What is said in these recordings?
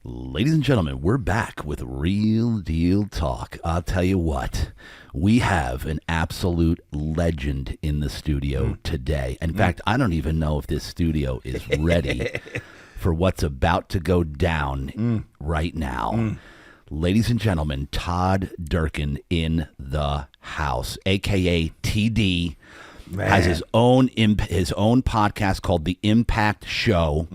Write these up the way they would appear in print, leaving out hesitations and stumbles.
Ladies and gentlemen, we're back with Real Deal Talk. I'll tell you what, we have an absolute legend in the studio today. In fact, I don't even know if this studio is ready for what's about to go down right now. Ladies and gentlemen, Todd Durkin in the house, a.k.a. TD, has his own podcast called The Impact Show.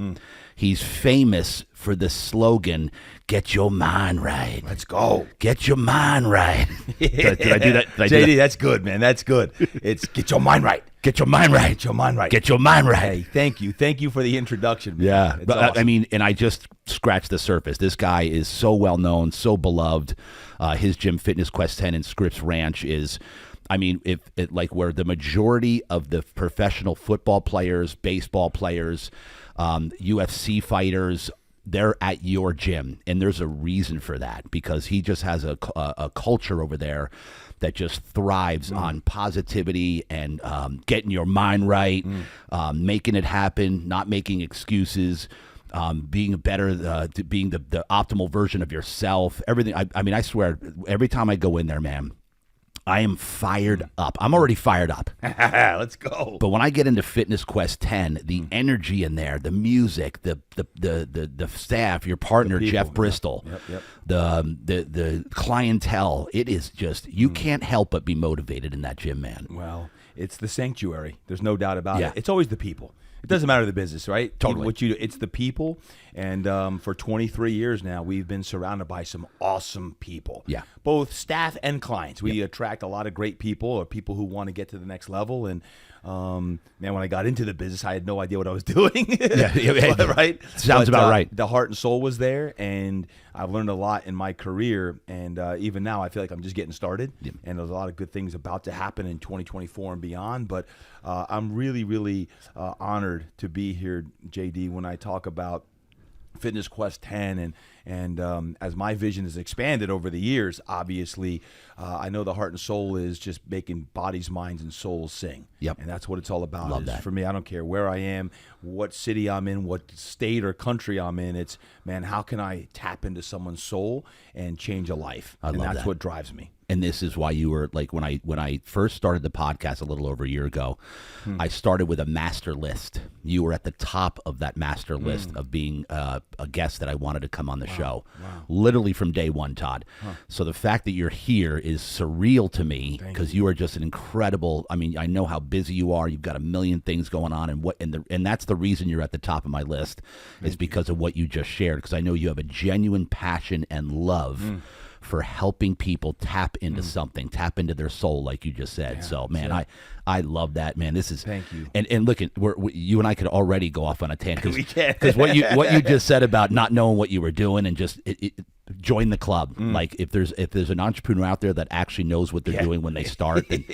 He's famous for the slogan, "Get your mind right." Let's go. Get your mind right. Did I do that? JD, that's good, man. That's good. It's get your mind right. Get your mind right. Get your mind right. Get your mind right. Hey, thank you. Thank you for the introduction, man. Yeah. It's But awesome. I mean, and I just scratched the surface. This guy is so well known, so beloved. His gym, Fitness Quest 10 in Scripps Ranch is, I mean, like where the majority of the professional football players, baseball players, UFC fighters, they're at your gym, and there's a reason for that, because he just has a culture over there that just thrives on positivity and getting your mind right, making it happen, not making excuses, being better, being the optimal version of yourself. Everything. I mean, I swear, every time I go in there, man, I am fired up. I'm already fired up. Let's go. But when I get into Fitness Quest 10, the energy in there, the music, the staff, your partner, Jeff Bristol, the clientele, it is just, you can't help but be motivated in that gym, man. Well, it's the sanctuary. There's no doubt about Yeah. it. It's always the people. It doesn't matter the business, right? Totally. What you do, it's the people. And for 23 years now, we've been surrounded by some awesome people. Yeah. Both staff and clients. We attract a lot of great people, or people who want to get to the next level. And man, when I got into the business, I had no idea what I was doing. Right? Sounds about right. The heart and soul was there, and I've learned a lot in my career. And even now, I feel like I'm just getting started. Yep. And there's a lot of good things about to happen in 2024 and beyond. But I'm really, really honored to be here, JD, when I talk about Fitness Quest 10 and as my vision has expanded over the years, obviously, I know the heart and soul is just making bodies, minds, and souls sing. Yep. And that's what it's all about. Love that. For me, I don't care where I am, what city I'm in, what state or country I'm in. It's, man, how can I tap into someone's soul and change a life? I love that's that. what drives me. And this is why you were like, when I first started the podcast a little over a year ago, I started with a master list. You were at the top of that master list of being a guest that I wanted to come on the show. Wow. Literally from day one, Todd. So the fact that you're here is surreal to me, because you are just an incredible. I mean, I know how busy you are. You've got a million things going on, and that's the reason you're at the top of my list, is because of what you just shared. Because I know you have a genuine passion and love for helping people tap into something, tap into their soul, like you just said. So, man, I love that, man. This is Thank you. And look, you and I could already go off on a tangent, We can. because what you just said about not knowing what you were doing and just join the club. Like if there's an entrepreneur out there that actually knows what they're doing when they start, then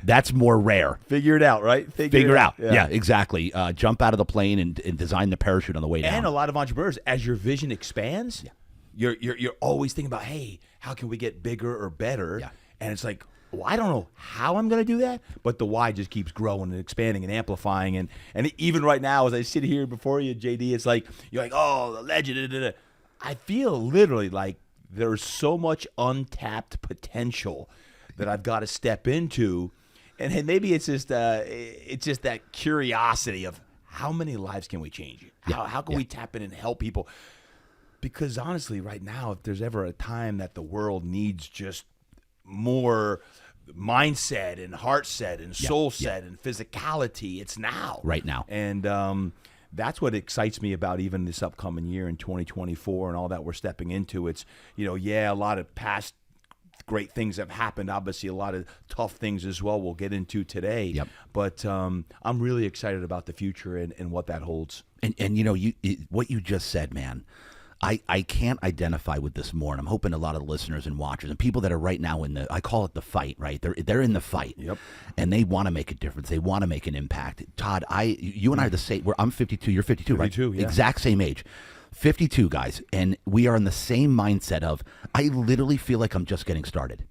that's more rare. Figure it out, right? Figure it out. Yeah, exactly. Jump out of the plane and design the parachute on the way down. And a lot of entrepreneurs, as your vision expands, you're always thinking about, hey, how can we get bigger or better? Yeah. And it's like, well, I don't know how I'm going to do that, but the why just keeps growing and expanding and amplifying. And even right now, as I sit here before you, JD, it's like, you're like, oh, the legend. Da, da, da. I feel literally like there's so much untapped potential that I've got to step into. And maybe it's just that curiosity of how many lives can we change? How can we tap in and help people? Because honestly, right now, if there's ever a time that the world needs just more mindset and heart set and soul set and physicality, it's now. Right now. And that's what excites me about even this upcoming year in 2024 and all that we're stepping into. It's, a lot of past great things have happened. Obviously, a lot of tough things as well we'll get into today. Yep. But I'm really excited about the future and what that holds. And what you just said, man, I can't identify with this more, and I'm hoping a lot of the listeners and watchers and people that are right now in I call it the fight, right? They're in the fight. Yep. And they want to make a difference. They want to make an impact. Todd, you and I are the same. I'm 52. You're 52, right? 52, yeah. Exact same age. 52, guys, and we are in the same mindset of, I literally feel like I'm just getting started.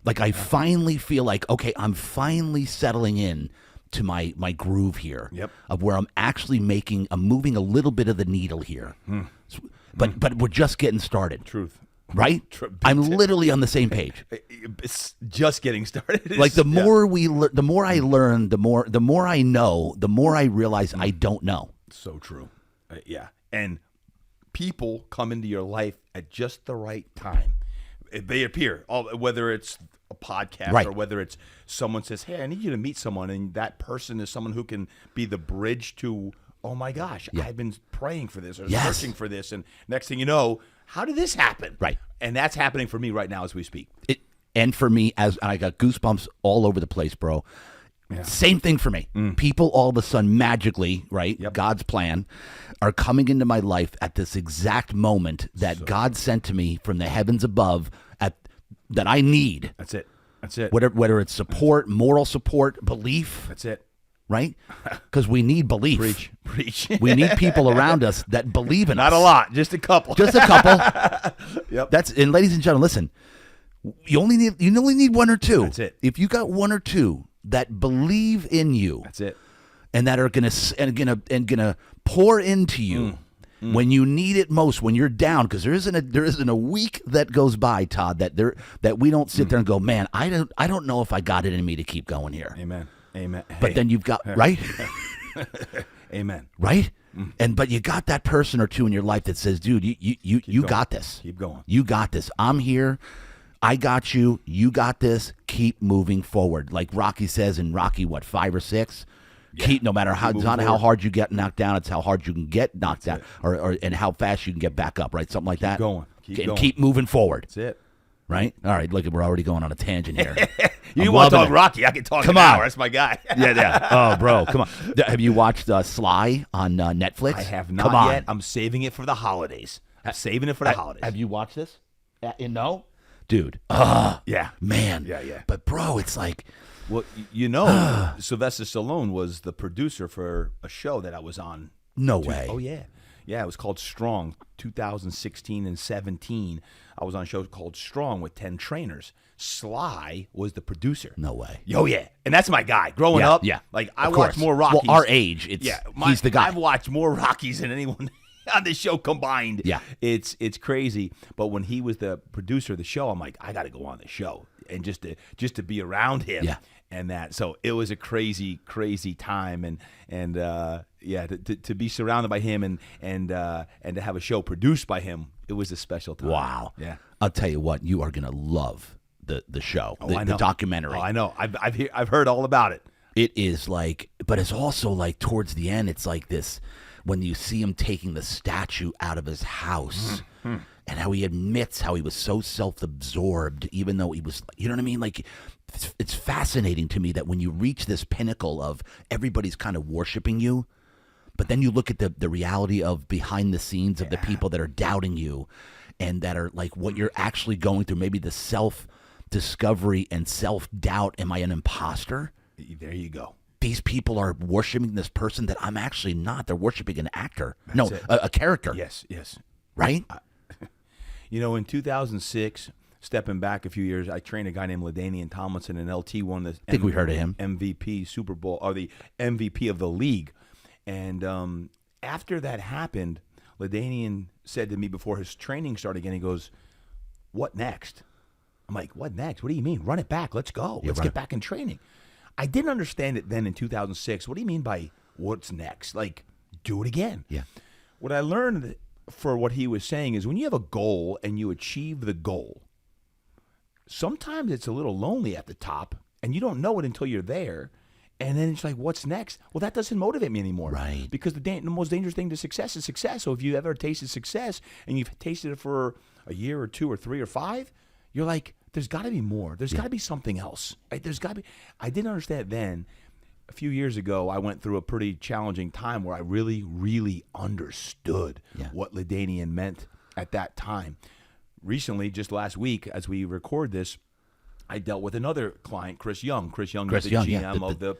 Like I finally feel like, okay, I'm finally settling in to my groove here. Yep. Of where I'm actually I'm moving a little bit of the needle here. But we're just getting started. Truth. Right? I'm literally on the same page. It's just getting started. Like the more the more I learn, the more I know, the more I realize I don't know. So true. Yeah. And people come into your life at just the right time. They appear, whether it's a podcast or whether it's someone says, hey, I need you to meet someone. And that person is someone who can be the bridge to, oh my gosh, I've been praying for this or searching for this. And next thing you know, how did this happen? Right. And that's happening for me right now as we speak. And for me, as I got goosebumps all over the place, bro. Yeah. Same thing for me. People all of a sudden magically, right, God's plan, are coming into my life at this exact moment that God sent to me from the heavens above that I need. That's it. That's it. Whether it's support, moral support, belief. That's it. Right? Because we need belief. Preach. We need people around us that believe in us. Not a lot, just a couple. Just a couple. Yep. And ladies and gentlemen, listen. You only need one or two. That's it. If you got one or two that believe in you, that's it, and that are gonna pour into you when you need it most, when you're down, because there isn't a week that goes by, Todd, that we don't sit there and go, man, I don't know if I got it in me to keep going here. Amen. But then you've got right. Amen. Right. But you got that person or two in your life that says, dude, you got this. Keep going. You got this. I'm here. I got you. You got this. Keep moving forward. Like Rocky says in Rocky, 5 or 6? Yeah. No matter how, it's not how hard you get knocked down, it's how hard you can get knocked down, and how fast you can get back up, right? Something like that. Keep moving forward. That's it. Right? All right, look, we're already going on a tangent here. You want to talk Rocky? I can talk an hour. That's my guy. Yeah. Oh, bro, come on. Have you watched Sly on Netflix? I have not yet. I'm saving it for the holidays. Have you watched this? No? Dude. Yeah. Man. Yeah. But, bro, it's like... Well, Sylvester Stallone was the producer for a show that I was on. No way. Oh, yeah. Yeah, it was called Strong, 2016 and 17. I was on a show called Strong with 10 trainers. Sly was the producer. No way. Oh, yeah. And that's my guy. Growing up, like I watched more Rockies. Well, our age, he's the guy. I've watched more Rockies than anyone on this show combined. Yeah. It's crazy. But when he was the producer of the show, I'm like, I got to go on the show. And just to be around him. Yeah. And so it was a crazy, crazy time, to be surrounded by him and to have a show produced by him, it was a special time. Wow. Yeah. I'll tell you what, you are gonna love the show, I know. The documentary. Oh, I know. I've heard all about it. It is like, but it's also like towards the end, it's like this when you see him taking the statue out of his house. Mm-hmm. And how he admits how he was so self-absorbed, even though he was, you know what I mean? Like, it's fascinating to me that when you reach this pinnacle of everybody's kind of worshiping you, but then you look at the reality of behind the scenes of the people that are doubting you and that are like what you're actually going through, maybe the self-discovery and self-doubt. Am I an imposter? There you go. These people are worshiping this person that I'm actually not. They're worshiping an actor. A character. Yes. Right? In 2006, stepping back a few years, I trained a guy named LaDainian Tomlinson, and LT won the I think we heard of him. MVP Super Bowl, or the MVP of the league. And after that happened, LaDainian said to me before his training started again, he goes, what next? I'm like, what next? What do you mean? Run it back. Let's go. Let's get back in training. I didn't understand it then in 2006. What do you mean by what's next? Like, do it again. Yeah. What I learned for what he was saying is when you have a goal and you achieve the goal, sometimes it's a little lonely at the top and you don't know it until you're there. And then it's like, what's next? Well, that doesn't motivate me anymore. Right. Because the most dangerous thing to success is success. So if you ever tasted success and you've tasted it for a year or 2 or 3 or 5, you're like, there's got to be more. There's got to be something else. Right? There's got to be. I didn't understand it then. A few years ago, I went through a pretty challenging time where I really, really understood what LaDainian meant at that time. Recently, just last week, as we record this, I dealt with another client, Chris Young. Chris Young is the GM of the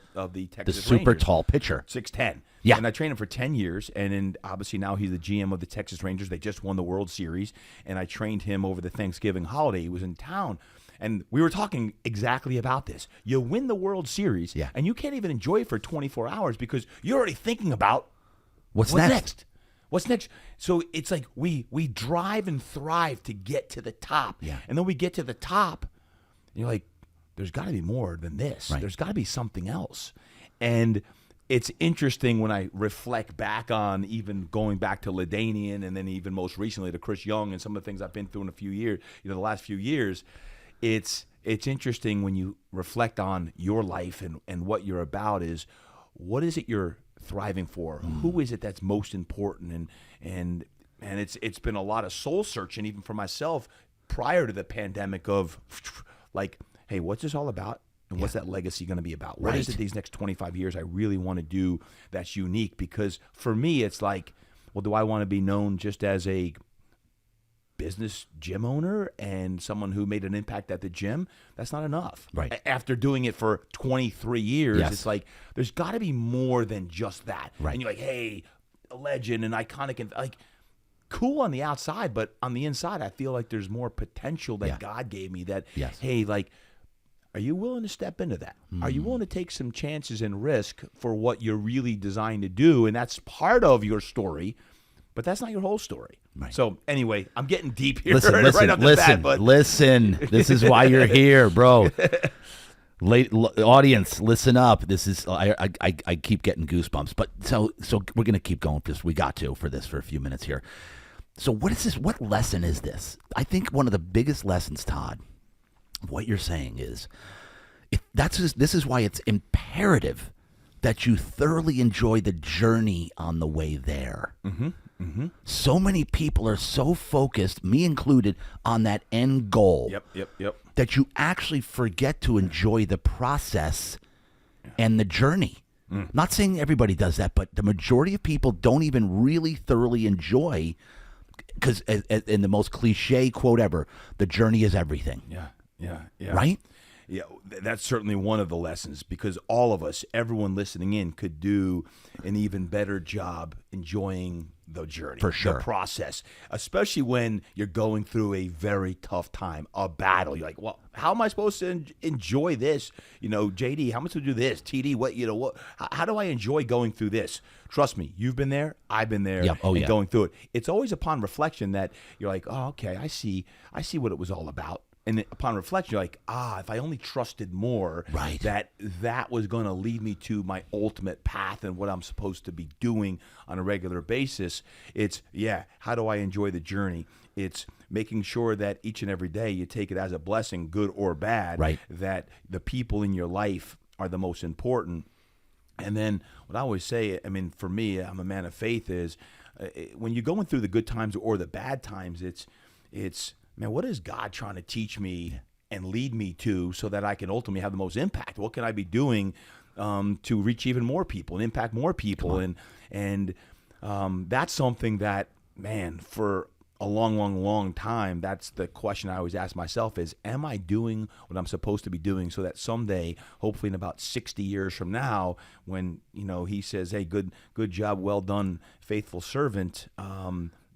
Texas Rangers. The super tall pitcher. 6'10". Yeah. And I trained him for 10 years, and then obviously now he's the GM of the Texas Rangers. They just won the World Series, and I trained him over the Thanksgiving holiday. He was in town, And we were talking exactly about this. You win the World Series, Yeah. and you can't even enjoy it for 24 hours because you're already thinking about What's next? What's next? So it's like we drive and thrive to get to the top. Yeah. And then we get to the top, and you're like, there's got to be more than this. Right. There's got to be something else. And it's interesting when I reflect back on even going back to LaDainian and then even most recently to Chris Young and some of the things I've been through in a few years, the last few years. It's interesting when you reflect on your life and what you're about is what is it you're thriving for? Who is it that's most important? And it's been a lot of soul searching even for myself prior to the pandemic of like, hey, what's this all about? And what's that legacy going to be about? What is it these next 25 years I really want to do that's unique? Because for me, it's like, well, do I want to be known just as a business gym owner and someone who made an impact at the gym? That's not enough. Right. After doing it for 23 years, Yes. it's like there's got to be more than just that. Right. And you're like, hey, a legend and iconic and like cool on the outside, but on the inside, I feel like there's more potential that God gave me that, Yes. hey, like, are you willing to step into that? Are you willing to take some chances and risk for what you're really designed to do? And that's part of your story, but that's not your whole story. Right. So anyway, I'm getting deep here Listen, right off the bat. But listen. This is why you're here, bro. Audience, listen up. This is I keep getting goosebumps. But so we're gonna keep going because we got to for a few minutes here. So what is this? What lesson is this? I think one of the biggest lessons, Todd, of what you're saying is, this is why it's imperative that you thoroughly enjoy the journey on the way there. So many people are so focused, me included, on that end goal. Yep. That you actually forget to enjoy the process and the journey. Not saying everybody does that, but the majority of people don't even really thoroughly enjoy, because in the most cliche quote ever, the journey is everything. Yeah. Right? Yeah, that's certainly one of the lessons because all of us, everyone listening in, could do an even better job enjoying the journey, For sure. the process, especially when you're going through a very tough time, a battle. You're like, well, how am I supposed to enjoy this? JD, how am I supposed to do this? TD, what? How do I enjoy going through this? Trust me, you've been there, I've been there, Yep. Oh, and yeah. going through it. It's always upon reflection that you're like, oh, okay, I see what it was all about. And upon reflection, you're like, if I only trusted more, Right. that was going to lead me to my ultimate path and what I'm supposed to be doing on a regular basis. It's, how do I enjoy the journey? It's making sure that each and every day you take it as a blessing, good or bad, Right. that the people in your life are the most important. And then what I always say, I mean, for me, I'm a man of faith, is when you're going through the good times or the bad times, it's man, what is God trying to teach me and lead me to so that I can ultimately have the most impact? What can I be doing to reach even more people and impact more people? And that's something that, man, for a long time, that's the question I always ask myself is, am I doing what I'm supposed to be doing so that someday, hopefully in about 60 years from now, when, he says, hey, good job, well done, faithful servant,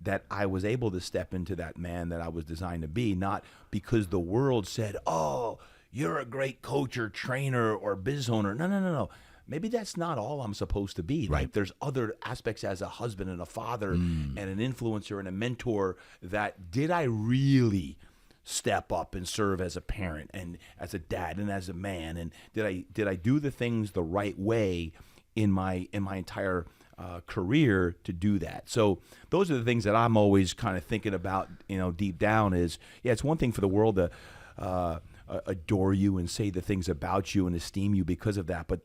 that I was able to step into that man that I was designed to be, not because the world said, oh, you're a great coach or trainer or business owner. No. Maybe that's not all I'm supposed to be. Right. Like there's other aspects as a husband and a father and an influencer and a mentor that did I really step up and serve as a parent and as a dad and as a man? And did I do the things the right way in my entire career to do that? So those are the things that I'm always kind of thinking about, deep down is, it's one thing for the world to adore you and say the things about you and esteem you because of that. But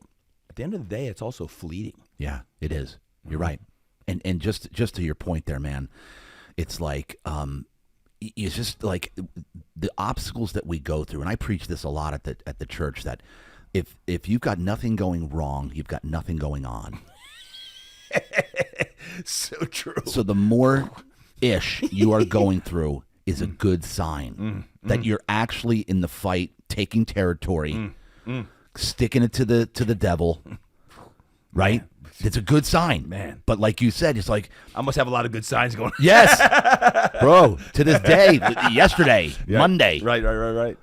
at the end of the day, it's also fleeting. Yeah, it is. You're right. And just to your point there, man, it's like it's just like the obstacles that we go through. And I preach this a lot at the church, that if you've got nothing going wrong, you've got nothing going on. So true. So the more ish you are going through is a good sign that you're actually in the fight, taking territory, sticking it to the devil, right? It's a good sign, Man. But like you said, it's like I must have a lot of good signs going. yes, bro. To this day, yesterday, Monday, Right.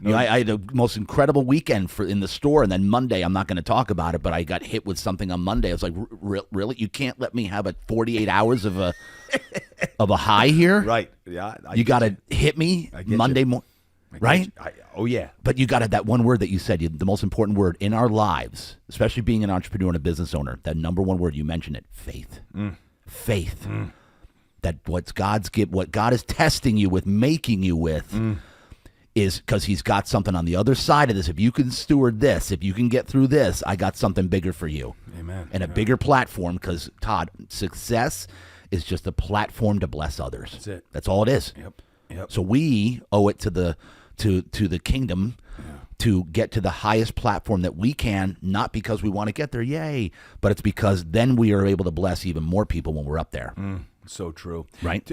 You know, I had the most incredible weekend in the store, and then Monday, I'm not going to talk about it, but I got hit with something on Monday. I was like, really? You can't let me have 48 hours of a high here, Right? Yeah. You got to hit me Monday morning, right? Oh yeah. But you got that one word that you said, the most important word in our lives, especially being an entrepreneur and a business owner, that number one word, you mentioned it, faith. Faith. That what God is testing you with, making you with, is because he's got something on the other side of this. If you can steward this, if you can get through this, I got something bigger for you. Amen. And a bigger platform, because, Todd, success is just a platform to bless others. That's it. That's all it is. Yep. So we owe it to the kingdom to get to the highest platform that we can, not because we want to get there, yay, but it's because then we are able to bless even more people when we're up there. So true. Right.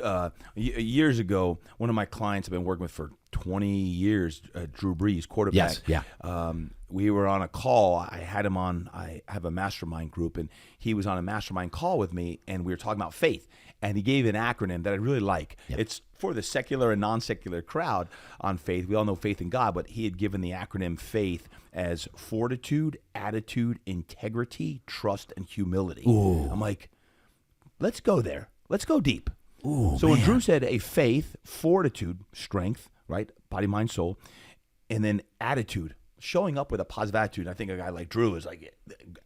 Years ago, one of my clients I've been working with for 20 years, Drew Brees, quarterback. Yes, yeah. We were on a call. I had him on. I have a mastermind group, and he was on a mastermind call with me, and we were talking about faith. And he gave an acronym that I really like. Yep. It's for the secular and non-secular crowd on faith. We all know faith in God, but he had given the acronym FAITH as fortitude, attitude, integrity, trust, and humility. Ooh. I'm like, let's go there. Let's go deep. Ooh, so when man. Drew said a faith, fortitude, strength, right? Body, mind, soul, and then attitude, showing up with a positive attitude. I think a guy like Drew is like,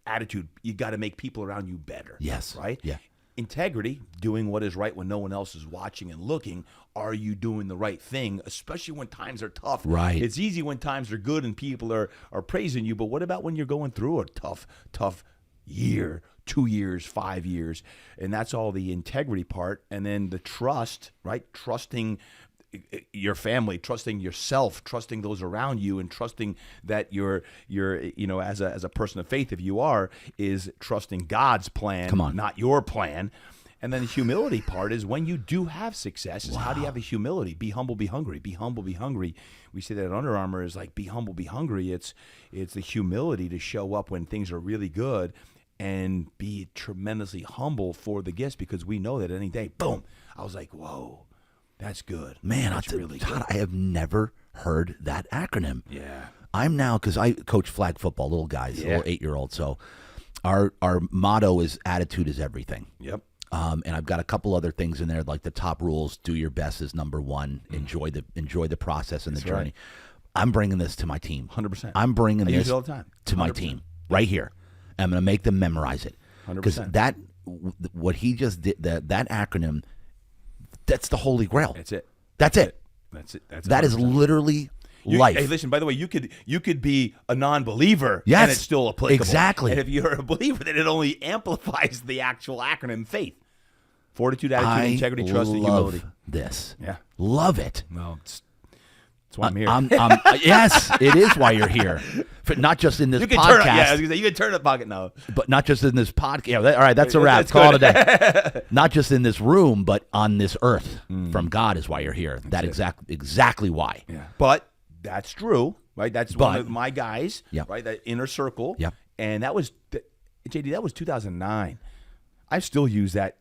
attitude, you got to make people around you better. Yes. Right? Yeah. Integrity, doing what is right when no one else is watching and looking. Are you doing the right thing, especially when times are tough? Right. It's easy when times are good and people are praising you, but what about when you're going through a tough year, 2 years, 5 years? And that's all the integrity part. And then the trust, right? Trusting your family, trusting yourself, trusting those around you, and trusting that you're as a person of faith, if you are, is trusting God's plan, not your plan. And then the humility part is when you do have success, is how do you have the humility? Be humble, be hungry. Be humble, be hungry. We say that at Under Armour is like, be humble, be hungry. It's the humility to show up when things are really good and be tremendously humble for the gifts, because we know that any day, boom. I was like, whoa. That's good. Man, that's really good. Todd, I have never heard that acronym. Yeah. I'm now, because I coach flag football, little guys, little 8-year-olds. So our motto is attitude is everything. Yep. And I've got a couple other things in there, like the top rules: do your best is number one. Enjoy the process and the journey. Right. I'm bringing this to my team. 100%. I'm bringing this all the time. to my team right here. I'm going to make them memorize it. 100%. Because what he just did, that acronym, that's the holy grail. That's it. That's it. That is literally life. Hey, listen, by the way, you could be a non-believer, yes, and it's still applicable. Exactly. And if you're a believer, then it only amplifies the actual acronym FAITH. Fortitude, attitude, integrity, trust, and humility. This. Yeah. Love it. Well, that's why I'm here. Yes, it is why you're here. Not just in this you can podcast. Turn up, I was gonna say, you can turn the pocket now. But not just in this podcast. Yeah, all right, that's a wrap. Call it a day. Not just in this room, but on this earth. From God is why you're here. Exactly why. Yeah. But that's true, right? That's one of my guys, right? That inner circle. Yep. And that was, JD, that was 2009. I still use that,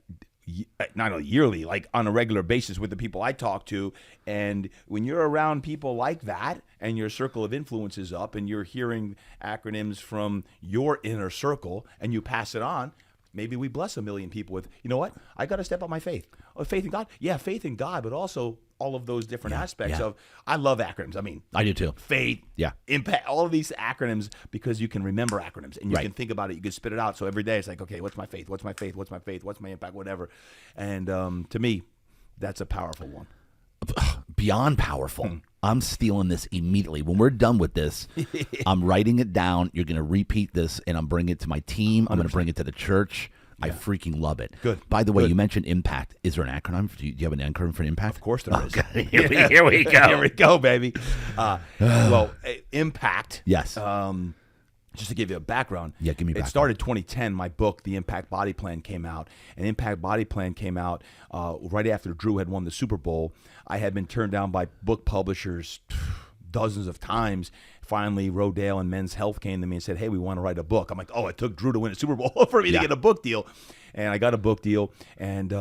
not yearly, like on a regular basis with the people I talk to. And when you're around people like that and your circle of influence is up and you're hearing acronyms from your inner circle and you pass it on, maybe we bless 1 million people with, you know what? I got to step up my faith. Oh, faith in God? Yeah, faith in God, but also all of those different aspects of, I love acronyms. I mean, I do too. Faith, impact, all of these acronyms, because you can remember acronyms and you can think about it. You can spit it out. So every day it's like, okay, what's my faith? What's my faith? What's my faith? What's my impact? Whatever. And to me, that's a powerful one. Beyond powerful. I'm stealing this immediately. When we're done with this, I'm writing it down. You're going to repeat this, and I'm bringing it to my team. I'm going to bring it to the church. I freaking love it. Good. By the way, you mentioned impact. Is there an acronym? Do you have an acronym for impact? Of course there is. Okay. Here we go. Here we go, baby. Well, impact. Yes. Just to give you a background. Yeah, give me a background. It started 2010. My book, The Impact Body Plan, came out. And Impact Body Plan came out right after Drew had won the Super Bowl. I had been turned down by book publishers dozens of times. Finally, Rodale and Men's Health came to me and said, "Hey, we want to write a book." I'm like, "Oh, it took Drew to win a Super Bowl for me to get a book deal," and I got a book deal, and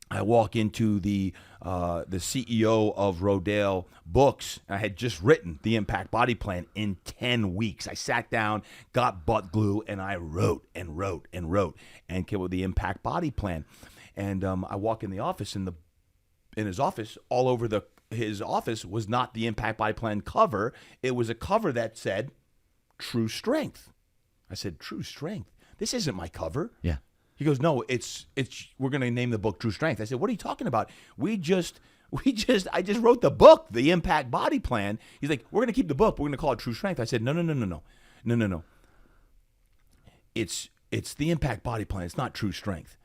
I walk into the CEO of Rodale Books. I had just written the Impact Body Plan in 10 weeks. I sat down, got butt glue, and I wrote and wrote and wrote and came up with the Impact Body Plan. And I walk in the office, and in his office, all over his office was not the Impact Body Plan cover. It was a cover that said True Strength. I said, True Strength? This isn't my cover. Yeah. He goes, "No, it's we're going to name the book True Strength." I said, "What are you talking about? I just wrote the book, the Impact Body Plan." He's like, "We're going to keep the book. We're going to call it True Strength." I said, No. It's the Impact Body Plan. It's not True Strength."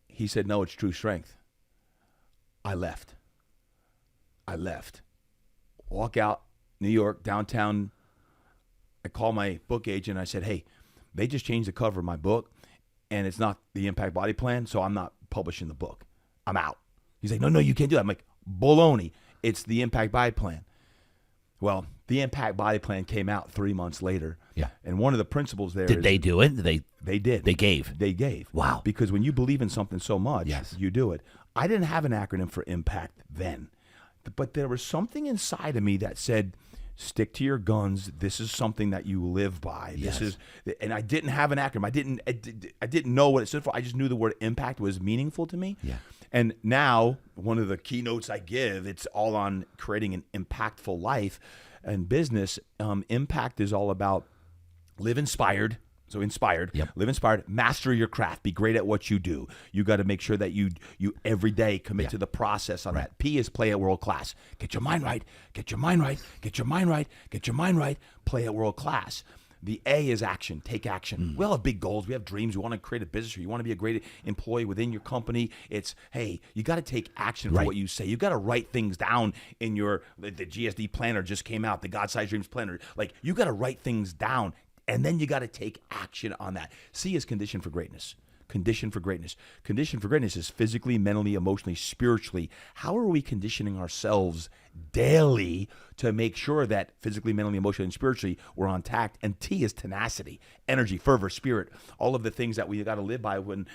He said, "No, it's True Strength." I left. Walk out, New York, downtown. I call my book agent. I said, "Hey, they just changed the cover of my book, and it's not the Impact Body Plan, so I'm not publishing the book. I'm out." He's like, No, you can't do that." I'm like, "Baloney. It's the Impact Body Plan." Well, the Impact Body Plan came out 3 months later. Yeah. And one of the principles there Did they do it? They did. They gave. They gave. Wow. Because when you believe in something so much, Yes. you do it. I didn't have an acronym for Impact then, but there was something inside of me that said, stick to your guns. This is something that you live by. Yes. And I didn't have an acronym. I didn't know what it stood for. I just knew the word impact was meaningful to me. Yeah. And now one of the keynotes I give, it's all on creating an impactful life and business. Impact is all about live inspired. So inspired, Yep. Live inspired, master your craft, be great at what you do. You got to make sure that you every day commit to the process on that. P is play at world class. Get your mind right, get your mind right, get your mind right, get your mind right, play at world class. The A is action, take action. We all have big goals, we have dreams, we want to create a business, or you want to be a great employee within your company. It's, hey, you got to take action for what you say. You got to write things down in the GSD planner just came out, the God Size Dreams planner. Like, you got to write things down. And then you got to take action on that. C is condition for greatness. Condition for greatness. Condition for greatness is physically, mentally, emotionally, spiritually. How are we conditioning ourselves daily to make sure that physically, mentally, emotionally, and spiritually we're on tact? And T is tenacity, energy, fervor, spirit. All of the things that we got to live by. When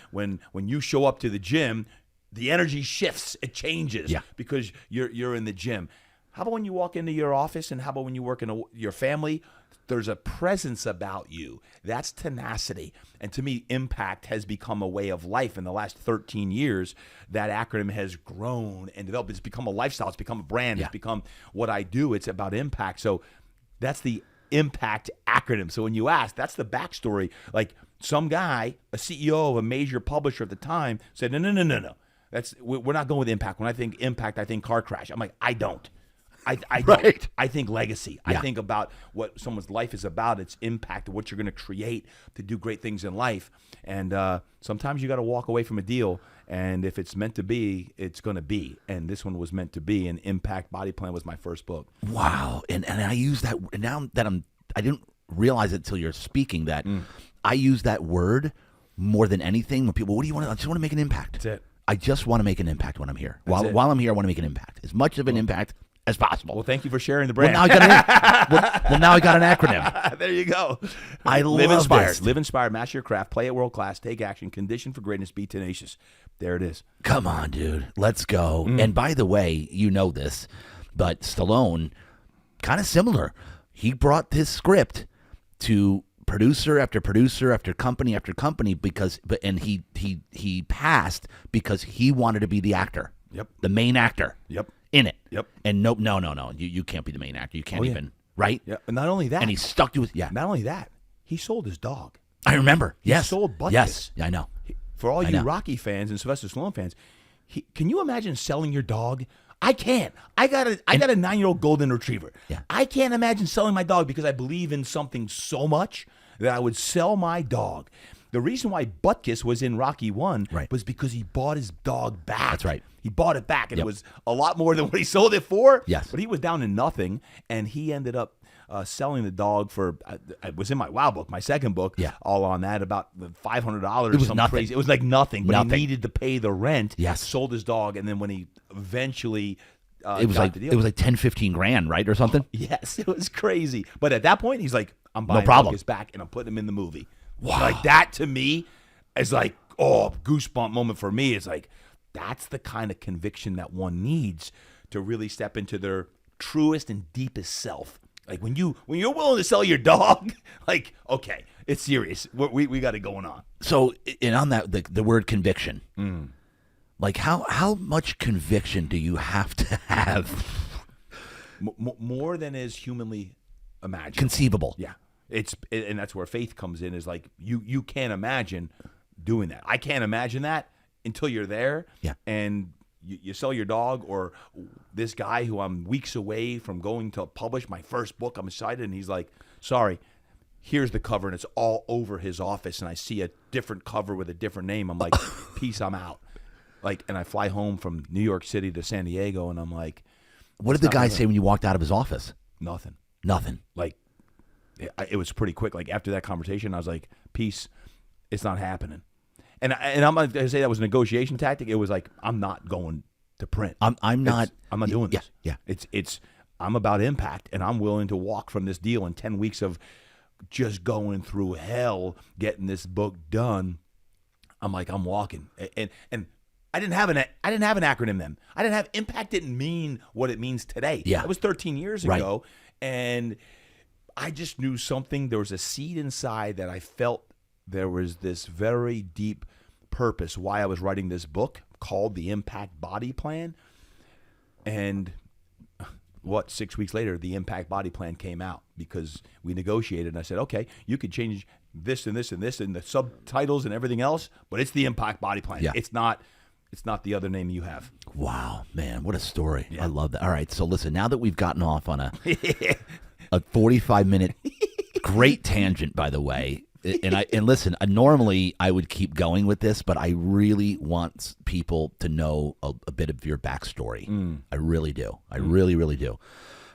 you show up to the gym, the energy shifts. It changes because you're in the gym. How about when you walk into your office, and how about when you work in your family? There's a presence about you. That's tenacity. And to me, impact has become a way of life in the last 13 years. That acronym has grown and developed. It's become a lifestyle. It's become a brand. It's become what I do. It's about impact. So that's the impact acronym. So when you ask, that's the backstory. Like, some guy, a CEO of a major publisher at the time, said, no. We're not going with impact. When I think impact, I think car crash. I'm like, I don't. I don't. I think legacy. I think about what someone's life is about, its impact, what you're going to create to do great things in life. And sometimes you got to walk away from a deal, and if it's meant to be, it's going to be. And this one was meant to be, and Impact Body Plan was my first book. Wow. And I use that, and now that I didn't realize it until you're speaking that I use that word more than anything. When people, what do you want to, I just want to make an impact. That's it. I just want to make an impact when I'm here. While I'm here, I want to make an impact. As much of an impact as possible. Well, thank you for sharing the brand. Well, now I got an acronym. There you go. I live love inspired. this. Live inspired, master your craft, play at world class, take action, condition for greatness, be tenacious. There it is. Come on, dude. Let's go. And by the way, you know this, but Stallone, kind of similar. He brought this script to producer after producer after company and he passed because he wanted to be the actor. Yep. The main actor. Yep. In it. Yep. And no. You can't be the main actor. You can't even, right? Yeah. And not only that. And he stuck to it. Yeah. Not only that, he sold his dog. I remember. Yes. He sold Butkus. Yes. I know. For all you Rocky fans and Sylvester Stallone fans, can you imagine selling your dog? I can't. I got a 9-year-old golden retriever. Yeah. I can't imagine selling my dog because I believe in something so much that I would sell my dog. The reason why Butkus was in Rocky 1 was because he bought his dog back. That's right. He bought it back, and it was a lot more than what he sold it for. Yes. But he was down to nothing, and he ended up selling the dog for, it was in my Wow book, my second book, all on that, about $500. It was nothing. Crazy. It was like nothing, but he needed to pay the rent. Yes. Sold his dog, and then when he eventually it was got like the deal. it was like 10, 15 grand, right, or something. Yes, it was crazy. But at that point, he's like, I'm buying problem. Lucas back and I'm putting him in the movie. Wow. Like that to me is like, goosebump moment for me. It's like, that's the kind of conviction that one needs to really step into their truest and deepest self. Like when you're willing to sell your dog, like, okay, it's serious. We got it going on. So, and on that, the word conviction, like how much conviction do you have to have? More than is humanly imaginable. Conceivable. Yeah. And that's where faith comes in, is like you can't imagine doing that. I can't imagine that until you're there. Yeah. And you sell your dog, or this guy who I'm weeks away from going to publish my first book. I'm excited, and he's like, sorry, here's the cover, and it's all over his office, and I see a different cover with a different name. I'm like, peace, I'm out. Like, and I fly home from New York City to San Diego, and I'm like, what did the guy say when you walked out of his office? Nothing. Like, it was pretty quick. Like, after that conversation, I was like, peace, it's not happening. And I'm not going to say that was a negotiation tactic. It was like, I'm not going to print. I'm not doing this. Yeah. I'm about impact, and I'm willing to walk from this deal in 10 weeks of just going through hell, getting this book done. I'm like, I'm walking. And I didn't have an acronym then. I didn't have impact. Didn't mean what it means today. Yeah. That was 13 years ago. And I just knew something. There was a seed inside that I felt there was this very deep purpose why I was writing this book called The Impact Body Plan. And 6 weeks later, the Impact Body Plan came out because we negotiated. And I said, okay, you could change this and this and this and the subtitles and everything else, but it's the Impact Body Plan. Yeah. It's not the other name you have. Wow, man, what a story. Yeah. I love that. All right, so listen, now that we've gotten off on a 45-minute great tangent, by the way, and listen, normally I would keep going with this, but I really want people to know a bit of your backstory. I really do. I really, really do.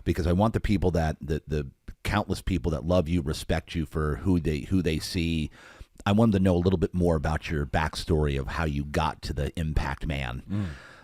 Because I want the people the countless people that love you, respect you for who they see. I wanted to know a little bit more about your backstory of how you got to the impact man.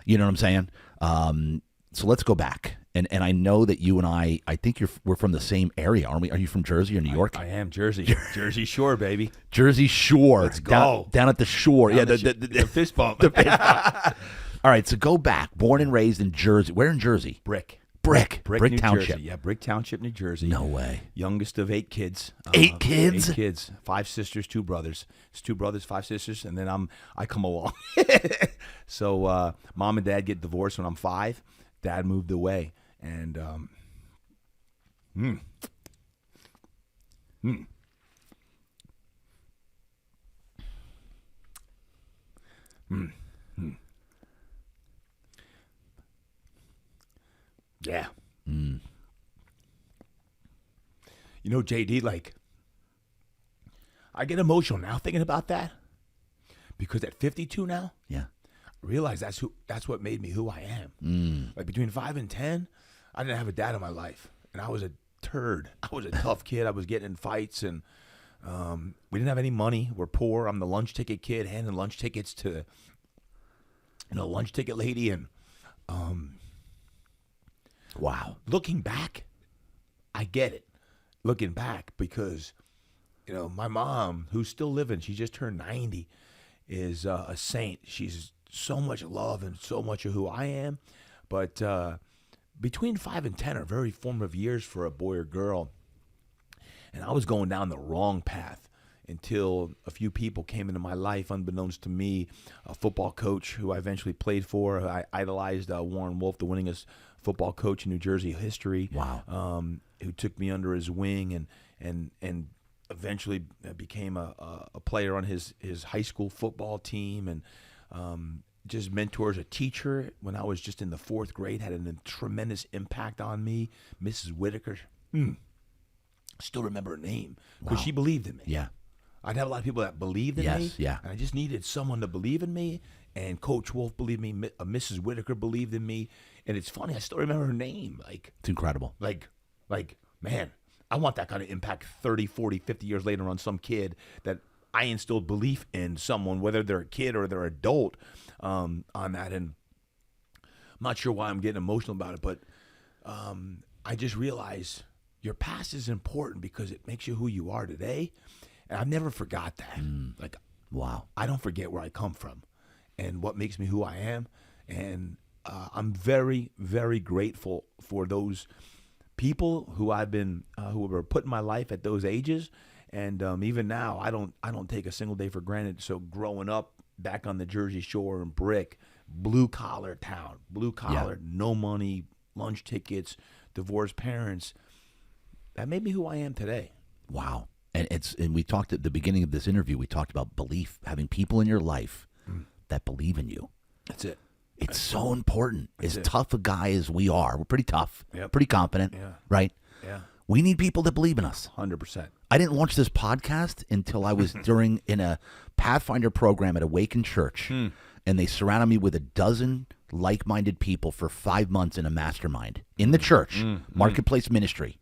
You know what I'm saying? So let's go back. And I know that you and I think we're from the same area, aren't we? Are you from Jersey or New York? I am Jersey. Jersey Shore, baby. Jersey Shore. Let's go. Down at the shore. Down the fist bump. The fist bump. All right, so go back. Born and raised in Jersey. Where in Jersey? Brick New Township. Jersey. Yeah, Brick Township, New Jersey. No way. Youngest of 8 kids. 8 kids? 8 kids. 5 sisters, 2 brothers. It's 2 brothers, 5 sisters, and then I come along. So mom and dad get divorced when I'm 5. Dad moved away, and Yeah. You know, JD, like, I get emotional now thinking about that, because at 52 now, Yeah. I realize that's what made me who I am. Like, between 5 and 10, I didn't have a dad in my life, and I was a turd. I was a tough kid. I was getting in fights, and we didn't have any money. We're poor. I'm the lunch ticket kid, handing lunch tickets to lunch ticket lady, and Wow. looking back, I get it. Looking back, because my mom, who's still living, she just turned 90, is a saint. She's so much love and so much of who I am. But between 5 and 10 are very formative years for a boy or girl. And I was going down the wrong path until a few people came into my life, unbeknownst to me. A football coach who I eventually played for. I idolized Warren Wolf, the winningest football coach in New Jersey history. Wow. Who took me under his wing and eventually became a player on his high school football team, and just mentors, a teacher when I was just in the 4th grade, had a tremendous impact on me. Mrs. Whitaker, still remember her name, because she believed in me. Yeah. I'd have a lot of people that believed in me. Yeah. And I just needed someone to believe in me. And Coach Wolf believed in me. Mrs. Whitaker believed in me. And it's funny, I still remember her name. It's incredible. Like, man, I want that kind of impact 30, 40, 50 years later on some kid, that I instilled belief in someone, whether they're a kid or they're adult, on that. And not sure why I'm getting emotional about it, but I just realized your past is important because it makes you who you are today. And I've never forgot that. Like, Wow. I don't forget where I come from and what makes me who I am. And I'm very, very grateful for those people who I've been, who were put in my life at those ages. And even now, I don't take a single day for granted. So growing up back on the Jersey Shore in Brick, blue collar town, no money, lunch tickets, divorced parents, that made me who I am today. Wow. And we talked at the beginning of this interview, we talked about belief, having people in your life that believe in you. That's it. It's so important. That's as it. Tough a guy as we are, we're pretty tough, Yep. pretty confident, right? Yeah. We need people that believe in us. 100%. I didn't launch this podcast until I was in a Pathfinder program at Awaken Church, and they surrounded me with a dozen like-minded people for 5 months in a mastermind in the church, marketplace ministry.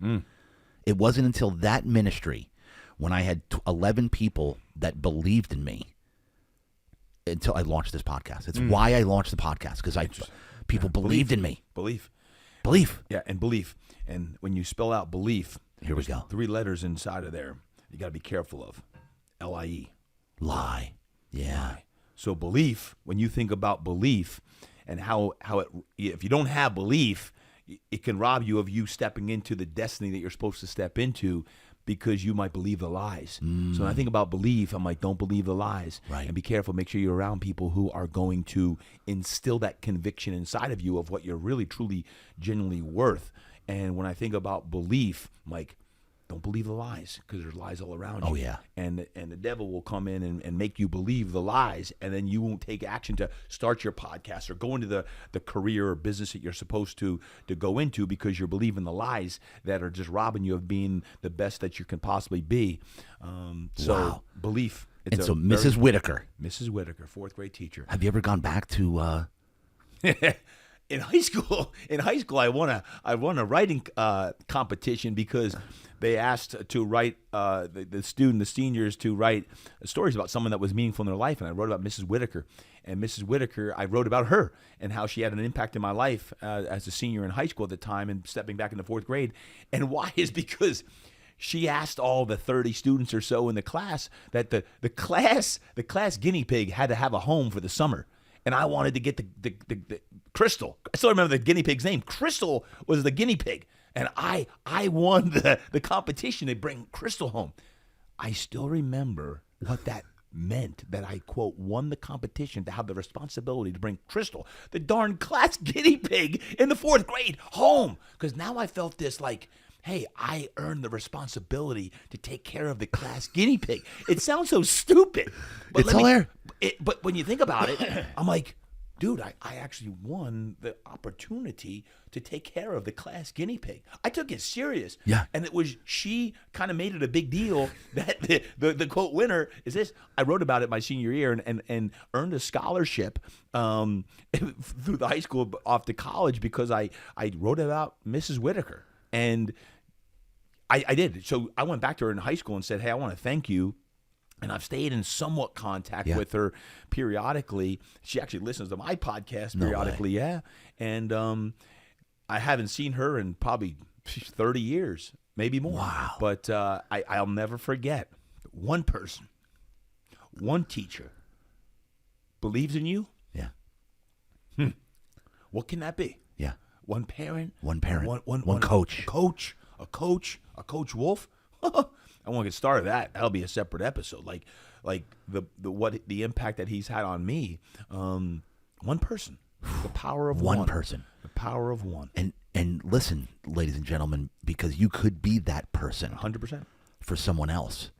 It wasn't until that ministry, when I had 11 people that believed in me, until I launched this podcast. It's why I launched the podcast, because people believed in me. Belief. Yeah, and belief. And when you spell out belief, here we go. 3 letters inside of there you got to be careful of. L-I-E. Lie. Yeah. So belief, when you think about belief and how it, if you don't have belief, it can rob you of you stepping into the destiny that you're supposed to step into, because you might believe the lies. So when I think about belief, I'm like, don't believe the lies. Right. And be careful. Make sure you're around people who are going to instill that conviction inside of you of what you're really, truly, genuinely worth. And when I think about belief, I'm like, don't believe the lies, because there's lies all around you. Oh, yeah. And the devil will come in and make you believe the lies, and then you won't take action to start your podcast or go into the career or business that you're supposed to go into, because you're believing the lies that are just robbing you of being the best that you can possibly be. Wow. Belief. And so Mrs. Whitaker. Mrs. Whitaker, 4th grade teacher. Have you ever gone back to... In high school, I won a writing competition, because they asked to write the seniors to write stories about someone that was meaningful in their life, and I wrote about Mrs. Whitaker. And Mrs. Whitaker, I wrote about her and how she had an impact in my life as a senior in high school at the time, and stepping back into 4th grade. And why is because she asked all the 30 students or so in the class that the class guinea pig had to have a home for the summer. And I wanted to get the Crystal. I still remember the guinea pig's name. Crystal was the guinea pig. And I won the competition to bring Crystal home. I still remember what that meant, that I, quote, won the competition to have the responsibility to bring Crystal, the darn class guinea pig in the 4th grade, home. Because now I felt this like, hey, I earned the responsibility to take care of the class guinea pig. It sounds so stupid. But It's hilarious. But when you think about it, I'm like, dude, I actually won the opportunity to take care of the class guinea pig. I took it serious. Yeah. And she kind of made it a big deal that the quote winner is this. I wrote about it my senior year and earned a scholarship through the high school off to college, because I wrote about Mrs. Whitaker. And I did. So I went back to her in high school and said, hey, I want to thank you. And I've stayed in somewhat contact with her periodically. She actually listens to my podcast periodically, yeah. And I haven't seen her in probably 30 years, maybe more. Wow. But I'll never forget, one person, one teacher believes in you. Yeah. What can that be? Yeah. One parent. One parent. One coach. A coach Wolf. I want to get started that. That'll be a separate episode. Like the impact that he's had on me. One person. The power of one. One person. The power of one. And listen, ladies and gentlemen, because you could be that person 100%. for someone else.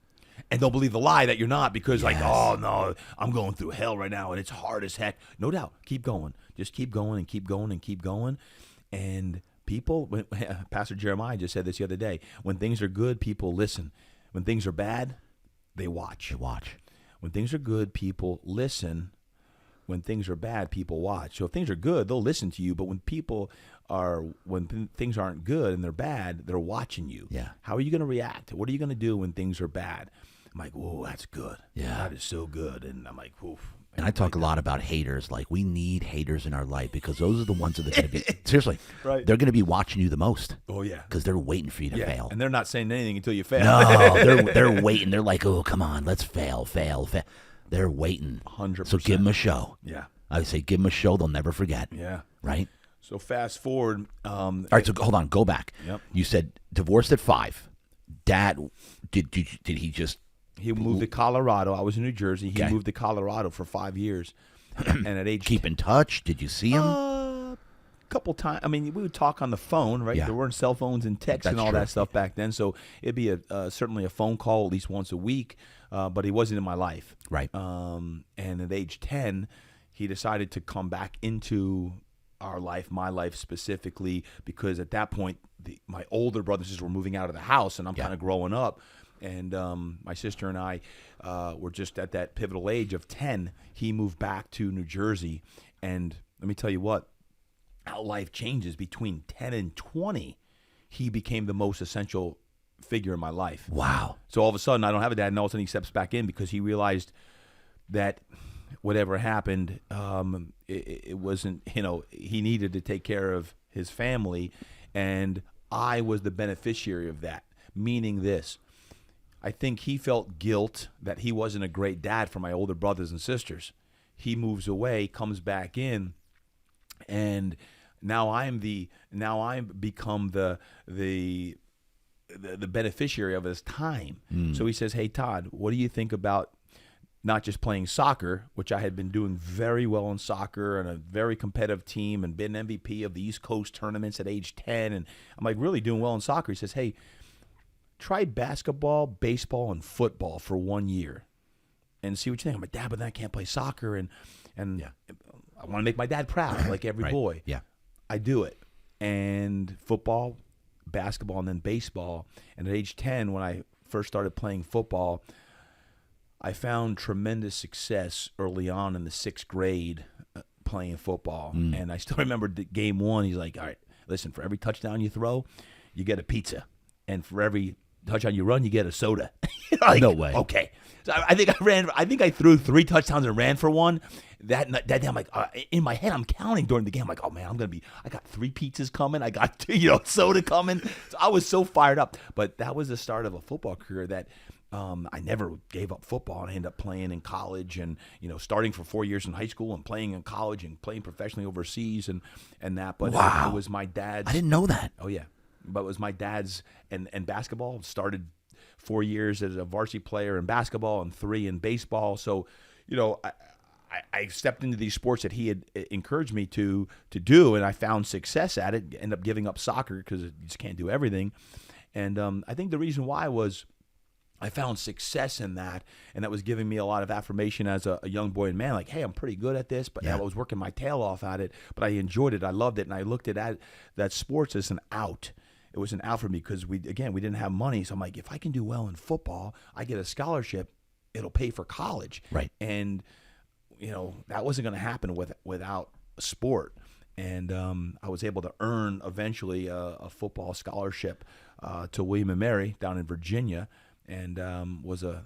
And don't believe the lie that you're not, because Yes. like, oh no, I'm going through hell right now and it's hard as heck. No doubt. Keep going. Just keep going and keep going and keep going. And people, Pastor Jeremiah just said this the other day, when things are good, people listen. When things are bad, they watch. They watch. When things are good, people listen. When things are bad, people watch. So if things are good, they'll listen to you. But when things aren't good and they're bad, they're watching you. Yeah. How are you going to react? What are you going to do when things are bad? I'm like, whoa, that's good. Yeah. That is so good. And I'm like, whoa, And I talk a lot about haters. Like, we need haters in our life because those are the ones that are going to be, seriously, Right. they're going to be watching you the most. Oh, yeah. Because they're waiting for you to fail. And they're not saying anything until you fail. No, they're waiting. They're like, oh, come on, let's fail. They're waiting. 100%. So give them a show. Yeah. I say give them a show they'll never forget. Yeah. Right? So fast forward. All right, so hold on, go back. Yep. You said divorced at 5. Dad, did he just... He moved to Colorado. I was in New Jersey. He Okay. moved to Colorado for 5 years. And at age keep in touch? Did you see him? a couple times. I mean, we would talk on the phone, right? Yeah. There weren't cell phones and texts and That's all true. that stuff back then. So it'd be certainly a phone call at least once a week. But he wasn't in my life. Right. And at age 10, he decided to come back into our life, my life specifically, because at that point, my older brothers were moving out of the house, and I'm kind of growing up. And my sister and I were just at that pivotal age of 10. He moved back to New Jersey. And let me tell you what, how life changes between 10 and 20. He became the most essential figure in my life. Wow. So all of a sudden, I don't have a dad, and all of a sudden he steps back in because he realized that whatever happened, it wasn't, he needed to take care of his family, and I was the beneficiary of that, meaning this. I think he felt guilt that he wasn't a great dad for my older brothers and sisters. He moves away, comes back in, and now I'm become the beneficiary of his time. So he says, "Hey Todd, what do you think about not just playing soccer, which I had been doing very well in soccer and a very competitive team and been MVP of the East Coast tournaments at age 10, and I'm like really doing well in soccer." He says, "Hey, try basketball, baseball, and football for 1 year and see what you think." I'm like, "Dad, but then I can't play soccer, and I want to make my dad proud, like every Right. boy." Yeah. I do it. And football, basketball, and then baseball. And at age 10, when I first started playing football, I found tremendous success early on in the 6th grade playing football. And I still remember game 1, he's like, "All right, listen, for every touchdown you throw, you get a pizza. And for every touchdown you run, you get a soda." Like, No way. Okay. So I think I threw 3 touchdowns and ran for 1. That day, I'm like, in my head, I'm counting during the game. I'm like, oh man, I got 3 pizzas coming. I got, soda coming. So I was so fired up. But that was the start of a football career that I never gave up football. And I ended up playing in college and, starting for 4 years in high school and playing in college and playing professionally overseas and that. But Wow. it was my dad's. I didn't know that. Oh, yeah. But it was my dad's, and basketball. Started 4 years as a varsity player in basketball and 3 in baseball. So, I stepped into these sports that he had encouraged me to do, and I found success at it. Ended up giving up soccer because you just can't do everything. And I think the reason why was I found success in that, and that was giving me a lot of affirmation as a young boy and man. Like, hey, I'm pretty good at this, but I was working my tail off at it. But I enjoyed it. I loved it, and I looked at that sports as an out. It was an out for me because we didn't have money. So I'm like, if I can do well in football, I get a scholarship, it'll pay for college. Right. And that wasn't going to happen without a sport. And I was able to earn eventually a football scholarship to William and Mary down in Virginia, and was a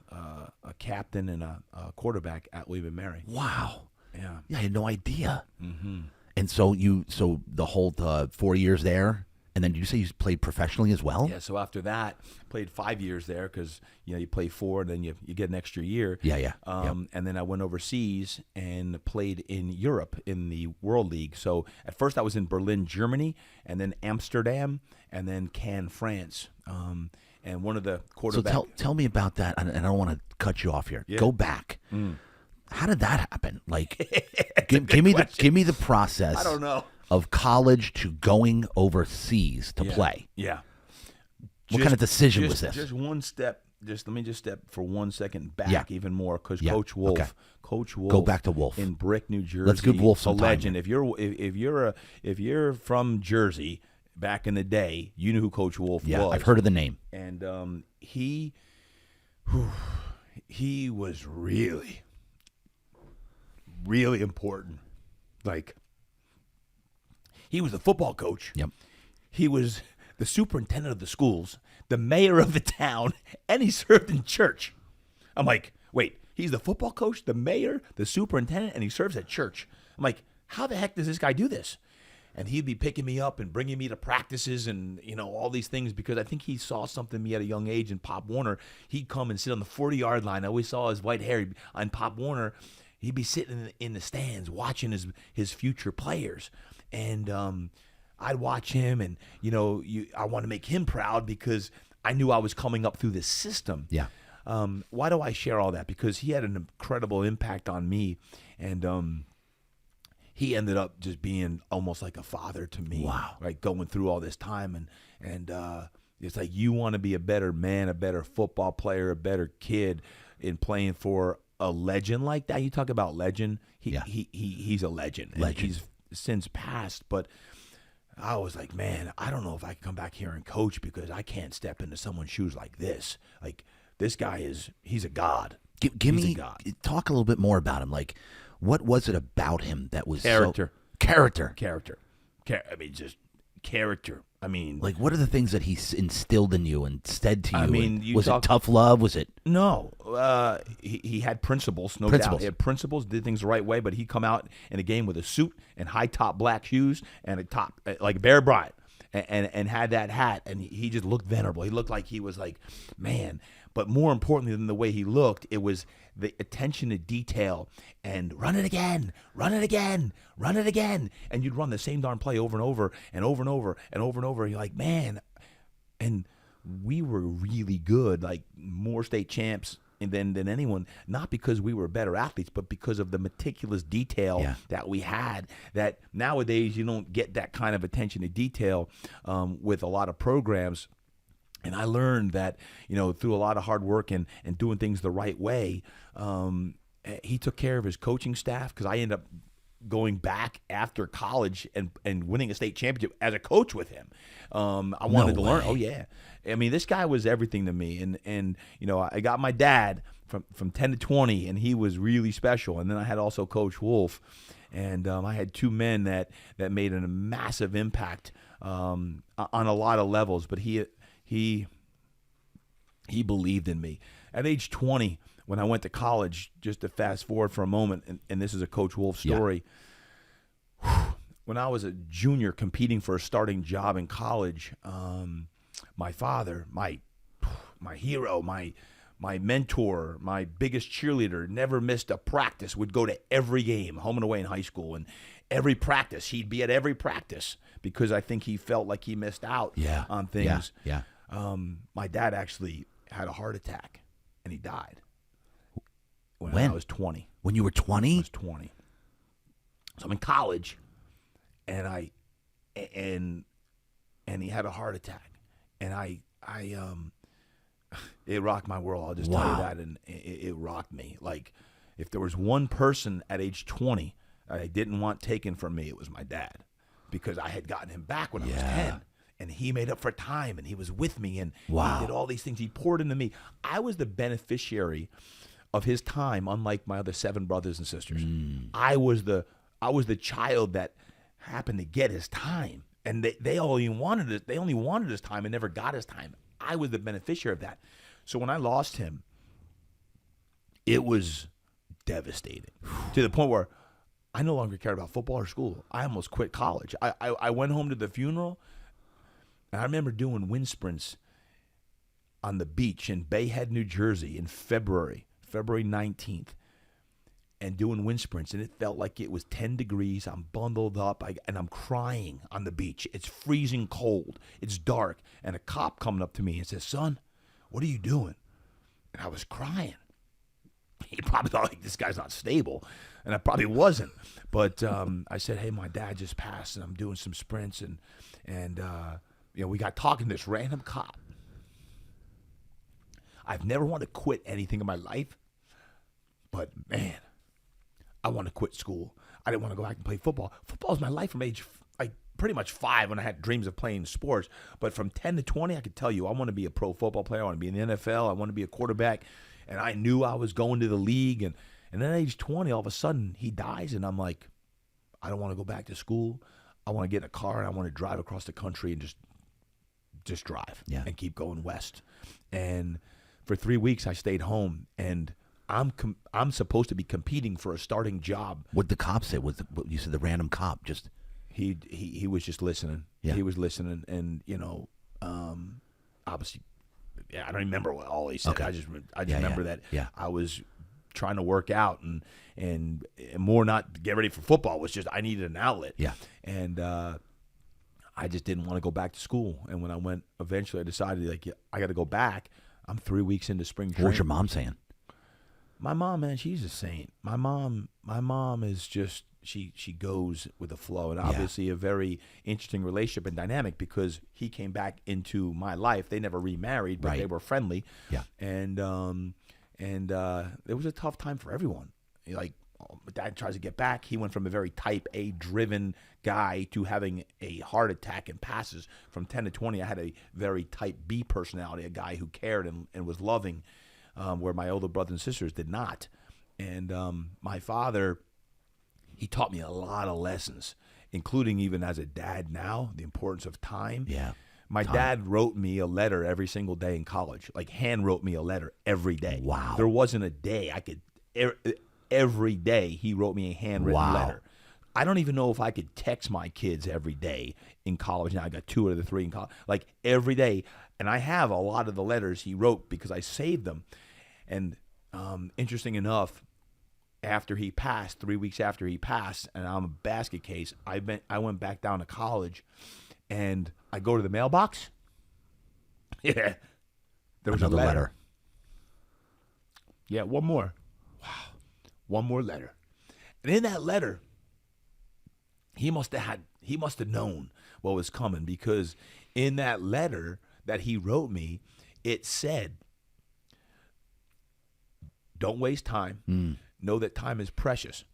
captain and a quarterback at William and Mary. Wow. Yeah. Yeah, I had no idea. Mm-hmm. And so the whole 4 years there, and then did you say you played professionally as well? Yeah, so after that, played 5 years there because you play 4 and then you get an extra year. Yeah. And then I went overseas and played in Europe in the World League. So at first I was in Berlin, Germany, and then Amsterdam, and then Cannes, France. And one of the quarterbacks. So tell me about that, and I don't want to cut you off here. Yeah. Go back. How did that happen? Like, give me the process. I don't know. Of college to going overseas to play. Yeah. What kind of decision was this? Just one step. Let me step for 1 second back even more because Coach Wolf. Okay. Coach Wolf. Go back to Wolf in Brick, New Jersey. Let's give Wolf some a time. legend. If you're from Jersey back in the day, you knew who Coach Wolf was. Yeah, I've heard of the name. And he was really, really important. Like, he was the football coach. Yep. He was the superintendent of the schools, the mayor of the town, and he served in church. I'm like, wait, He's the football coach, the mayor, the superintendent, and he serves at church. I'm like, how the heck does this guy do this? And he'd be picking me up and bringing me to practices and, all these things because I think he saw something in me at a young age. And Pop Warner, he'd come and sit on the 40-yard line. I always saw his white hair. And Pop Warner, he'd be sitting in the stands watching his future players. And I'd watch him and, I want to make him proud because I knew I was coming up through this system. Yeah. Why do I share all that? Because he had an incredible impact on me. And he ended up just being almost like a father to me. Wow. Right, going through all this time. And it's like you want to be a better man, a better football player, a better kid in playing for a legend like that. You talk about legend. He's a legend. And he's since passed, but I was like, man, I don't know if I can come back here and coach because I can't step into someone's shoes like this. Like, this guy he's a god. He's a god. Talk a little bit more about him. Like, what was it about him that was character? Character. I mean, just character. I mean, like, what are the things that he instilled in you and said to you? I mean, was it tough love? Was it? No. He had principles, no doubt. He had principles, did things the right way, but he'd come out in a game with a suit and high-top black shoes and a top, like Bear Bryant, and had that hat, and he just looked venerable. He looked like he was like, man. But more importantly than the way he looked, it was the attention to detail and run it again. And you'd run the same darn play over and over and over and over and over and over. And you're like, man. And we were really good, like more state champs than anyone, not because we were better athletes, but because of the meticulous detail that we had. That nowadays you don't get that kind of attention to detail with a lot of programs. And I learned that, through a lot of hard work and doing things the right way, he took care of his coaching staff because I ended up going back after college and winning a state championship as a coach with him. I wanted to learn. Oh, yeah. I mean, this guy was everything to me. And I got my dad from 10 to 20, and he was really special. And then I had also Coach Wolf. And I had two men that made a massive impact on a lot of levels. But he believed in me. At age 20, when I went to college, just to fast forward for a moment, and this is a Coach Wolf story. When I was a junior competing for a starting job in college, my father, my hero, my mentor, my biggest cheerleader, never missed a practice, would go to every game, home and away in high school, and every practice, he'd be at every practice because I think he felt like he missed out on things. Yeah. My dad actually had a heart attack, and he died when I was 20. When you were 20? I was 20. So I'm in college, and he had a heart attack, and it rocked my world. I'll just tell you that, and it rocked me. Like, if there was one person at age 20 I didn't want taken from me, it was my dad, because I had gotten him back when I was 10. And he made up for time, and he was with me, and he did all these things. He poured into me. I was the beneficiary of his time, unlike my other 7 brothers and sisters. I was the child that happened to get his time, and they only wanted it. They only wanted his time and never got his time. I was the beneficiary of that. So when I lost him, it was devastating to the point where I no longer cared about football or school. I almost quit college. I went home to the funeral. And I remember doing wind sprints on the beach in Bay Head, New Jersey in February 19th, and doing wind sprints. And it felt like it was 10 degrees. I'm bundled up, and I'm crying on the beach. It's freezing cold. It's dark. And a cop coming up to me and says, "Son, what are you doing?" And I was crying. He probably thought, like, this guy's not stable. And I probably wasn't. But I said, "Hey, my dad just passed, and I'm doing some sprints." And we got talking to this random cop. I've never wanted to quit anything in my life, but man, I want to quit school. I didn't want to go back and play football. Football is my life from age pretty much 5 when I had dreams of playing sports. But from 10 to 20, I could tell you, I want to be a pro football player. I want to be in the NFL. I want to be a quarterback. And I knew I was going to the league. And then at age 20, all of a sudden, he dies, and I'm like, I don't want to go back to school. I want to get in a car, and I want to drive across the country and just drive and keep going west. And for 3 weeks, I stayed home, and I'm supposed to be competing for a starting job. What the cop say? What you said? The random cop just he was just listening. Yeah. He was listening, and obviously, I don't remember what all he said. Okay. I just remember that Yeah. I was trying to work out and more not get ready for football. It was just I needed an outlet. Yeah. And I just didn't want to go back to school. And when I went, eventually I decided I got to go back. I'm 3 weeks into spring training. What was your mom saying? My mom, man, she's a saint. My mom is just she goes with the flow, and obviously a very interesting relationship and dynamic because he came back into my life. They never remarried, but Right. they were friendly. Yeah. And it was a tough time for everyone. My dad tries to get back. He went from a very type A driven guy to having a heart attack and passes. From 10 to 20, I had a very type B personality, a guy who cared and was loving, where my older brothers and sisters did not. And my father, he taught me a lot of lessons, including even as a dad now, the importance of time. Yeah. My dad wrote me a letter every single day in college, hand wrote me a letter every day. Wow. There wasn't a day I could, every day he wrote me a handwritten letter. I don't even know if I could text my kids every day in college. Now I got 2 out of the 3 in college, every day. And I have a lot of the letters he wrote because I saved them. And interesting enough, after he passed, 3 weeks after he passed, and I'm a basket case, I went back down to college, and I go to the mailbox. Yeah. There was Another a letter. Yeah, one more. Wow. One more letter. And in that letter, he must have known what was coming, because in that letter that he wrote me, it said, don't waste time. Know that time is precious.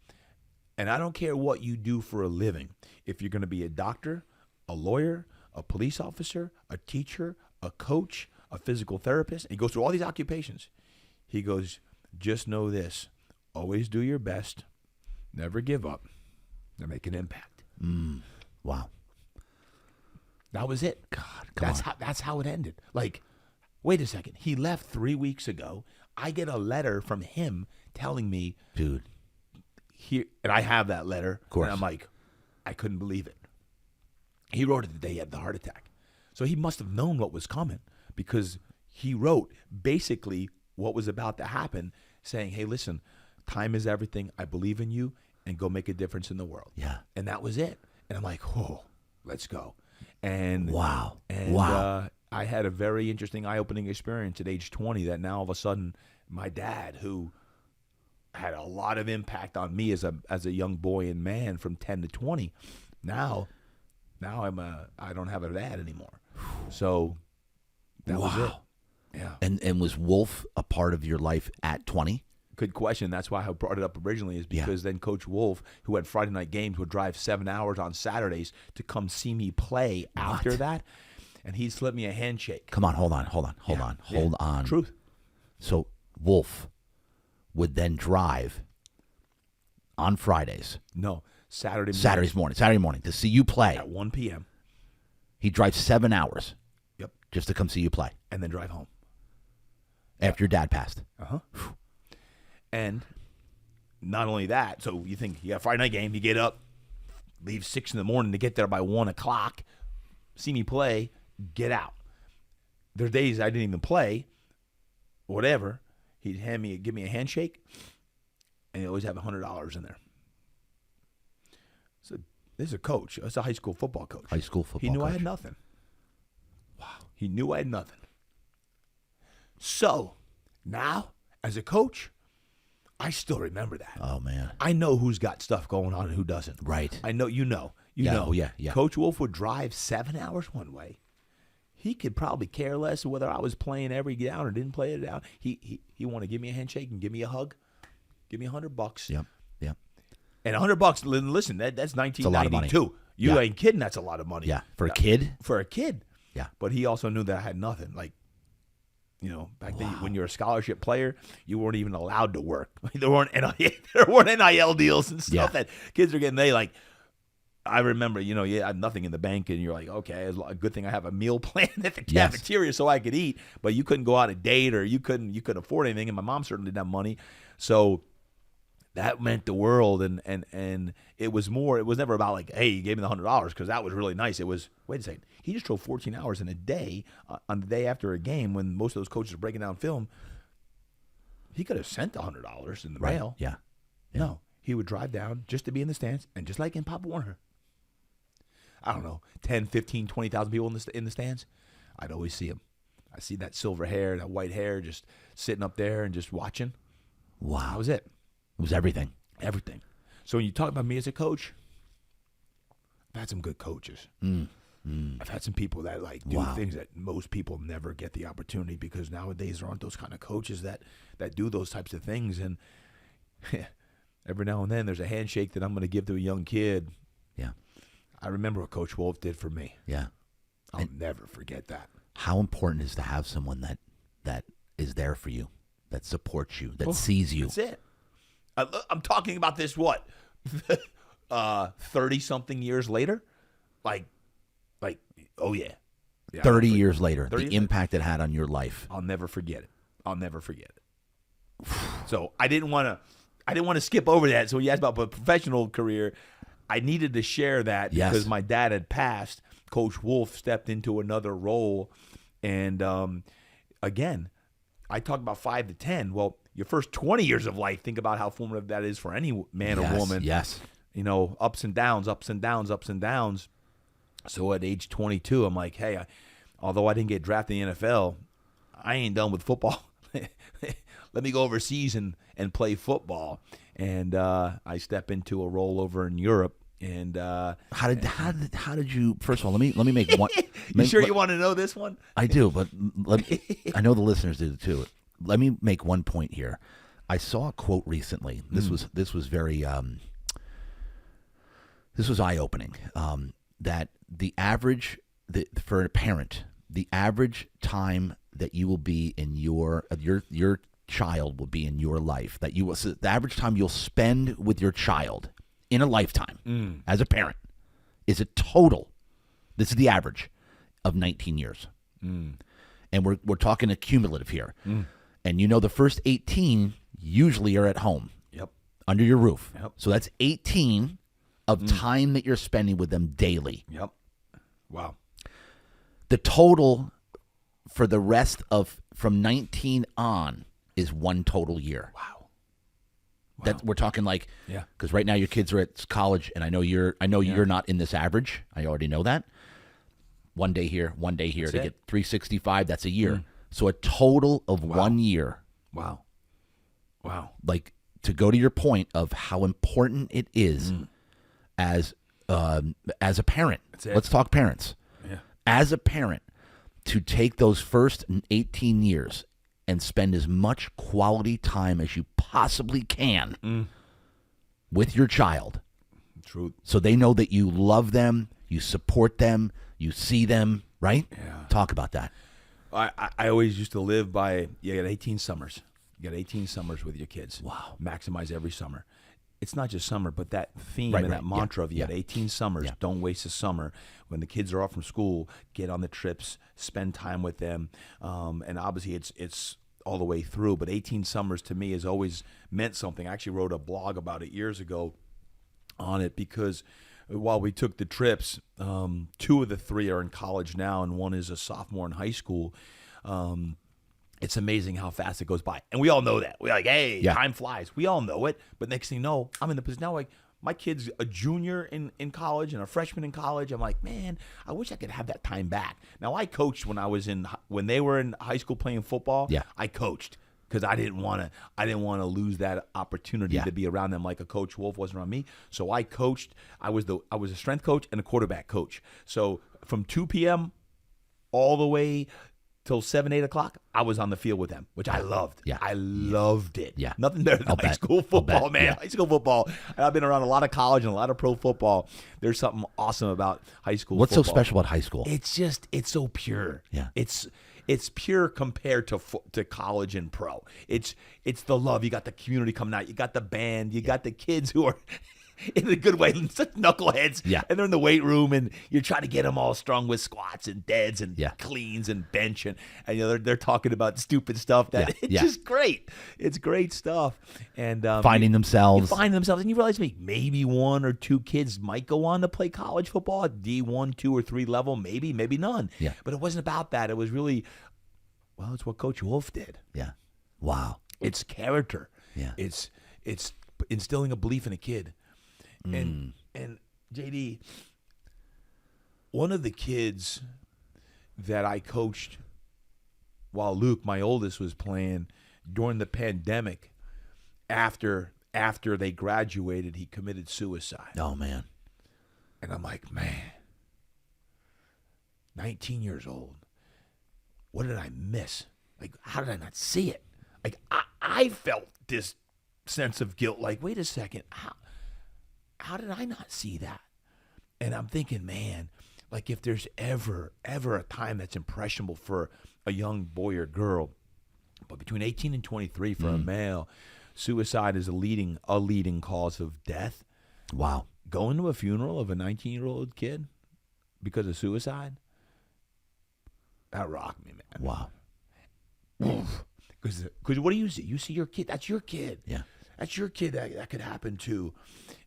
And I don't care what you do for a living. If you're going to be a doctor, a lawyer, a police officer, a teacher, a coach, a physical therapist, and he goes through all these occupations. He goes, just know this. Always do your best. Never give up. And make an impact. Wow. That was it. God, That's how it ended. Wait a second. He left 3 weeks ago. I get a letter from him telling me, dude. Here, and I have that letter. Of course. And I'm like, I couldn't believe it. He wrote it the day he had the heart attack. So he must have known what was coming, because he wrote basically what was about to happen, saying, hey, listen, time is everything. I believe in you, and go make a difference in the world. Yeah. And that was it. And I'm like, oh, let's go. And wow. I had a very interesting, eye-opening experience at age 20 that now all of a sudden my dad, who had a lot of impact on me as a young boy and man from 10 to 20, now I don't have a dad anymore. So that was it. Yeah. And was Wolf a part of your life at 20? Good question. That's why I brought it up originally, is because then Coach Wolf, who had Friday night games, would drive 7 hours on Saturdays to come see me play after that. And he'd slip me a handshake. Come on, hold on. Truth. So Wolf would then drive on Fridays. No, Saturday morning to see you play. At 1 p.m. He'd drive 7 hours. Yep. Just to come see you play. And then drive home. After your dad passed. Uh-huh. And not only that, so you think you got a Friday night game, you get up, leave 6 in the morning to get there by 1 o'clock, see me play, get out. There's days I didn't even play, whatever. He'd give me a handshake, and he'd always have $100 in there. So this is a coach. That's a high school football coach. He knew I had nothing. Wow. He knew I had nothing. So now, as a coach, I still remember that. Oh, man. I know who's got stuff going on and who doesn't. Right. I know, you know. Yeah. Coach Wolf would drive 7 hours one way. He could probably care less whether I was playing every down or didn't play it down. He wanted to give me a handshake and give me a hug. Give me $100. Yep. And $100, listen, that's 1992. You ain't kidding, that's a lot of money. Yeah. For a kid? For a kid. Yeah. But he also knew that I had nothing. Back then, when you're a scholarship player, you weren't even allowed to work. There weren't NIL deals and stuff that kids are getting. I remember, you have nothing in the bank, and you're like, okay, it's a good thing I have a meal plan at the Yes. cafeteria so I could eat. But you couldn't go out a date, or you couldn't afford anything, and my mom certainly didn't have money, so that meant the world. And it was more. It was never about like, hey, you gave me the $100 because that was really nice. It was, wait a second, he just drove 14 hours in a day on the day after a game when most of those coaches are breaking down film. He could have sent the $100 in the mail. Yeah. No, he would drive down just to be in the stands, and just like in Pop Warner, I don't know, 10, 15, 20,000 people in the stands. I'd always see him. I see that silver hair, that white hair, just sitting up there and just watching. Wow. That was it. It was everything. Everything. So when you talk about me as a coach, I've had some good coaches. I've had some people that do things that most people never get the opportunity, because nowadays there aren't those kind of coaches that do those types of things. And every now and then there's a handshake that I'm going to give to a young kid. Yeah. I remember what Coach Wolf did for me. Yeah. I'll never forget that. How important is to have someone that is there for you, that supports you, that sees you. That's it. I'm talking about this, 30-something years later? Oh, yeah. 30 years later, the impact it had on your life. I'll never forget it. So I didn't want to skip over that. So you asked about a professional career. I needed to share that because my dad had passed. Coach Wolf stepped into another role. And again, I talk about 5 to 10. Well, your first 20 years of life, think about how formative that is for any man or woman. Yes. Ups and downs, ups and downs, ups and downs. So at age 22, I'm like, hey, although I didn't get drafted in the NFL, I ain't done with football. Let me go overseas and play football. And I step into a role over in Europe. And how did you? First of all, let me make one. You sure you want to know this one? I do, but I know the listeners do too. Let me make one point here. I saw a quote recently. This was very this was eye opening. That for a parent, the average time that you will be in your child will be in your life, the average time you'll spend with your child in a lifetime as a parent is a total. This is the average of 19 years, and we're talking a cumulative here. And the first 18 usually are at home, under your roof. So that's 18 of time that you're spending with them daily. Wow. The total for the rest of from 19 on is one total year. Wow. That we're talking because right now your kids are at college, and I know you're not in this average. I already know that. One day here That's to it. get 365. That's a year. So a total of 1 year. Wow. To go to your point of how important it is as a parent. Let's talk parents. Yeah. As a parent, to take those first 18 years and spend as much quality time as you possibly can with your child. Truth. So they know that you love them, you support them, you see them, right? Yeah. Talk about that. I always used to live by, you got 18 summers. You got 18 summers with your kids. Wow. Maximize every summer. It's not just summer, but that theme and that mantra of you got 18 summers. Don't waste a summer. When the kids are off from school, get on the trips, spend time with them. And obviously it's all the way through, but 18 summers to me has always meant something. I actually wrote a blog about it years ago on it, because while we took the trips, 2 of the 3 are in college now, and 1 is a sophomore in high school. It's amazing how fast it goes by. And we all know that. We're like, hey, time flies. We all know it. But next thing you know, I'm in the position now, like, my kid's a junior in college and a freshman in college. I'm like, man, I wish I could have that time back. Now, I coached when they were in high school playing football. Yeah. I coached because I didn't want to lose that opportunity to be around them like a Coach Wolf was around me. So I coached. I was a strength coach and a quarterback coach. So from 2 p.m. all the way till 7, 8 o'clock, I was on the field with them, which I loved. Yeah. I loved it. Yeah. Nothing better than high school football, man. Yeah. High school football. And I've been around a lot of college and a lot of pro football. There's something awesome about high school What's football. so special about high school? It's so pure. Yeah. It's pure compared to college and pro. It's the love. You got the community coming out. You got the band. You got the kids who are in a good way, such knuckleheads. Yeah. And they're in the weight room, and you're trying to get them all strong with squats and deads and cleans and bench, and they're talking about stupid stuff that it's just great. It's great stuff. And finding themselves, and you realize maybe one or two kids might go on to play college football at D1, 2, or 3 level, maybe none. Yeah. But it wasn't about that. It was really, well, it's what Coach Wolf did. Yeah. Wow. It's character. Yeah. It's instilling a belief in a kid. And JD, one of the kids that I coached while Luke, my oldest, was playing during the pandemic, after they graduated, he committed suicide. Oh, man. And I'm like, man, 19 years old. What did I miss? Like, how did I not see it? Like, I felt this sense of guilt. Like, wait a second, how did I not see that? And I'm thinking, man, like, if there's ever a time that's impressionable for a young boy or girl, but between 18 and 23 for a male, suicide is a leading cause of death. Wow. Going to a funeral of a 19-year-old kid because of suicide, that rocked me, man. Wow. Because what do you see? You see your kid. That's your kid. Yeah. That's your kid that could happen to.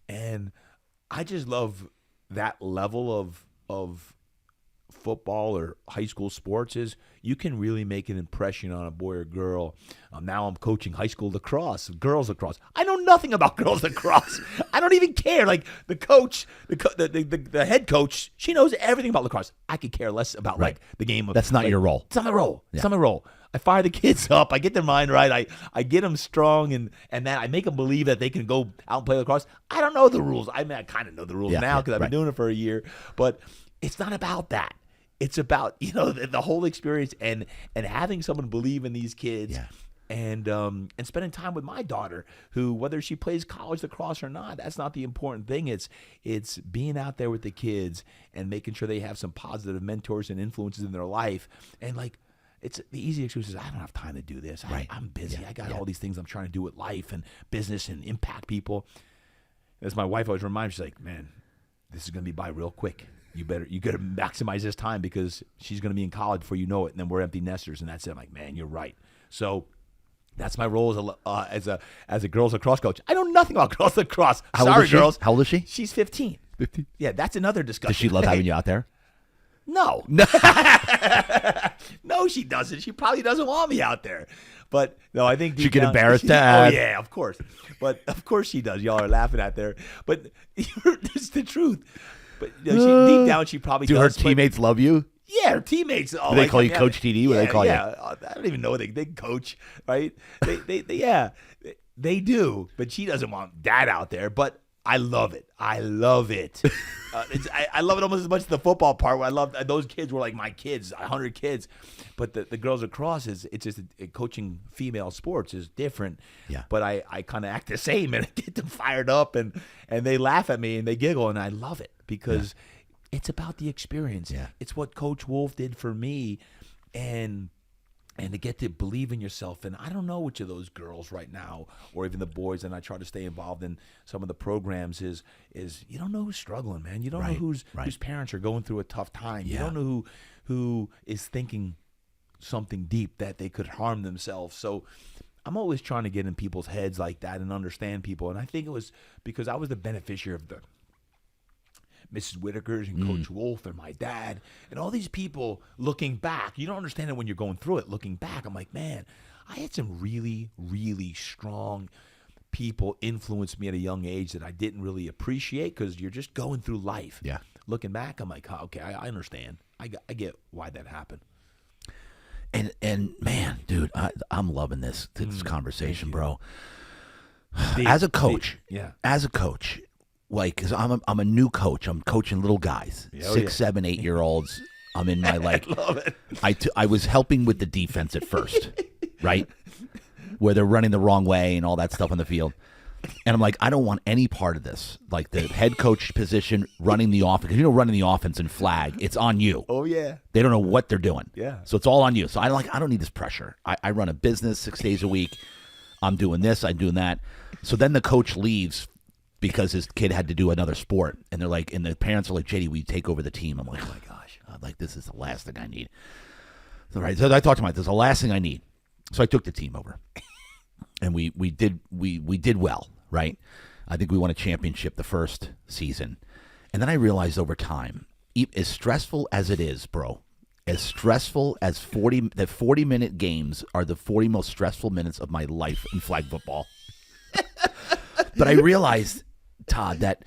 And I just love that level of football or high school sports is you can really make an impression on a boy or girl. Now I'm coaching high school lacrosse, girls lacrosse. I know nothing about girls lacrosse. I don't even care. Like the coach, the head coach, she knows everything about lacrosse. I could care less about like the game of. That's not your role. It's not my role. It's not my role. I fire the kids up. I get their mind right. I get them strong, and then I make them believe that they can go out and play lacrosse. I don't know the rules. I mean, I kind of know the rules now because I've been doing it for a year. But it's not about that. It's about the whole experience and having someone believe in these kids. Yeah. And spending time with my daughter, who, whether she plays college lacrosse or not, that's not the important thing. It's being out there with the kids and making sure they have some positive mentors and influences in their life. And like, it's the easy excuse is I don't have time to do this. I'm busy. I got all these things I'm trying to do with life and business and impact people. As my wife always reminds me, she's like, man, this is going to be by real quick. You got to maximize this time because she's going to be in college before you know it, and then we're empty nesters, and that's it. I'm like, man, you're right. So that's my role as a girls lacrosse coach. I know nothing about girls lacrosse. Sorry, girls. How old is she? She's 15. 15. Yeah, that's another discussion. Does she love having you out there? No. No, she doesn't. She probably doesn't want me out there. But no, I think she get embarrassed Dad. Oh yeah, of course. But of course she does. Y'all are laughing at there. But it's the truth. But deep down, she probably do does. Do her teammates love you? Yeah, her teammates. Oh, do they call you Coach TD? What do they call you? Yeah, I don't even know what they coach, right? They do. But she doesn't want Dad out there. But I love it. I love it. I love it almost as much as the football part. Where I love those kids were like my kids, 100 kids. But the girls lacrosse it's just coaching female sports is different. Yeah. But I kind of act the same and get them fired up and they laugh at me and they giggle and I love it because it's about the experience. Yeah. It's what Coach Wolf did for me and to get to believe in yourself. And I don't know which of those girls right now, or even the boys, and I try to stay involved in some of the programs, is you don't know who's struggling, man. You don't know whose parents are going through a tough time. You don't know who is thinking something deep that they could harm themselves. So I'm always trying to get in people's heads like that and understand people. And I think it was because I was the beneficiary of the Mrs. Whitaker's and Coach Wolf and my dad and all these people looking back. You don't understand it when you're going through it. Looking back, I'm like, man, I had some really, really strong people influence me at a young age that I didn't really appreciate because you're just going through life. Yeah. Looking back, I'm like, oh, okay, I understand. I get why that happened. And man, dude, I'm loving this conversation, bro. Deep, as a coach, deep. Like, cause I'm a new coach. I'm coaching little guys, 6, 7, 8 year olds. I'm in my like. I love it. I was helping with the defense at first, right, where they're running the wrong way and all that stuff on the field. And I'm like, I don't want any part of this. Like the head coach position, running the offense. Because running the offense and flag, it's on you. Oh yeah. They don't know what they're doing. Yeah. So it's all on you. So I don't need this pressure. I run a business 6 days a week. I'm doing this. I'm doing that. So then the coach leaves because his kid had to do another sport, and they're like, and the parents are like, JD, will you take over the team? I'm like, oh my gosh, I'm like, this is the last thing I need. So, right, so I talked to him, this is the last thing I need. So I took the team over, and we did well, right? I think we won a championship the first season, and then I realized over time, as stressful as it is, bro, as stressful as 40-minute games are the 40 most stressful minutes of my life in flag football. But I realized, Todd, that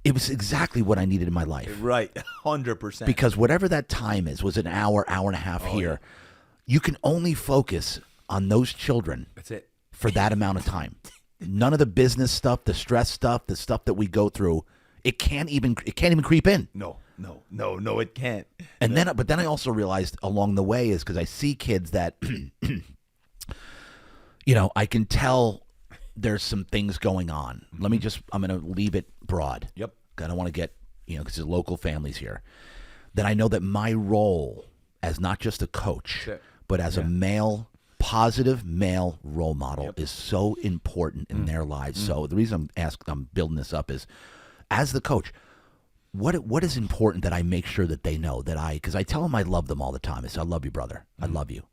it was exactly what I needed in my life. Right, 100%. Because whatever that time was an hour and a half here, you can only focus on those children. That's it. For that amount of time. None of the business stuff, the stress stuff, the stuff that we go through, it can't even creep in. No, it can't. And but then I also realized along the way is because I see kids that, I can tell there's some things going on. I'm going to leave it broad. Yep. I don't want to get, because there's local families here. Then I know that my role as not just a coach, but as a positive male role model is so important in their lives. So the reason I'm building this up is, as the coach, what is important that I make sure that they know that because I tell them I love them all the time. I say, I love you, brother. I love you.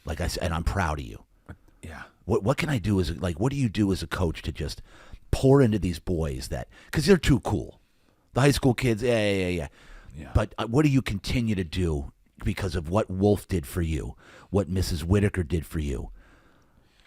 Like I said, and I'm proud of you. Yeah. What can I do what do you do as a coach to just pour into these boys because they're too cool. The high school kids, yeah. But what do you continue to do because of what Wolf did for you, what Mrs. Whitaker did for you?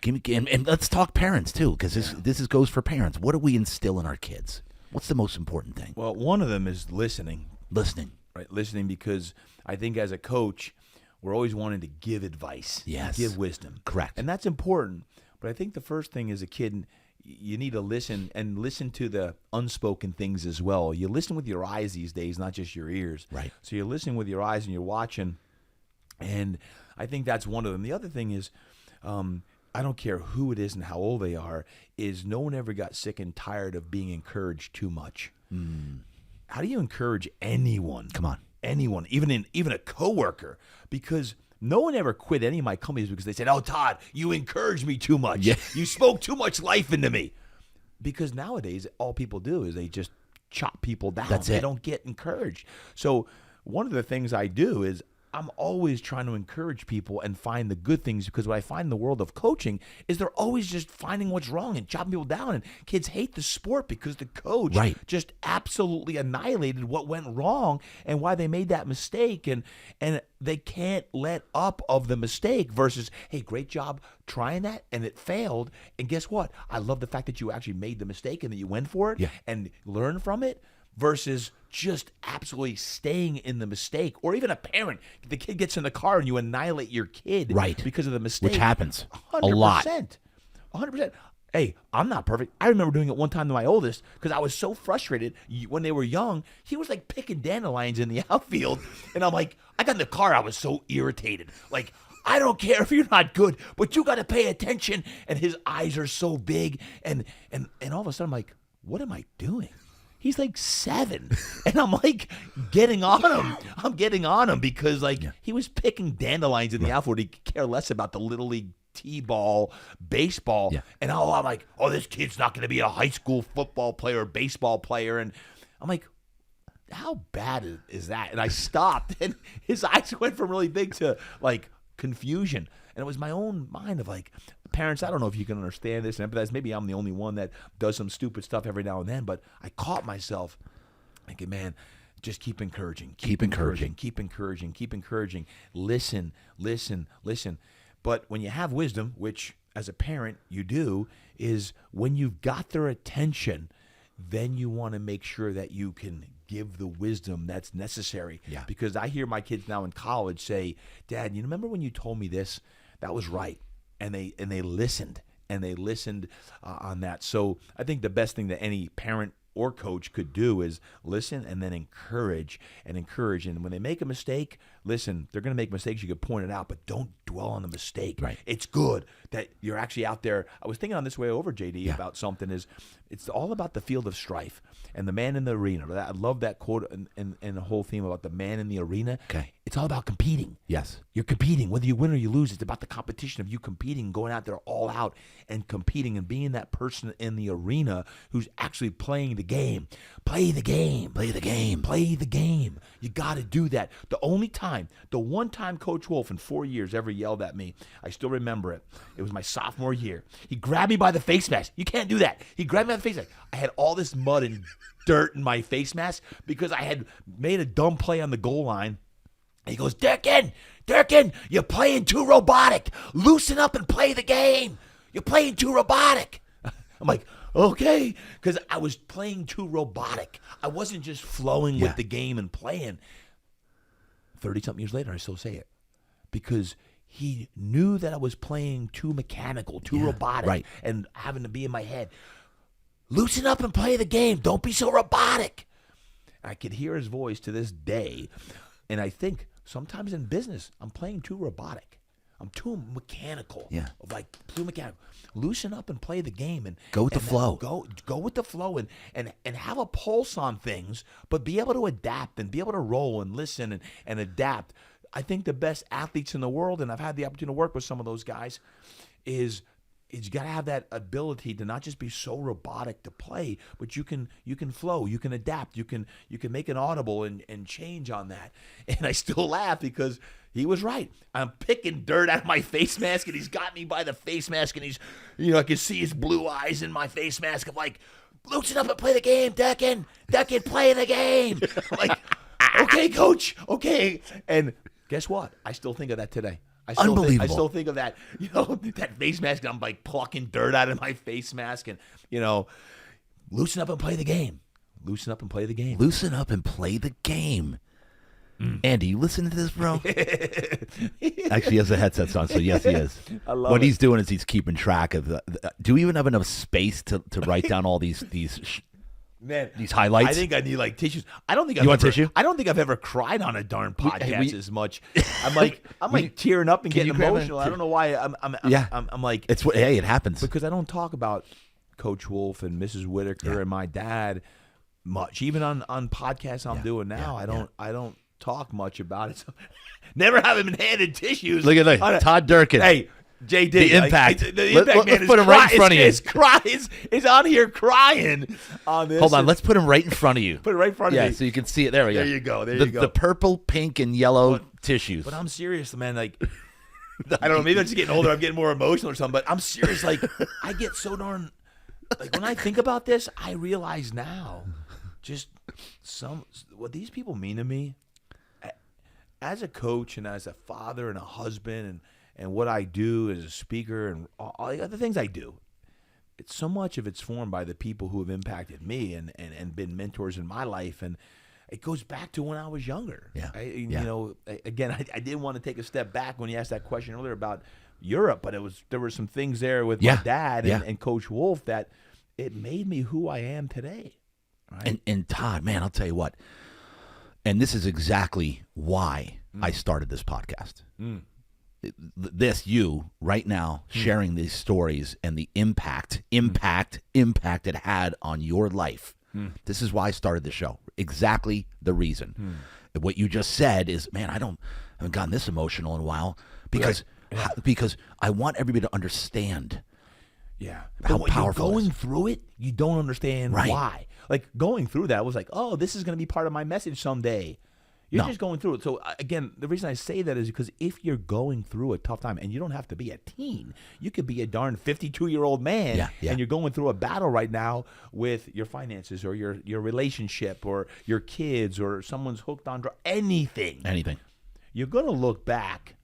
And let's talk parents too, because this goes for parents. What do we instill in our kids? What's the most important thing? Well, one of them is listening. Right, listening, because I think as a coach, we're always wanting to give advice, give wisdom. Correct. And that's important. But I think the first thing as a kid, you need to listen to the unspoken things as well. You listen with your eyes these days, not just your ears. Right. So you're listening with your eyes and you're watching. And I think that's one of them. The other thing is, I don't care who it is and how old they are, is no one ever got sick and tired of being encouraged too much. How do you encourage anyone? Come on. Anyone, even a coworker, because no one ever quit any of my companies because they said, "Oh, Todd, you encouraged me too much. Yeah. You spoke too much life into me." Because nowadays, all people do is they just chop people down. That's it. They don't get encouraged. So one of the things I do is I'm always trying to encourage people and find the good things, because what I find in the world of coaching is they're always just finding what's wrong and chopping people down. And kids hate the sport because the coach just absolutely annihilated what went wrong and why they made that mistake. And they can't let up of the mistake versus, hey, great job trying that and it failed. And guess what? I love the fact that you actually made the mistake and that you went for it and learned from it. Versus just absolutely staying in the mistake. Or even a parent, the kid gets in the car and you annihilate your kid because of the mistake. Which happens 100%, a lot. 100%. Hey, I'm not perfect. I remember doing it one time to my oldest because I was so frustrated when they were young. He was like picking dandelions in the outfield. And I'm like, I got in the car. I was so irritated. Like, I don't care if you're not good, but you got to pay attention. And his eyes are so big. And all of a sudden, I'm like, what am I doing? He's like 7, and I'm like getting on him. I'm getting on him because he was picking dandelions in the outfield. He could care less about the little league t-ball, baseball. Yeah. And I'm like, oh, this kid's not going to be a high school football player or baseball player. And I'm like, how bad is that? And I stopped, and his eyes went from really big to like confusion. And it was my own mind of like, parents, I don't know if you can understand this and empathize. Maybe I'm the only one that does some stupid stuff every now and then, but I caught myself thinking, man, just keep encouraging. Keep encouraging. Listen. But when you have wisdom, which as a parent you do, is when you've got their attention, then you want to make sure that you can give the wisdom that's necessary. Yeah. Because I hear my kids now in college say, Dad, you remember when you told me this? That was right. And they listened, on that. So I think the best thing that any parent or coach could do is listen and then encourage. And when they make a mistake, listen, they're going to make mistakes. You could point it out, but don't dwell on the mistake. Right. It's good that you're actually out there. I was thinking on this way over, JD, about something it's all about the field of strife and the man in the arena. I love that quote and the whole theme about the man in the arena. Okay. It's all about competing. Yes. You're competing. Whether you win or you lose, it's about the competition of you competing, going out there all out and competing and being that person in the arena who's actually playing the game. Play the game. Play the game. Play the game. You got to do that. The one time Coach Wolf in 4 years ever yelled at me, I still remember it. It was my sophomore year. He grabbed me by the face mask. You can't do that. He grabbed me by the face mask. I had all this mud and dirt in my face mask because I had made a dumb play on the goal line. He goes, Durkin, you're playing too robotic. Loosen up and play the game. You're playing too robotic. I'm like, okay, because I was playing too robotic. I wasn't just flowing with the game and playing. 30-something years later, I still say it. Because he knew that I was playing too mechanical, too robotic, and having to be in my head. Loosen up and play the game. Don't be so robotic. I could hear his voice to this day, and I think sometimes in business, I'm playing too robotic. I'm too mechanical. Yeah. Too mechanical. Loosen up and play the game and go with the flow. Go with the flow and have a pulse on things, but be able to adapt and be able to roll and listen and adapt. I think the best athletes in the world, and I've had the opportunity to work with some of those guys, is you got to have that ability to not just be so robotic to play, but you can flow, you can adapt, you can make an audible and change on that. And I still laugh because he was right. I'm picking dirt out of my face mask, and he's got me by the face mask, and he's, I can see his blue eyes in my face mask. I'm like, loosen up and play the game, Durkin, play the game. I'm like, okay, coach, okay. And guess what? I still think of that today. Unbelievable. I still think of that, that face mask. And I'm like plucking dirt out of my face mask, and loosen up and play the game. Loosen up and play the game. Loosen up and play the game. Andy, you listen to this, bro? Actually, he has a headset on, so yes, he is. I love what it. he's doing is he's keeping track of do we even have enough space to write down all these Man, these highlights? I think I need tissues. I don't think You want tissue? I don't think I've ever cried on a darn podcast as much. I'm like tearing up and Can getting you grab emotional. it? I don't know why. I'm like, hey, it happens. because I don't talk about Coach Wolf and Mrs. Whitaker and my dad much. Even on podcasts I'm doing now, I don't talk much about it. So, never having been handed tissues. Look at that, Todd Durkin. Hey, JD, the impact. The impact man let's put him right in front of you. Is on here crying on this. Hold on, let's put him right in front of you. Put it right in front of me. Yeah, so you can see it. There we go. There you go. There you go. The purple, pink, and yellow tissues. But I'm serious, man. Like, I don't know. Maybe I'm just getting older. I'm getting more emotional or something. But I'm serious. Like, I get so darn. Like, when I think about this, I realize now, just what these people mean to me. As a coach and as a father and a husband and what I do as a speaker and all the other things I do, it's so much of it's formed by the people who have impacted me and been mentors in my life. And it goes back to when I was younger. Yeah. Again, I didn't want to take a step back when you asked that question earlier about Europe, but there were some things there with my dad and Coach Wolf that it made me who I am today. Right? And Todd, man, I'll tell you what. And this is exactly why I started this podcast. You right now sharing these stories and the impact it had on your life. This is why I started the show. Exactly the reason. What you just said is, man, I haven't gotten this emotional in a while because I want everybody to understand. Yeah. How but when powerful you're it is. going through it, you don't understand why. Like, going through that, I was like, oh, this is going to be part of my message someday. You're just going through it. So, again, the reason I say that is because if you're going through a tough time, and you don't have to be a teen, you could be a darn 52-year-old man, and you're going through a battle right now with your finances or your relationship or your kids or someone's hooked on drugs, anything. You're going to look back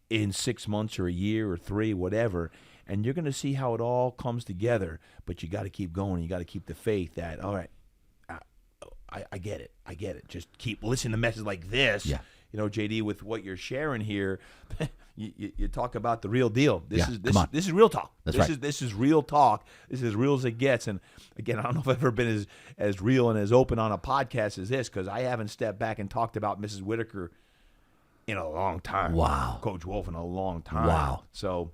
in 6 months or a year or 3, whatever, and you're going to see how it all comes together. But you got to keep going. You got to keep the faith that, all right, I get it. I get it. Just keep listening to messages like this. Yeah. JD, with what you're sharing here, you talk about the real deal. This is real talk. This is real talk. This is as real as it gets. And again, I don't know if I've ever been as real and as open on a podcast as this, because I haven't stepped back and talked about Mrs. Whitaker in a long time. Wow. Coach Wolf in a long time. Wow. So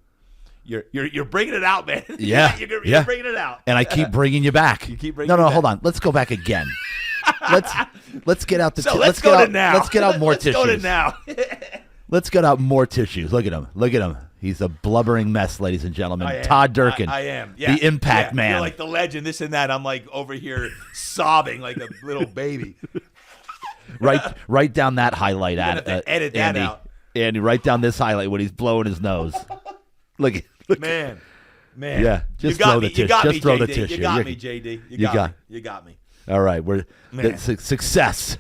you're bringing it out, man. Yeah. you're bringing it out. And I keep bringing you back. You keep bringing No, me back. hold on. Let's go back again. let's get out the. So let's go get to out, now. Let's get out more let's tissues. Go to now. Let's get out more tissues. Look at him. Look at him. He's a blubbering mess, ladies and gentlemen. Todd Durkin. I am. Yeah. The impact man. You're like the legend, this and that. I'm like over here sobbing like a little baby. Write down that highlight. Edit that Andy. out. Andy, write down this highlight when he's blowing his nose. Look. Man. Yeah. Just throw the tissue. Just throw the tissue. You got me, JD. You got me. All right. Success.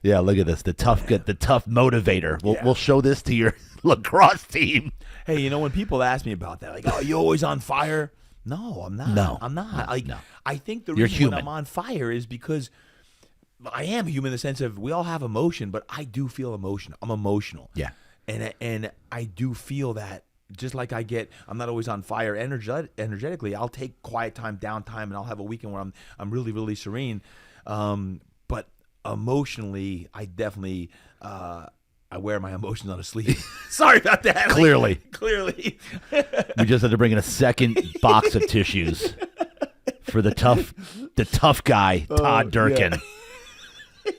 Yeah, look at this. The tough motivator. We'll show this to your lacrosse team. Hey, when people ask me about that, like, "Oh, you always on fire?" No, I'm not. No, I'm not. No. I think the You're reason human. when I'm on fire is because I am human in the sense of we all have emotion, but I do feel emotion. I'm emotional. Yeah. And I do feel that just like I'm not always on fire energetically. I'll take quiet time, downtime, and I'll have a weekend where I'm really, really serene. But emotionally, I definitely I wear my emotions on a sleeve. Sorry about that. Clearly. We just had to bring in a second box of tissues for the tough guy, Todd Durkin. Yeah.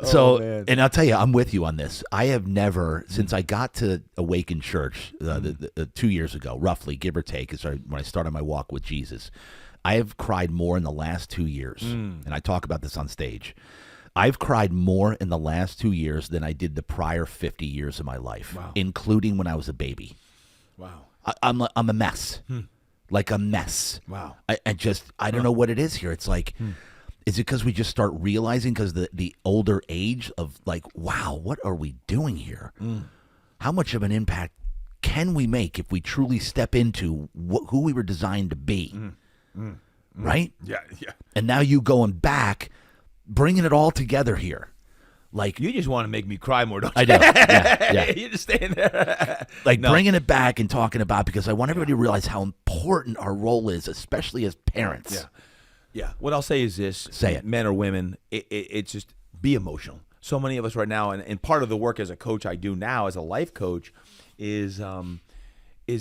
So, man. and I'll tell you, I'm with you on this. I have never, since I got to Awaken Church 2 years ago, roughly, give or take, when I started my walk with Jesus, I have cried more in the last 2 years, and I talk about this on stage. I've cried more in the last 2 years than I did the prior 50 years of my life, including when I was a baby. Wow. I'm a mess, like a mess. Wow. I don't know what it is here. It's like, is it because we just start realizing because the older age of like, wow, what are we doing here? How much of an impact can we make if we truly step into who we were designed to be? Right? Yeah. And now you going back, bringing it all together here. Like You just want to make me cry more, don't you? I do. Yeah. You're just staying there. Bringing it back and talking about, because I want everybody to realize how important our role is, especially as parents. Yeah. What I'll say is this. Say it. Men or women, it's just be emotional. So many of us right now, and part of the work as a coach I do now as a life coach is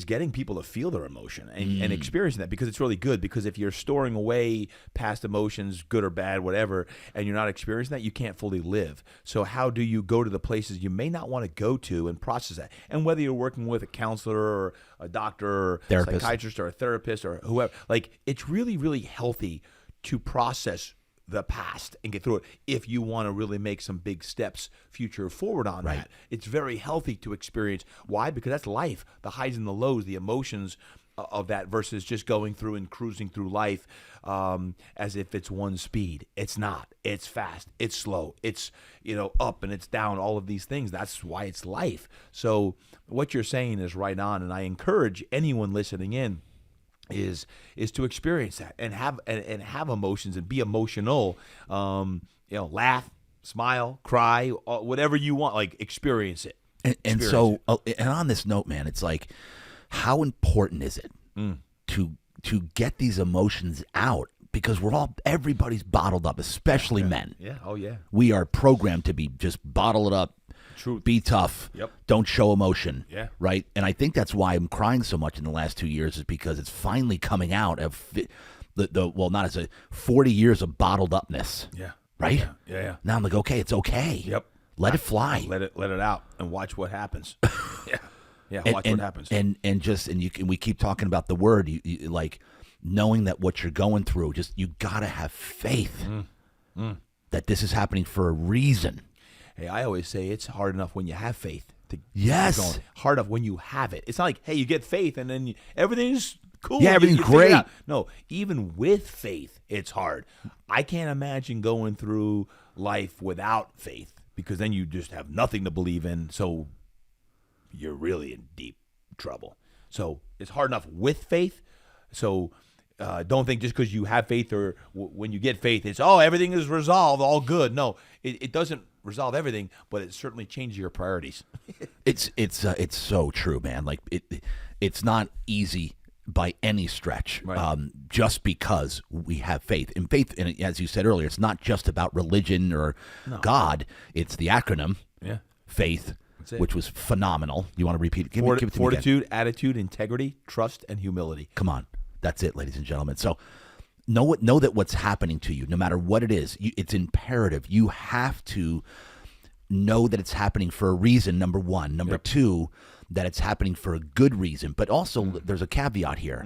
getting people to feel their emotion and experiencing that, because it's really good. Because if you're storing away past emotions, good or bad, whatever, and you're not experiencing that, you can't fully live. So how do you go to the places you may not want to go to and process that? And whether you're working with a counselor or a doctor or Therapist. psychiatrist or a therapist or whoever, like it's really, really healthy to process the past and get through it if you want to really make some big steps future forward on that. It's very healthy to experience. Why? Because that's life, the highs and the lows, the emotions of that, versus just going through and cruising through life as if it's one speed. It's not. It's fast. It's slow. It's up and it's down, all of these things. That's why it's life. So what you're saying is right on, and I encourage anyone listening in is to experience that and have emotions and be emotional. Laugh, smile, cry, whatever you want. Like experience it. And on this note, man, it's like, how important is it to get these emotions out? Because everybody's bottled up, especially men. Yeah. Oh yeah. We are programmed to be just bottle it up. Truth. Be tough. Yep. Don't show emotion. Yeah. Right. And I think that's why I'm crying so much in the last 2 years, is because it's finally coming out of not as 40 years of bottled upness. Yeah. Right. Yeah. Now I'm like, okay, it's okay. Yep. Let it fly. Let it out and watch what happens. Yeah. Watch what happens. And we keep talking about the word. You like knowing that what you're going through. Just you gotta have faith that this is happening for a reason. Hey, I always say it's hard enough when you have faith to yes. keep going. Hard enough when you have it. It's not like, hey, you get faith and then everything's cool. Yeah, everything's you figure it great. out. No, even with faith, it's hard. I can't imagine going through life without faith, because then you just have nothing to believe in. So you're really in deep trouble. So it's hard enough with faith. So don't think just because you have faith or when you get faith, it's, everything is resolved, all good. No, it doesn't resolve everything, but it certainly changes your priorities. It's so true, man. Like it's not easy by any stretch. Right. Just because we have faith. And faith, and as you said earlier, it's not just about religion or God. It's the acronym. Yeah. Faith, which was phenomenal. You want to repeat it? Give it to me Fortitude, again. attitude, integrity, trust, and humility. Come on. That's it, ladies and gentlemen. So Know that what's happening to you, no matter what it is, it's imperative. You have to know that it's happening for a reason, number one. Number two, that it's happening for a good reason. But also, there's a caveat here.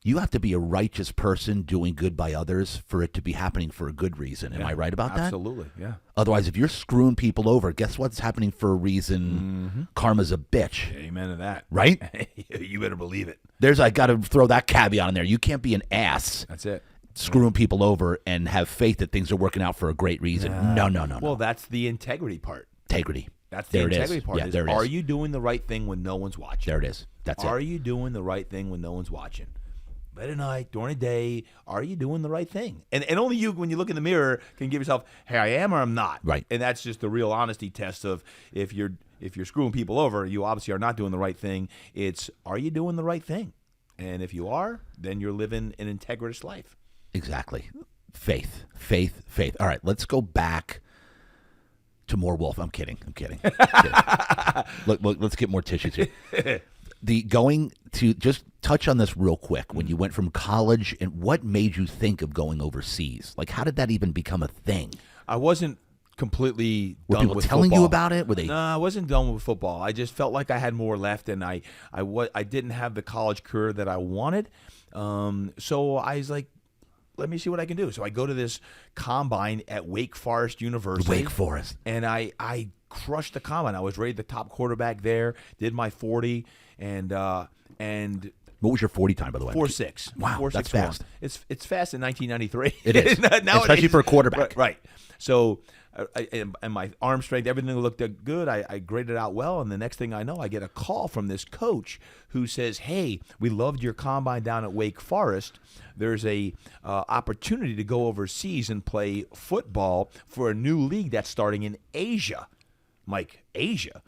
You have to be a righteous person doing good by others for it to be happening for a good reason. Am I right about that? Absolutely, yeah. Otherwise, if you're screwing people over, guess what's happening for a reason? Karma's a bitch. Amen to that. Right? You better believe it. I got to throw that caveat in there. You can't be an ass. That's it. Screwing people over and have faith that things are working out for a great reason. No. Well, that's the integrity part. Integrity. That's the integrity part. Yeah, there it is. Are you doing the right thing when no one's watching? There it is. That's it. Are you doing the right thing when no one's watching? Late at night, during the day, are you doing the right thing? And only you, when you look in the mirror, can give yourself, hey, I am or I'm not. Right. And that's just the real honesty test of if you're screwing people over, you obviously are not doing the right thing. It's, are you doing the right thing? And if you are, then you're living an integritous life. Exactly. Faith. All right, let's go back to more Wolf. I'm kidding. Look, let's get more tissues here. Going to just touch on this real quick. When you went from college, and what made you think of going overseas? Like, how did that even become a thing? I wasn't completely Were done people with telling football. you about it? Were they? No, I wasn't done with football. I just felt like I had more left, and I didn't have the college career that I wanted. So I was like, let me see what I can do. So I go to this combine at Wake Forest University. Wake Forest. And I crushed the combine. I was rated the top quarterback there, did my 40, and What was your 40 time, by the way? 4.6. Wow, 4.61. that's fast. It's fast in 1993. It is. Nowadays, especially for a quarterback. Right. So, and my arm strength, everything looked good. I graded out well, and the next thing I know, I get a call from this coach who says, hey, we loved your combine down at Wake Forest. There's a opportunity to go overseas and play football for a new league that's starting in Asia. I'm like, Asia?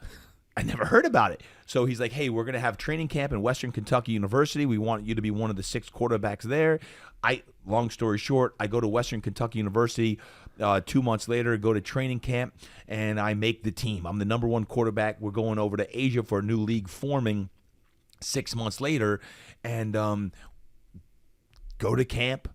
I never heard about it. So he's like, hey, we're going to have training camp in Western Kentucky University. We want you to be one of the 6 quarterbacks there. Long story short, I go to Western Kentucky University 2 months later, go to training camp, and I make the team. I'm the number 1 quarterback. We're going over to Asia for a new league forming 6 months later, and go to camp,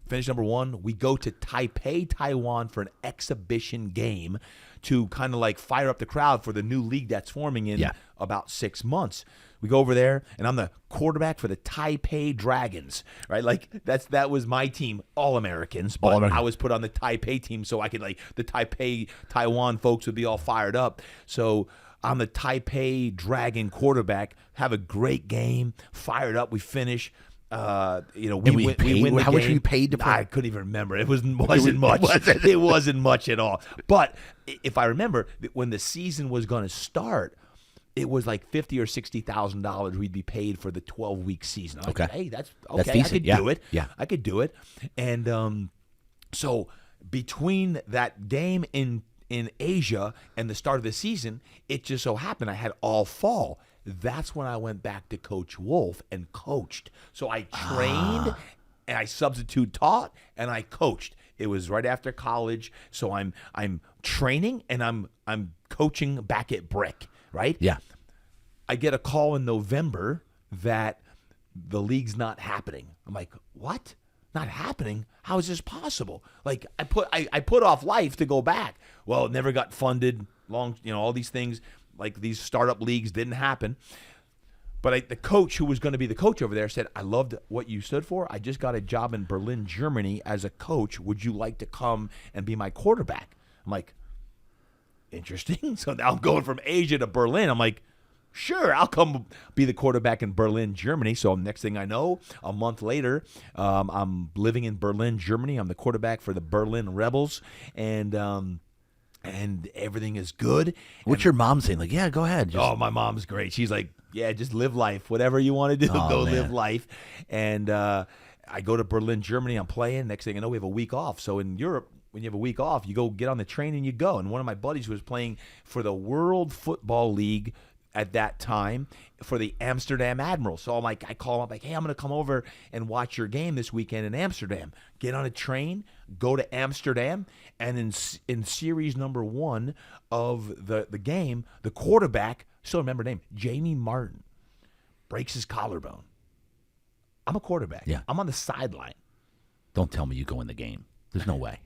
finish number 1. We go to Taipei, Taiwan for an exhibition game to kind of like fire up the crowd for the new league that's forming in about 6 months. We go over there, and I'm the quarterback for the Taipei Dragons, right? Like that was my team, all Americans, but I was put on the Taipei team so I could the Taipei, Taiwan folks would be all fired up. So I'm the Taipei Dragon quarterback, have a great game, fired up, we finish. We win the game. How much were you paid to play? I couldn't even remember. It wasn't much. It wasn't much at all. But if I remember, when the season was going to start, it was like $50,000 or $60,000 we'd be paid for the 12-week season. I'm like, hey, that's okay. That's decent. I could do it. Yeah, I could do it. And so between that game in Asia and the start of the season, it just so happened I had all fall. That's when I went back to Coach Wolf and coached. So I trained and I substitute taught and I coached. It was right after college, so I'm training and I'm coaching back at Brick, right? Yeah. I get a call in November that the league's not happening. I'm like, what? Not happening? How is this possible? Like I put off life to go back. Well, it never got funded. All these things. Like these startup leagues didn't happen. But the coach who was going to be the coach over there said, I loved what you stood for. I just got a job in Berlin, Germany as a coach. Would you like to come and be my quarterback? I'm like, interesting. So now I'm going from Asia to Berlin. I'm like, sure, I'll come be the quarterback in Berlin, Germany. So next thing I know, a month later, I'm living in Berlin, Germany. I'm the quarterback for the Berlin Rebels. And everything is good. What's your mom saying? Like, yeah, go ahead. Oh, my mom's great. She's like, yeah, just live life. Whatever you want to do, live life. And I go to Berlin, Germany. I'm playing. Next thing I know, we have a week off. So in Europe, when you have a week off, you go get on the train and you go. And one of my buddies was playing for the World Football League at that time for the Amsterdam Admirals. So I call him up, hey, I'm going to come over and watch your game this weekend in Amsterdam. Get on a train, go to Amsterdam, and in series number 1 of the game, the quarterback, still remember the name, Jamie Martin, breaks his collarbone. I'm a quarterback. Yeah. I'm on the sideline. Don't tell me you go in the game. There's no way.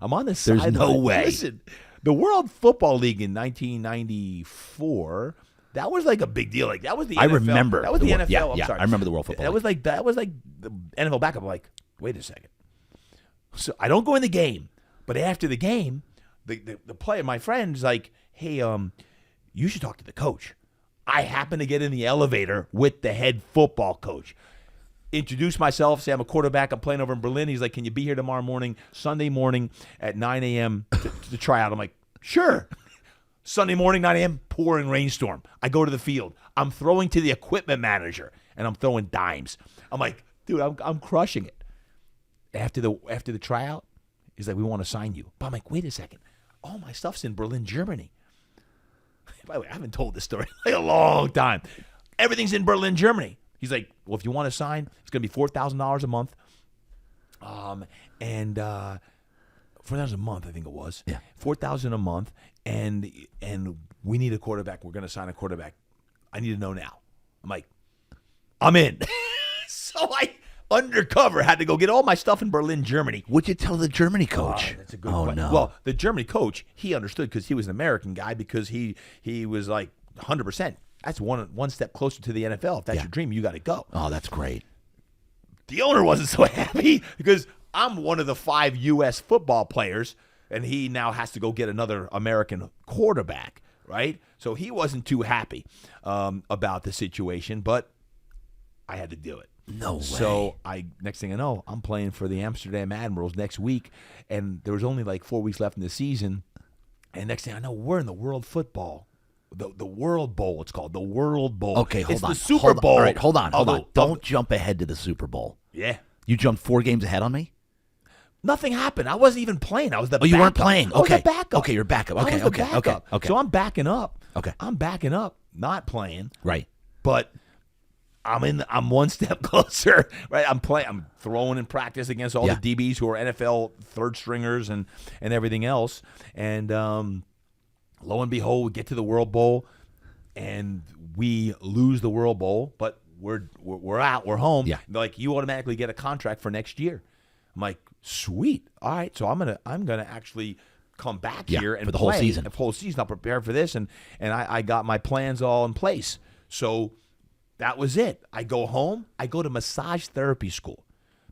I'm on the There's sideline. no way. Listen, the World Football League in 1994. That was like a big deal. Like that was the I NFL. remember. That was the NFL. Yeah, I'm yeah, sorry. I remember the World Football League. That was like the NFL backup. I'm like, wait a second. So I don't go in the game, but after the game, the player, my friend's like, hey, you should talk to the coach. I happen to get in the elevator with the head football coach. Introduce myself, say I'm a quarterback. I'm playing over in Berlin. He's like, can you be here tomorrow morning, Sunday morning at 9 a.m. to try out? I'm like, sure. Sunday morning, 9 a.m., pouring rainstorm. I go to the field. I'm throwing to the equipment manager, and I'm throwing dimes. I'm like, dude, I'm crushing it. After the tryout, he's like, we want to sign you. But I'm like, wait a second. All my stuff's in Berlin, Germany. By the way, I haven't told this story in like a long time. Everything's in Berlin, Germany. He's like, well, if you want to sign, it's going to be $4,000 a month. And $4,000 a month, I think it was. Yeah. $4,000 a month, and we need a quarterback. We're going to sign a quarterback. I need to know now. I'm like, I'm in. So I undercover had to go get all my stuff in Berlin, Germany. What'd you tell the Germany coach? That's a good question. No. Well, the Germany coach, he understood because he was an American guy because he was like 100%. That's one step closer to the NFL. If that's your dream, you got to go. Oh, that's great. The owner wasn't so happy because I'm one of the 5 U.S. football players, and he now has to go get another American quarterback, right? So he wasn't too happy about the situation, but I had to do it. No way. So next thing I know, I'm playing for the Amsterdam Admirals next week, and there was only like 4 weeks left in the season. And next thing I know, we're in the World Football, the World Bowl. It's called the World Bowl. Okay, hold on. It's the Super Bowl. All right, hold on. Don't jump ahead to the Super Bowl. Yeah. You jumped 4 games ahead on me? Nothing happened. I wasn't even playing. I was the backup. You weren't playing. I was Okay. the backup. Okay, you're backup. I Okay, was the okay, backup. okay. So I'm backing up. Okay. I'm backing up, not playing. Right. But I'm one step closer. Right. I'm throwing in practice against all the DBs who are NFL third stringers and everything else. And lo and behold, we get to the World Bowl and we lose the World Bowl, but we're out, we're home. Yeah. They're like, you automatically get a contract for next year. I'm like, sweet. All right, so I'm gonna actually come back here and for the play whole season. The whole season. I'll prepare for this, and I got my plans all in place. So that was it. I go home. I go to massage therapy school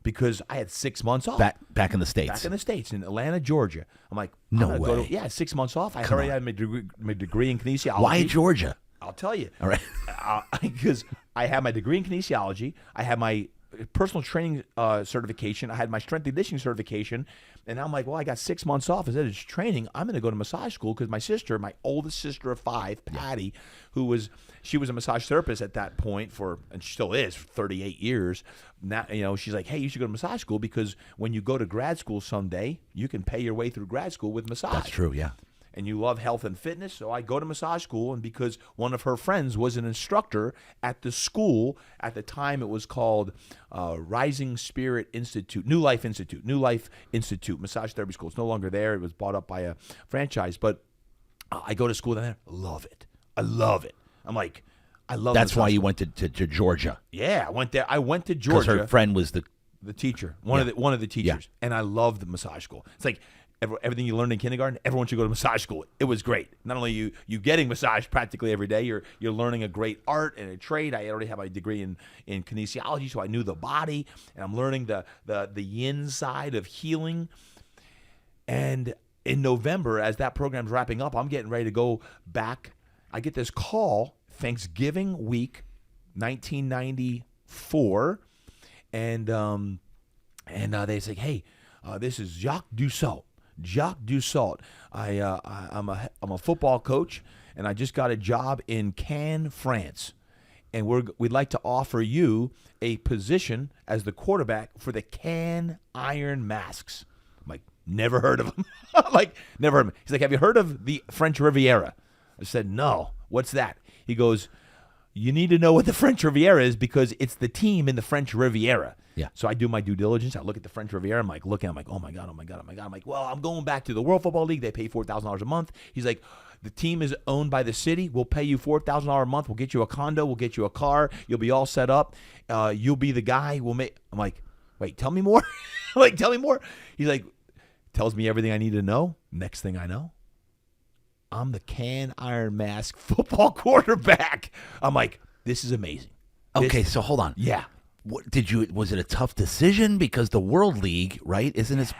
because I had 6 months off. Back in the States. Back in the States, in Atlanta, Georgia. I'm like, No I'm way. yeah, 6 months off. I already had my degree in kinesiology. Why Georgia? I'll tell you. All right. Because I had my degree in kinesiology. I had my personal training certification. I had my strength and conditioning certification. And I'm like, well, I got 6 months off. Instead of just training, I'm going to go to massage school because my sister, my oldest sister of 5, Patty, she was a massage therapist at that point and she still is, for 38 years. Now, she's like, hey, you should go to massage school because when you go to grad school someday, you can pay your way through grad school with massage. That's true, yeah. And you love health and fitness, so I go to massage school, and because one of her friends was an instructor at the school, at the time it was called Rising Spirit Institute, New Life Institute, massage therapy school. It's no longer there. It was bought up by a franchise, but I go to school there. Love it. I love it. I'm like, I love That's why you school. went to Georgia. Yeah, I went there. I went to Because Georgia. her friend was the teacher, one of the teachers, and I loved the massage school. It's like everything you learned in kindergarten, everyone should go to massage school. It was great. Not only you getting massage practically every day, you're learning a great art and a trade. I already have my degree in kinesiology, so I knew the body, and I'm learning the yin side of healing. And in November, as that program's wrapping up, I'm getting ready to go back. I get this call, Thanksgiving week, 1994, and they say, hey, this is Jacques Dussault. I'm a football coach, and I just got a job in Cannes, France, and we'd like to offer you a position as the quarterback for the Cannes Iron Masks. I'm like, never heard of them. Never heard of them. He's like, have you heard of the French Riviera? I said, no. What's that? He goes, you need to know what the French Riviera is because it's the team in the French Riviera. Yeah. So I do my due diligence. I look at the French Riviera. I'm like, oh my God. I'm like, well, I'm going back to the World Football League. They pay $4,000 a month. He's like, the team is owned by the city. We'll pay you $4,000 a month. We'll get you a condo. We'll get you a car. You'll be all set up. You'll be the guy. I'm like, Wait, tell me more. Like, tell me more. He's like, tells me everything I need to know. Next thing I know, I'm the Can Iron Mask football quarterback. I'm like, this is amazing. Okay, so hold on. Yeah. Was it a tough decision? Because the World League, right, isn't it?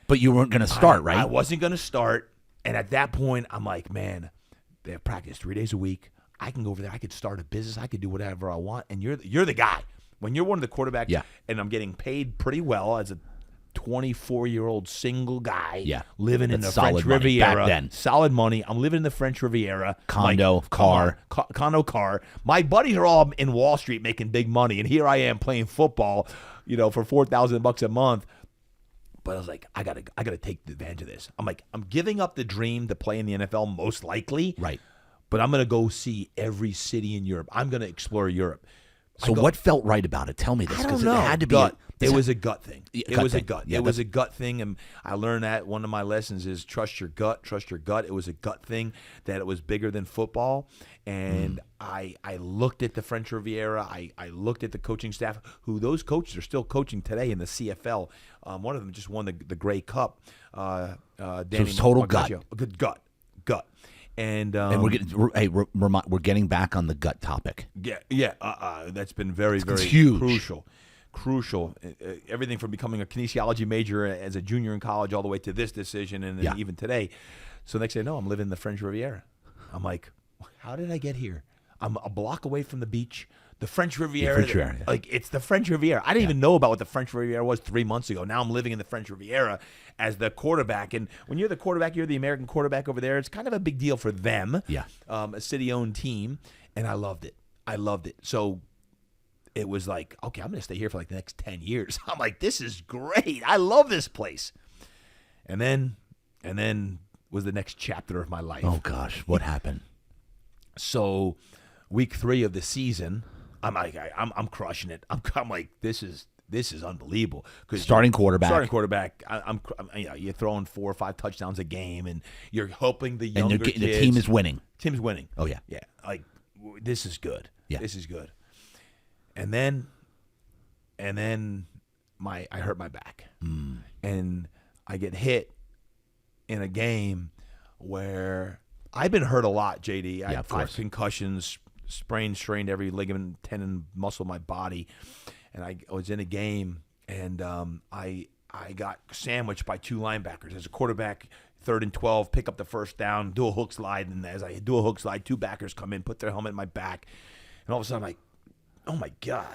But you weren't going to start, right? I wasn't going to start. And at that point, I'm like, man, they have practice 3 days a week. I can go over there. I could start a business. I could do whatever I want. And you're the guy. When you're one of the quarterbacks, and I'm getting paid pretty well as a 24-year-old single guy living in the French Riviera. Back then. Solid money. I'm living in the French Riviera. Condo, car. Condo, car. My buddies are all in Wall Street making big money, and here I am playing football, for $4,000 a month. But I was like, I gotta take advantage of this. I'm like, I'm giving up the dream to play in the NFL, most likely. Right. But I'm gonna go see every city in Europe. I'm gonna explore Europe. So what felt right about it? Tell me this. I don't know. It had to be it was a gut thing. It was a gut. Yeah, it was a gut thing, and I learned that one of my lessons is trust your gut. Trust your gut. It was a gut thing that it was bigger than football, and I looked at the French Riviera. I looked at the coaching staff, who those coaches are still coaching today in the CFL. One of them just won the Grey Cup. Danny it's total gut. Good gut. And we're getting back on the gut topic. That's been very, very huge. Crucial. Everything from becoming a kinesiology major as a junior in college all the way to this decision and even today. So next thing I know, I'm living in the French Riviera. I'm like, how did I get here? I'm a block away from the beach. The French Riviera. It's the French Riviera. I didn't even know about what the French Riviera was 3 months ago. Now I'm living in the French Riviera as the quarterback. And when you're the quarterback, you're the American quarterback over there. It's kind of a big deal for them. Yeah. A city-owned team. And I loved it. So it was like, okay, I'm going to stay here for like the next 10 years. I'm like, this is great. I love this place. And then was the next chapter of my life. Oh, gosh. What happened? So week 3 of the season, I'm like, I'm crushing it. I'm like, this is unbelievable. Starting quarterback. You're throwing 4 or 5 touchdowns a game, and you're hoping the younger kids. The team is winning. Team's winning. Oh yeah. Yeah. Like, this is good. Yeah. This is good. And then I hurt my back, and I get hit in a game where I've been hurt a lot. JD, I have 5 concussions. Sprained, strained every ligament, tendon, muscle in my body, and I was in a game, and I got sandwiched by 2 linebackers. As a quarterback, 3rd and 12, pick up the first down, do a hook slide, and as I do a hook slide, 2 backers come in, put their helmet in my back, and all of a sudden I'm like, oh my God,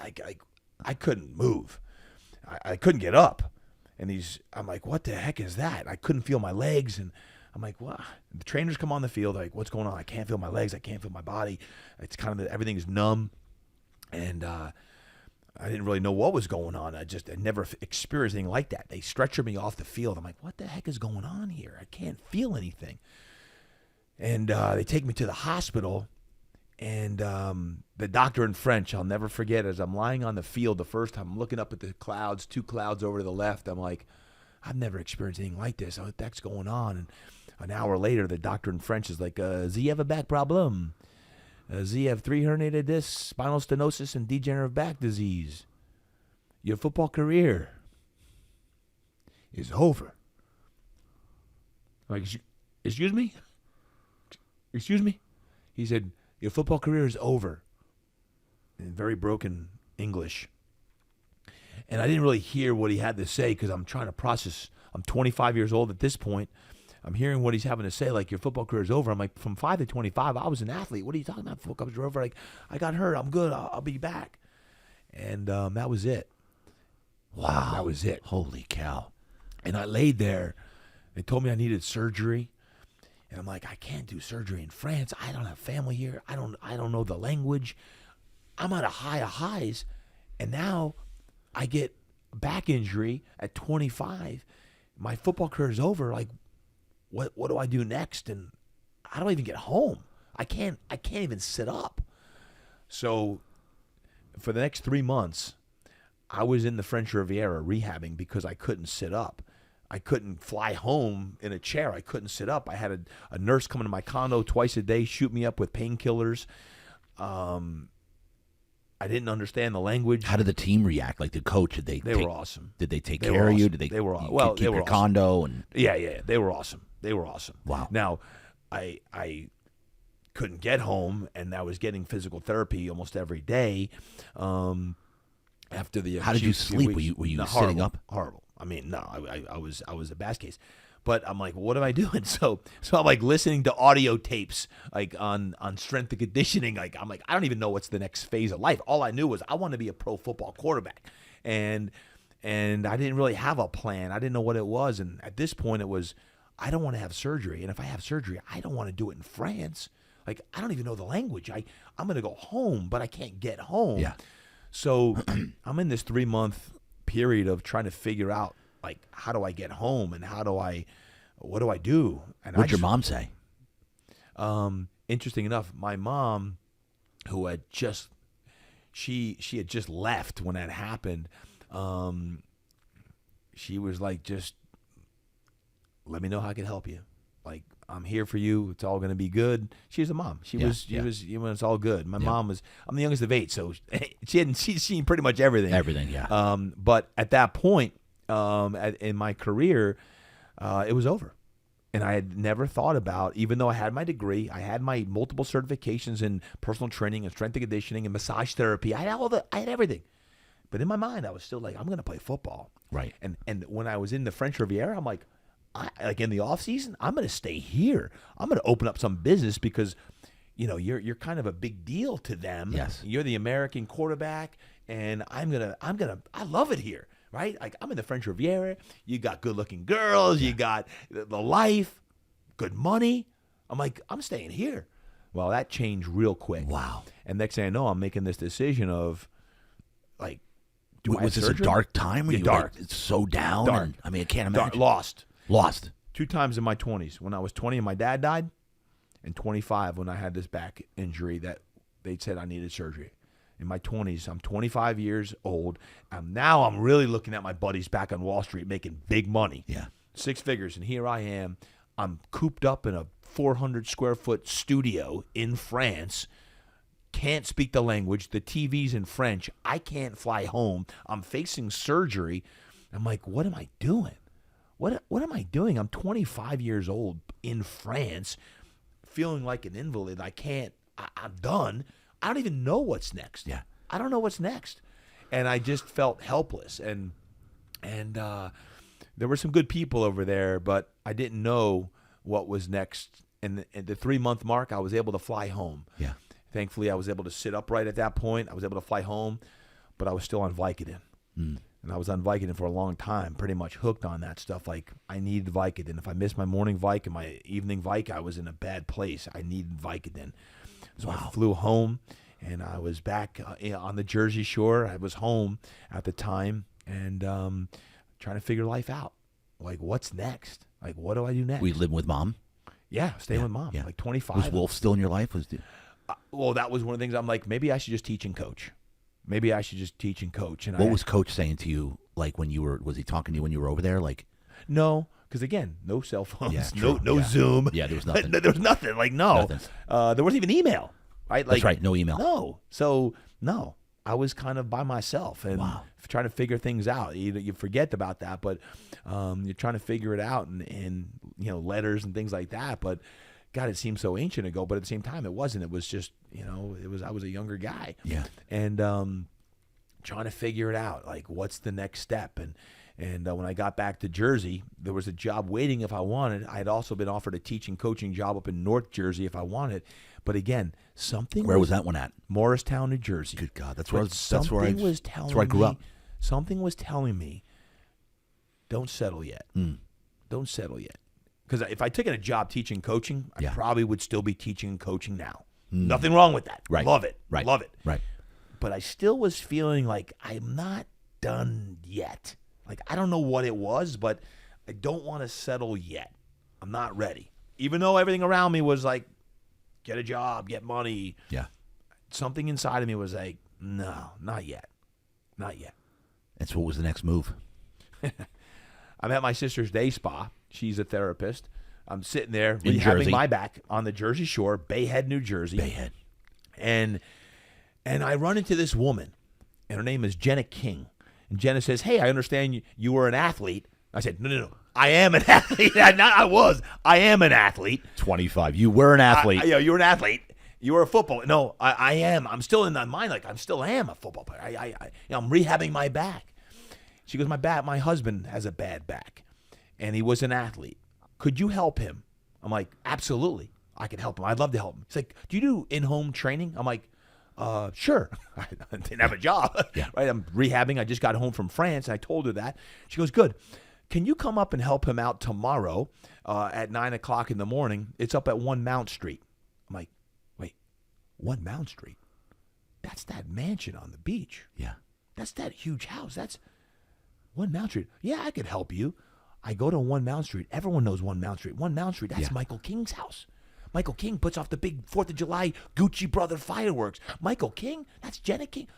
I couldn't move. I couldn't get up, and I'm like, what the heck is that? I couldn't feel my legs, and I'm like, what? The trainers come on the field, like, what's going on? I can't feel my legs. I can't feel my body. It's kind of everything is numb, and I didn't really know what was going on. I never experienced anything like that. They stretchered me off the field. I'm like, what the heck is going on here? I can't feel anything. And they take me to the hospital, and the doctor in French, I'll never forget, as I'm lying on the field the first time, I'm looking up at the clouds, 2 clouds over to the left. I'm like, I've never experienced anything like this. What the heck's going on? And an hour later, the doctor in French is like, "Do you have a back problem? Do you have 3 herniated discs, spinal stenosis, and degenerative back disease? Your football career is over." I'm like, excuse me? Excuse me? He said, your football career is over. In very broken English. And I didn't really hear what he had to say because I'm trying to process. I'm 25 years old at this point. I'm hearing what he's having to say, like, your football career is over. I'm like, from 5 to 25, I was an athlete. What are you talking about? Football career over? Like, I got hurt. I'm good. I'll be back. And that was it. Wow. That was it. Holy cow. And I laid there. They told me I needed surgery. And I'm like, I can't do surgery in France. I don't have family here. I don't know the language. I'm at a high of highs. And now I get back injury at 25. My football career is over. Like, what do I do next? And how do I even get home? I can't even sit up. So for the next 3 months, I was in the French Riviera rehabbing because I couldn't sit up. I couldn't fly home in a chair. I couldn't sit up. I had a nurse come into my condo twice a day, shoot me up with painkillers. I didn't understand the language. How did the team react? Like the coach, They were awesome. Did they take They care were of you? awesome. Did They were keep they were your awesome. condo? And Yeah, they were awesome. They were awesome. Wow. Now, I couldn't get home, and I was getting physical therapy almost every day. After the how did you sleep? Were you sitting up? Horrible. I mean, no, I was a basket case. But I'm like, what am I doing? So I'm like listening to audio tapes like on strength and conditioning. Like I'm like, I don't even know what's the next phase of life. All I knew was I want to be a pro football quarterback, and I didn't really have a plan. I didn't know what it was. And at this point, it was I don't want to have surgery. And if I have surgery, I don't want to do it in France. Like I don't even know the language. I'm going to go home, but I can't get home. Yeah. So I'm in this 3-month period of trying to figure out like how do I get home and what do I do? And What'd your mom say? Interesting enough, my mom, who had just she had just left when that happened, she was like, just let me know how I can help you. Like I'm here for you. It's all gonna be good. She's a mom. She was it's all good. My mom was. I'm the youngest of 8, so she's seen pretty much everything. Everything, yeah. But at that point, in my career, it was over. And I had never thought about, even though I had my degree, I had my multiple certifications in personal training and strength and conditioning and massage therapy. I had everything. But in my mind, I was still like, I'm going to play football. Right. And when I was in the French Riviera, I'm like, like in the off season, I'm going to stay here. I'm going to open up some business because, you're kind of a big deal to them. Yes. You're the American quarterback, and I love it here. Right? Like I'm in the French Riviera. You got good-looking girls. You got the life, good money. I'm like, I'm staying here. Well, that changed real quick. Wow. And next thing I know, I'm making this decision of, like, was this a dark time? Were you dark. Like, so down? Dark. And, I mean, I can't imagine. Lost. 2 times in my 20s. When I was 20 and my dad died, and 25 when I had this back injury that they said I needed surgery. In my 20s, I'm 25 years old, and now I'm really looking at my buddies back on Wall Street making big money. Yeah. 6 figures, and here I am. I'm cooped up in a 400-square-foot studio in France, can't speak the language. The TV's in French. I can't fly home. I'm facing surgery. I'm like, what am I doing? What am I doing? I'm 25 years old in France, feeling like an invalid. I'm done. I don't even know what's next. Yeah. I don't know what's next. And I just felt helpless. And there were some good people over there, but I didn't know what was next. And at the 3-month mark, I was able to fly home. Yeah. Thankfully, I was able to sit upright at that point. I was able to fly home, but I was still on Vicodin. And I was on Vicodin for a long time, pretty much hooked on that stuff. Like, I needed Vicodin. If I missed my morning Vic and my evening Vic, I was in a bad place. I needed Vicodin. So I flew home, and I was back on the Jersey Shore. I was home at the time and trying to figure life out. Like, what's next? Like, what do I do next? Were you living with mom? Yeah, staying with mom. Yeah. Like 25. Was Wolf still in your life? Well, that was one of the things. I'm like, maybe I should just teach and coach. And what was Coach saying to you? Like was he talking to you when you were over there? Like, no, because again, no cell phones, Yeah, no Zoom. Yeah, there was nothing. There was nothing. Like, no, Nothing. There wasn't even email. Right? Like, that's right. No email. No. So no, I was kind of by myself and Wow. trying to figure things out. You forget about that, but you're trying to figure it out and letters and things like that. But God, it seemed so ancient ago. But at the same time, it wasn't. It was just I was a younger guy. Yeah. And trying to figure it out. Like, what's the next step? And when I got back to Jersey, there was a job waiting if I wanted. I had also been offered a teaching coaching job up in North Jersey if I wanted. But again, Where was that one at? Morristown, New Jersey. Good God, that's But where I grew up. Something was telling me, don't settle yet. Don't settle yet. Because if I took in a job teaching coaching, I probably would still be teaching and coaching now. Nothing wrong with that. Right. Love it. Right. Love it. Right. But I still was feeling like I'm not done yet. Like, I don't know what it was, but I don't want to settle yet. I'm not ready. Even though everything around me was like, get a job, get money. Yeah. Something inside of me was like, no, not yet. Not yet. And so what was the next move? I'm at my sister's day spa. She's a therapist. I'm sitting there In rehabbing Jersey. my back on the Jersey Shore, Bayhead, New Jersey. Bayhead. And And I run into this woman, and her name is Jenna King. And Jenna says, hey, I understand you were an athlete. I said, no. I am an athlete. I am an athlete. 25. You were an athlete. You were an athlete. You were a footballer. No, I am. I'm still in my mind like I still am a football player. I'm rehabbing my back. She goes, my husband has a bad back, and he was an athlete. Could you help him? I'm like, absolutely. I could help him. I'd love to help him. He's like, do you do in-home training? I'm like, sure. I didn't have a job. Yeah. Right? I'm rehabbing. I just got home from France, and I told her that. She goes, good. Can you come up and help him out tomorrow at 9 o'clock in the morning? It's up at 1 Mount Street. I'm like, wait, 1 Mount Street? That's that mansion on the beach. Yeah. That's that huge house. That's 1 Mount Street. Yeah, I could help you. I go to 1 Mount Street. Everyone knows 1 Mount Street. 1 Mount Street, that's Michael King's house. Michael King puts off the big 4th of July Gucci Brother fireworks. Michael King? That's Jenna King.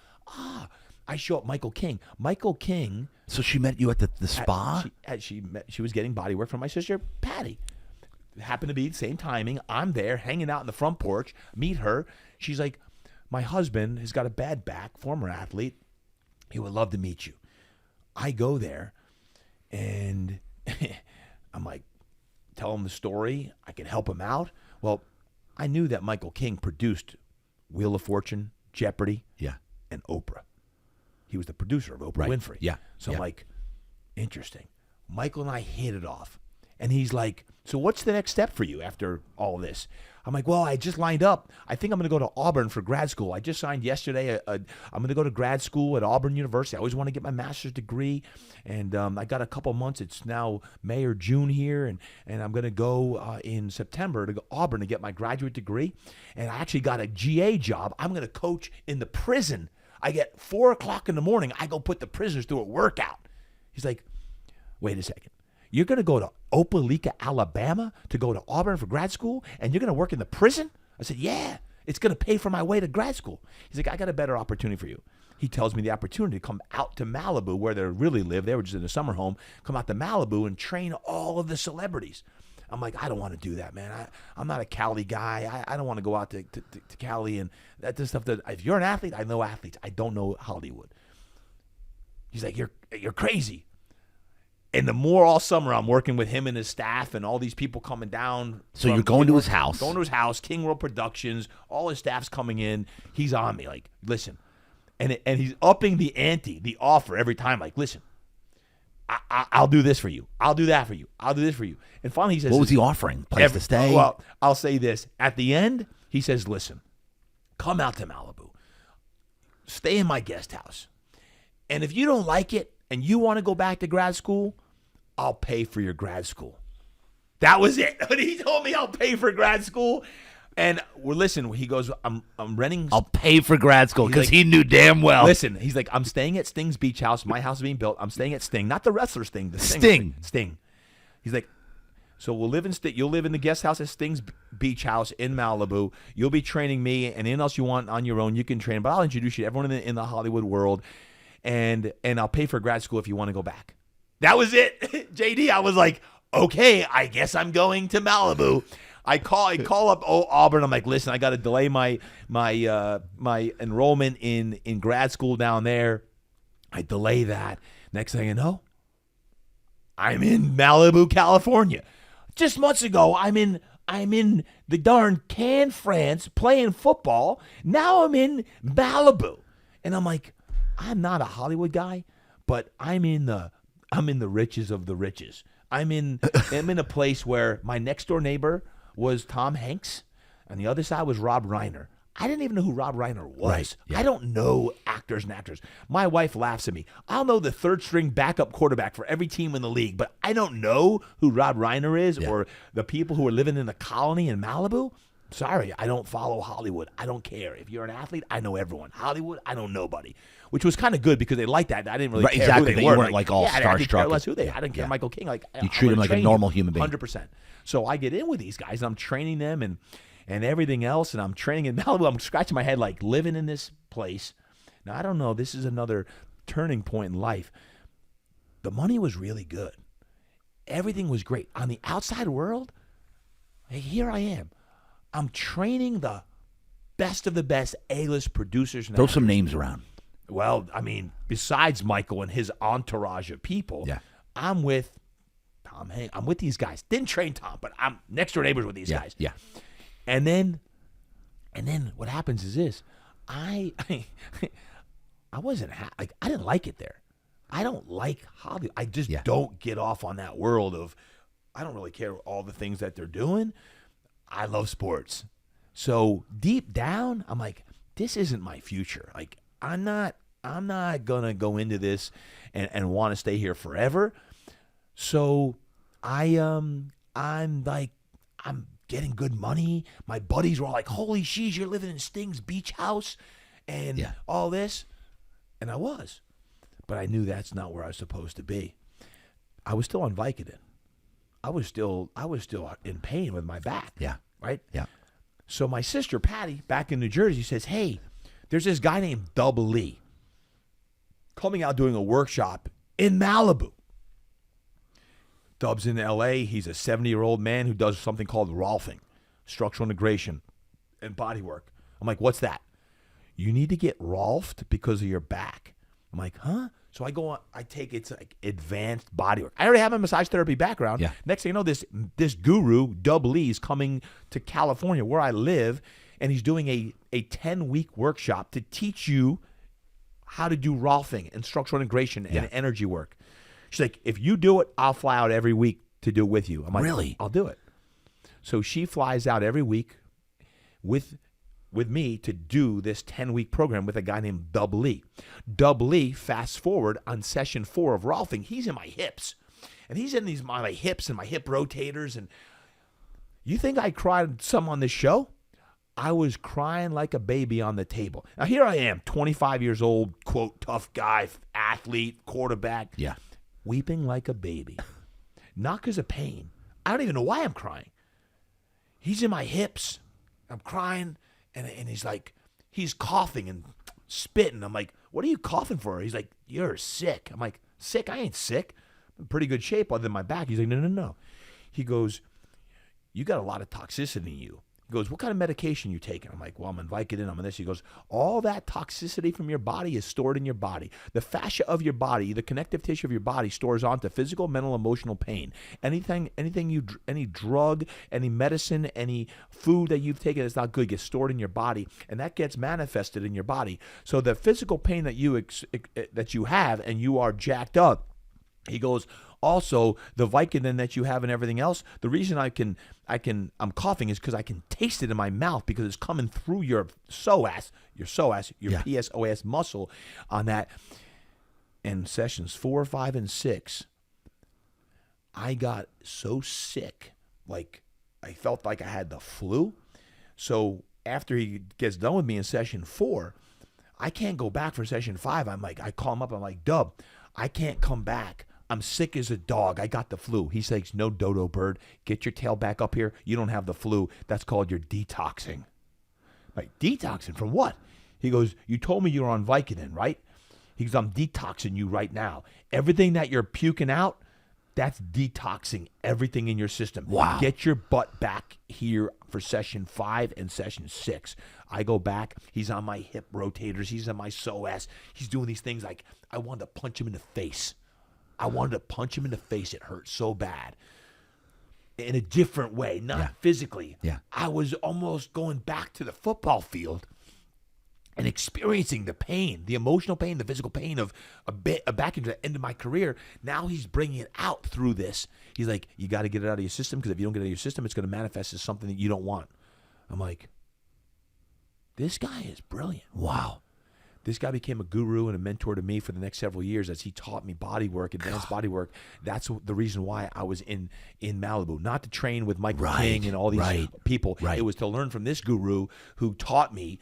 I show up Michael King. Michael King. So she met you at the spa? She was getting body work from my sister, Patty. It happened to be the same timing. I'm there hanging out in the front porch, meet her. She's like, my husband has got a bad back, former athlete. He would love to meet you. I go there, and I'm like, tell him the story. I can help him out. Well, I knew that Michael King produced Wheel of Fortune, Jeopardy, and Oprah. He was the producer of Oprah Winfrey. Yeah. So I'm like, interesting. Michael and I hit it off. And he's like, so what's the next step for you after all this? I'm like, well, I just lined up. I think I'm going to go to Auburn for grad school. I just signed yesterday. I'm going to go to grad school at Auburn University. I always want to get my master's degree. And I got a couple months. It's now May or June here. And I'm going to go in September to Auburn to get my graduate degree. And I actually got a GA job. I'm going to coach in the prison. I get 4 o'clock in the morning. I go put the prisoners through a workout. He's like, wait a second. You're going to go to Opelika, Alabama to go to Auburn for grad school, and you're going to work in the prison? I said, yeah, it's going to pay for my way to grad school. He's like, I got a better opportunity for you. He tells me the opportunity to come out to Malibu where they really live. They were just in a summer home. Come out to Malibu and train all of the celebrities. I'm like, I don't want to do that, man. I'm not a Cali guy. I don't want to go out to Cali and that stuff. If you're an athlete, I know athletes. I don't know Hollywood. He's like, you're crazy. And the more all summer I'm working with him and his staff and all these people coming down. So you're going to his house. Going to his house, King World Productions, all his staff's coming in. He's on me like, listen. And he's upping the ante, the offer every time. Like, listen, I'll do this for you. I'll do that for you. I'll do this for you. And finally he says, what was he offering? Place to stay? Well, I'll say this. At the end, he says, listen, come out to Malibu. Stay in my guest house. And if you don't like it and you want to go back to grad school, I'll pay for your grad school. That was it. He told me I'll pay for grad school. And listen, he goes, I'm renting. I'll pay for grad school because he knew damn well. Listen, he's like, I'm staying at Sting's beach house. My house is being built. I'm staying at Sting, not the wrestler Sting. The Sting. He's like, so we'll live in you'll live in the guest house at Sting's beach house in Malibu. You'll be training me, and anything else you want on your own, you can train. But I'll introduce you to everyone in the Hollywood world, and I'll pay for grad school if you want to go back. That was it, JD. I was like, okay, I guess I'm going to Malibu. I call up Auburn. I'm like, listen, I got to delay my enrollment in grad school down there. I delay that. Next thing I know, I'm in Malibu, California. Just months ago, I'm in the darn Cannes, France, playing football. Now I'm in Malibu, and I'm like, I'm not a Hollywood guy, but I'm in the riches of the riches. I'm in a place where my next door neighbor was Tom Hanks, and the other side was Rob Reiner. I didn't even know who Rob Reiner was. Right, yeah. I don't know actors and actors. My wife laughs at me. I'll know the third-string backup quarterback for every team in the league, but I don't know who Rob Reiner is or the people who are living in the colony in Malibu. Sorry, I don't follow Hollywood. I don't care. If you're an athlete, I know everyone. Hollywood, I know nobody, which was kind of good because they liked that. I didn't really care exactly, who they you were. weren't like all starstruck. I didn't care less who they. I didn't care Michael King. Like you treat him like a normal human being. 100%. So I get in with these guys, and I'm training them and everything else, and I'm training in Malibu. I'm scratching my head like living in this place. Now, I don't know. This is another turning point in life. The money was really good. Everything was great. On the outside world, here I am. I'm training the best of the best A-list producers. Throw some names around. Well, I mean, besides Michael and his entourage of people, Yeah. I'm with Tom Hanks. I'm with these guys. Didn't train Tom, but I'm next door neighbors with these guys. Yeah. And then what happens is this: I wasn't like I didn't like it there. I don't like Hollywood. I just don't get off on that world of. I don't really care all the things that they're doing. I love sports, so deep down, I'm like, this isn't my future. Like I'm not gonna go into this and want to stay here forever. So I'm getting good money. My buddies were all like, holy sheesh, you're living in Sting's beach house and all this. And I was. But I knew that's not where I was supposed to be. I was still on Vicodin. I was still in pain with my back. Yeah. Right? Yeah. So my sister, Patty, back in New Jersey, says, hey, there's this guy named Double Lee coming out doing a workshop in Malibu. Dub's in L.A. He's a 70-year-old man who does something called Rolfing, structural integration, and body work. I'm like, what's that? You need to get Rolfed because of your back. I'm like, huh? So I go on, I take it's like advanced body work. I already have a massage therapy background. Yeah. Next thing you know, this guru, Dub Lee, is coming to California where I live, and he's doing a 10-week workshop to teach you how to do Rolfing and structural integration and energy work. She's like, if you do it, I'll fly out every week to do it with you. I'm like, really? I'll do it. So she flies out every week with me to do this 10-week program with a guy named Dub Lee. Dub Lee, fast forward on session 4 of Rolfing, he's in my hips. And he's in my hips and my hip rotators. And you think I cried some on this show? I was crying like a baby on the table. Now here I am, 25 years old, quote, tough guy, athlete, quarterback. Yeah. Weeping like a baby. Not because of pain. I don't even know why I'm crying. He's in my hips. I'm crying. And he's like, he's coughing and spitting. I'm like, what are you coughing for? He's like, you're sick. I'm like, sick? I ain't sick. I'm in pretty good shape other than my back. He's like, no. He goes, you got a lot of toxicity in you. He goes, what kind of medication you taking? I'm like, well, I'm on Vicodin, I'm on this. He goes, all that toxicity from your body is stored in your body. The fascia of your body, the connective tissue of your body stores onto physical, mental, emotional pain. Any drug, any medicine, any food that you've taken that's not good gets stored in your body, and that gets manifested in your body. So the physical pain that you have and you are jacked up, he goes, also, the Vicodin that you have and everything else, the reason I'm coughing is because I can taste it in my mouth because it's coming through your psoas, PSOAS muscle on that. And sessions 4, 5, and 6, I got so sick, like I felt like I had the flu. So after he gets done with me in session 4, I can't go back for session 5. I'm like, I call him up. I'm like, Dub, I can't come back. I'm sick as a dog. I got the flu. He says, no, dodo bird. Get your tail back up here. You don't have the flu. That's called your detoxing. Like, detoxing from what? He goes, you told me you were on Vicodin, right? He goes, I'm detoxing you right now. Everything that you're puking out, that's detoxing everything in your system. Wow. Get your butt back here for session 5 and session 6. I go back. He's on my hip rotators. He's on my psoas. He's doing these things like I wanted to punch him in the face. It hurt so bad. In a different way, not physically. Yeah. I was almost going back to the football field and experiencing the pain, the emotional pain, the physical pain of back into the end of my career. Now he's bringing it out through this. He's like, you got to get it out of your system because if you don't get it out of your system, it's going to manifest as something that you don't want. I'm like, this guy is brilliant. Wow. This guy became a guru and a mentor to me for the next several years as he taught me body work, advanced body work. That's the reason why I was in Malibu. Not to train with Michael King and all these people. Right. It was to learn from this guru who taught me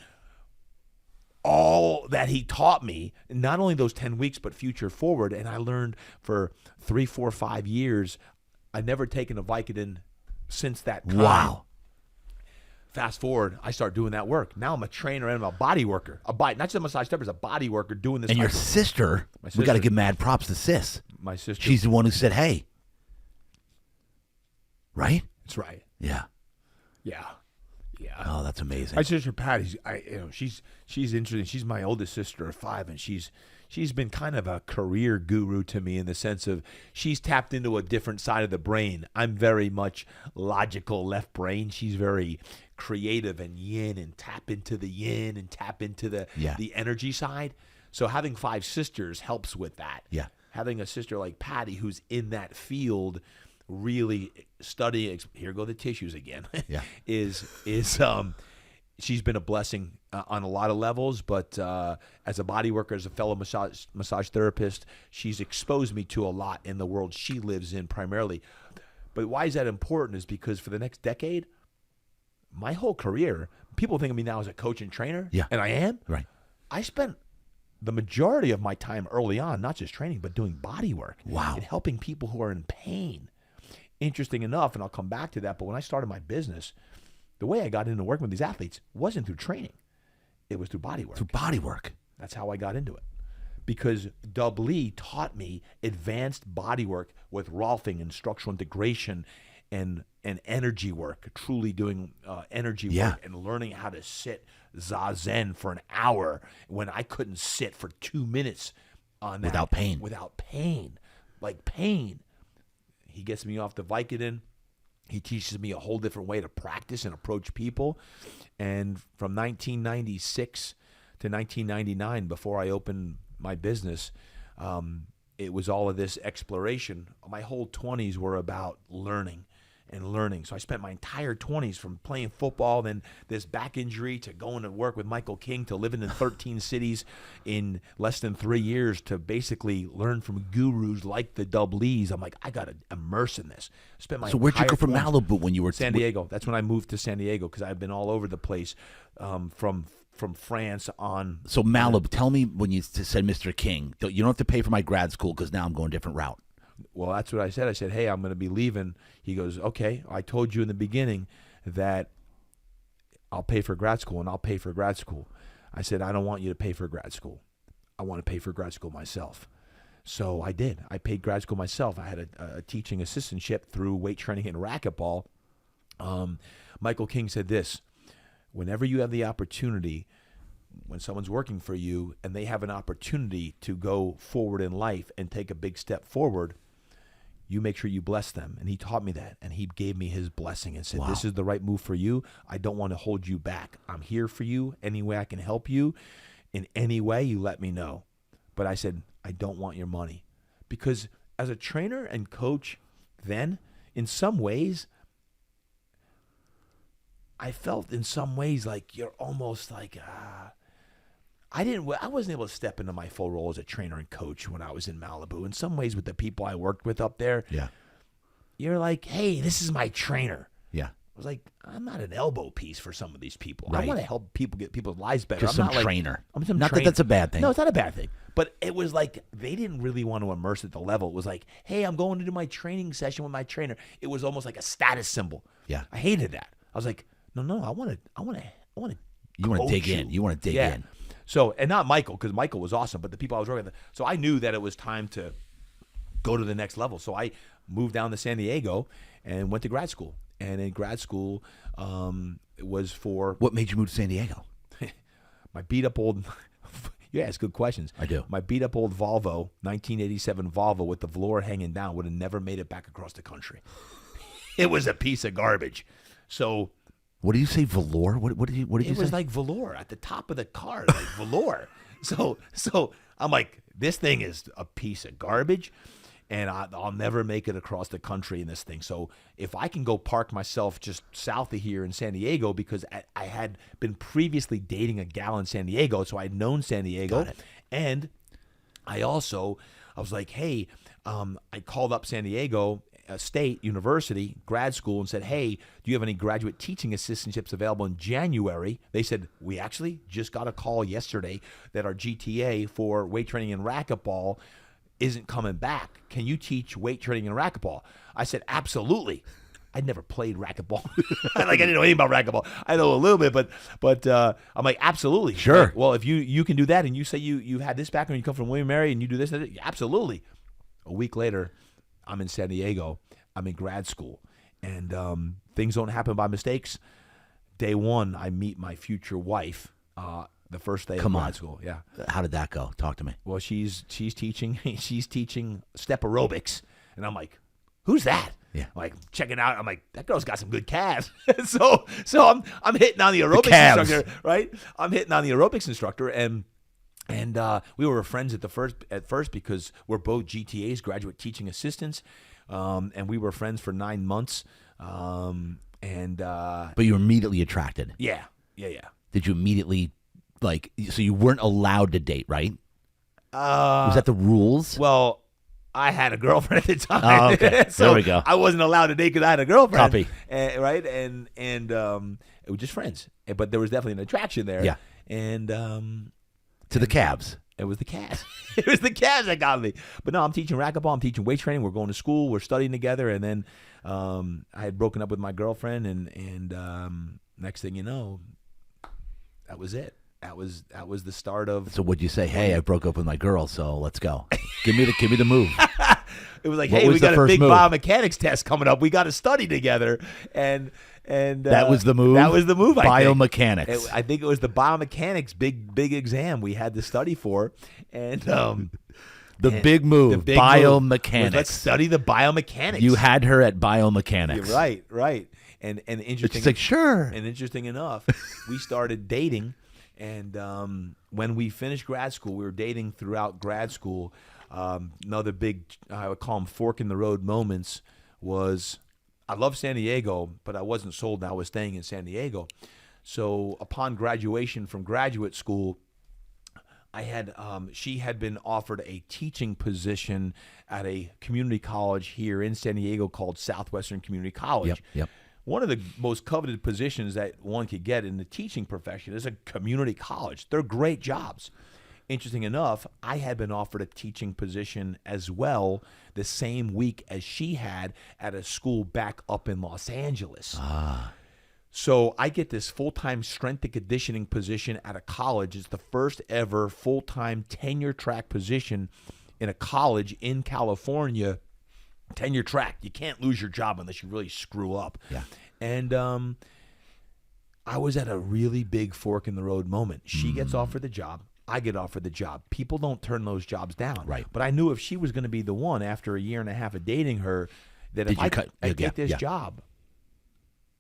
all that he taught me, not only those 10 weeks, but future forward. And I learned for 3, 4, 5 years. I've never taken a Vicodin since that time. Wow. Fast forward, I start doing that work. Now I'm a trainer and I'm a body worker. Not just a massage therapist, a body worker doing this. And your sister, we got to give mad props to Sis. My sister. She's the one who said, hey. Right? That's right. Yeah. Yeah. yeah. Oh, that's amazing. My sister Patty's, she's interesting. She's my oldest sister of 5, and she's been kind of a career guru to me in the sense of she's tapped into a different side of the brain. I'm very much logical left brain. She's very creative and yin, and tap into the yin and tap into the energy side. So having 5 sisters helps with that. Yeah. Having a sister like Patty who's in that field, really studying. Here go the tissues again. Yeah. She's been a blessing on a lot of levels, but as a body worker, as a fellow massage therapist, she's exposed me to a lot in the world she lives in primarily. But why is that important is because for the next decade, my whole career, people think of me now as a coach and trainer, and I am. Right. I spent the majority of my time early on, not just training, but doing body work. Wow. And helping people who are in pain. Interesting enough, and I'll come back to that, but when I started my business, the way I got into working with these athletes wasn't through training. It was through body work. Through body work. That's how I got into it. Because Dub Lee taught me advanced body work with Rolfing and structural integration and energy work, truly doing energy work and learning how to sit zazen for an hour when I couldn't sit for 2 minutes on that. Without pain. Without pain. Like pain. He gets me off the Vicodin. He teaches me a whole different way to practice and approach people. And from 1996 to 1999, before I opened my business, it was all of this exploration. My whole 20s were about learning and learning. So I spent my entire 20s from playing football, then this back injury, to going to work with Michael King, to living in 13 cities in less than 3 years, to basically learn from gurus like the Dub Lees. I'm like, I got to immerse in this. So where'd you go from Malibu when you were San Diego? That's when I moved to San Diego, because I've been all over the place from France on. So Malibu, tell me when you said Mr. King, you don't have to pay for my grad school because now I'm going a different route. Well, that's what I said. I said, hey, I'm going to be leaving. He goes, okay, I told you in the beginning that I'll pay for grad school, and I'll pay for grad school. I said, I don't want you to pay for grad school. I want to pay for grad school myself. So I did. I paid grad school myself. I had a teaching assistantship through weight training and racquetball. Michael King said this: whenever you have the opportunity, when someone's working for you and they have an opportunity to go forward in life and take a big step forward, you make sure you bless them. And he taught me that, and he gave me his blessing and said, this is the right move for you. I don't want to hold you back. I'm here for you. Any way I can help you, in any way, you let me know. But I said, I don't want your money. Because as a trainer and coach then, in some ways, I felt in some ways like you're almost like, I wasn't able to step into my full role as a trainer and coach when I was in Malibu. In some ways, with the people I worked with up there, you're like, hey, this is my trainer. Yeah. I was like, I'm not an elbow piece for some of these people. Right. I want to help people get people's lives better. Just I'm some not trainer. I'm some not trainer. that that's a bad thing. No, it's not a bad thing. But it was like they didn't really want to immerse at the level. It was like, hey, I'm going to do my training session with my trainer. It was almost like a status symbol. Yeah. I hated that. I was like, no, I want to. You want to dig in. You want to dig in. So, and not Michael, because Michael was awesome, but the people I was working with. So I knew that it was time to go to the next level. So I moved down to San Diego and went to grad school. And in grad school, it was for... What made you move to San Diego? My beat-up old... You ask good questions. I do. My beat-up old Volvo, 1987 Volvo with the velour hanging down, would have never made it back across the country. It was a piece of garbage. So... What do you say, velour? What did you say? It was like velour at the top of the car, like velour. So I'm like, this thing is a piece of garbage, and I'll never make it across the country in this thing. So if I can go park myself just south of here in San Diego, because I had been previously dating a gal in San Diego, so I had known San Diego. Got it. And I was like, hey, I called up San Diego State University grad school and said, hey, do you have any graduate teaching assistantships available in January? They said, we actually just got a call yesterday that our GTA for weight training and racquetball isn't coming back. Can you teach weight training and racquetball? I said, absolutely. I'd never played racquetball. I didn't know anything about racquetball. I know a little bit, but I'm like, absolutely. Sure. Like, well, if you can do that, and you say you had this background, you come from William & Mary, and you do this, absolutely. A week later, I'm in San Diego. I'm in grad school, and things don't happen by mistakes. day one, I meet my future wife. The first day of grad school. Yeah. How did that go? Talk to me. Well, she's teaching step aerobics, and I'm like, who's that? Yeah. I'm like, check it out. I'm like, that girl's got some good calves. so I'm hitting on the aerobics instructor, right? I'm hitting on the aerobics instructor, and we were friends at first because we're both GTAs, graduate teaching assistants, and we were friends for 9 months. But you were immediately attracted. Yeah. Did you immediately so you weren't allowed to date, right? Was that the rules? Well, I had a girlfriend at the time. Oh, okay. So there we go. I wasn't allowed to date because I had a girlfriend. Copy. Right? And it was just friends. But there was definitely an attraction there. Yeah. And to the calves. It was the calves. It was the calves that got me. But no, I'm teaching racquetball. I'm teaching weight training. We're going to school. We're studying together. And then I had broken up with my girlfriend. And next thing you know, that was it. That was the start of. So what'd you say? Hey, I broke up with my girl, so let's go. Give me the move. It was like, What hey, was we the got a first big move? biomechanics test coming up. We got to study together, and That was the move? That was the move. Biomechanics. I think it was the biomechanics big exam we had to study for, and the big move, biomechanics. Let's study the biomechanics. You had her at biomechanics. You're right. And interesting. She's like, sure. And interesting enough, we started dating. And when we finished grad school, we were dating throughout grad school. Another big, I would call them fork in the road moments, was I love San Diego, but I wasn't sold and I was staying in San Diego. So upon graduation from graduate school, she had been offered a teaching position at a community college here in San Diego called Southwestern Community College. Yep. One of the most coveted positions that one could get in the teaching profession is a community college. They're great jobs. Interesting enough, I had been offered a teaching position as well the same week as she had at a school back up in Los Angeles. So I get this full-time strength and conditioning position at a college. It's the first ever full-time tenure track position in a college in California. Tenure track. You can't lose your job unless you really screw up. Yeah. And I was at a really big fork in the road moment. She gets offered the job. I get offered the job. People don't turn those jobs down. Right. But I knew if she was going to be the one after a year and a half of dating her, that if I get this job,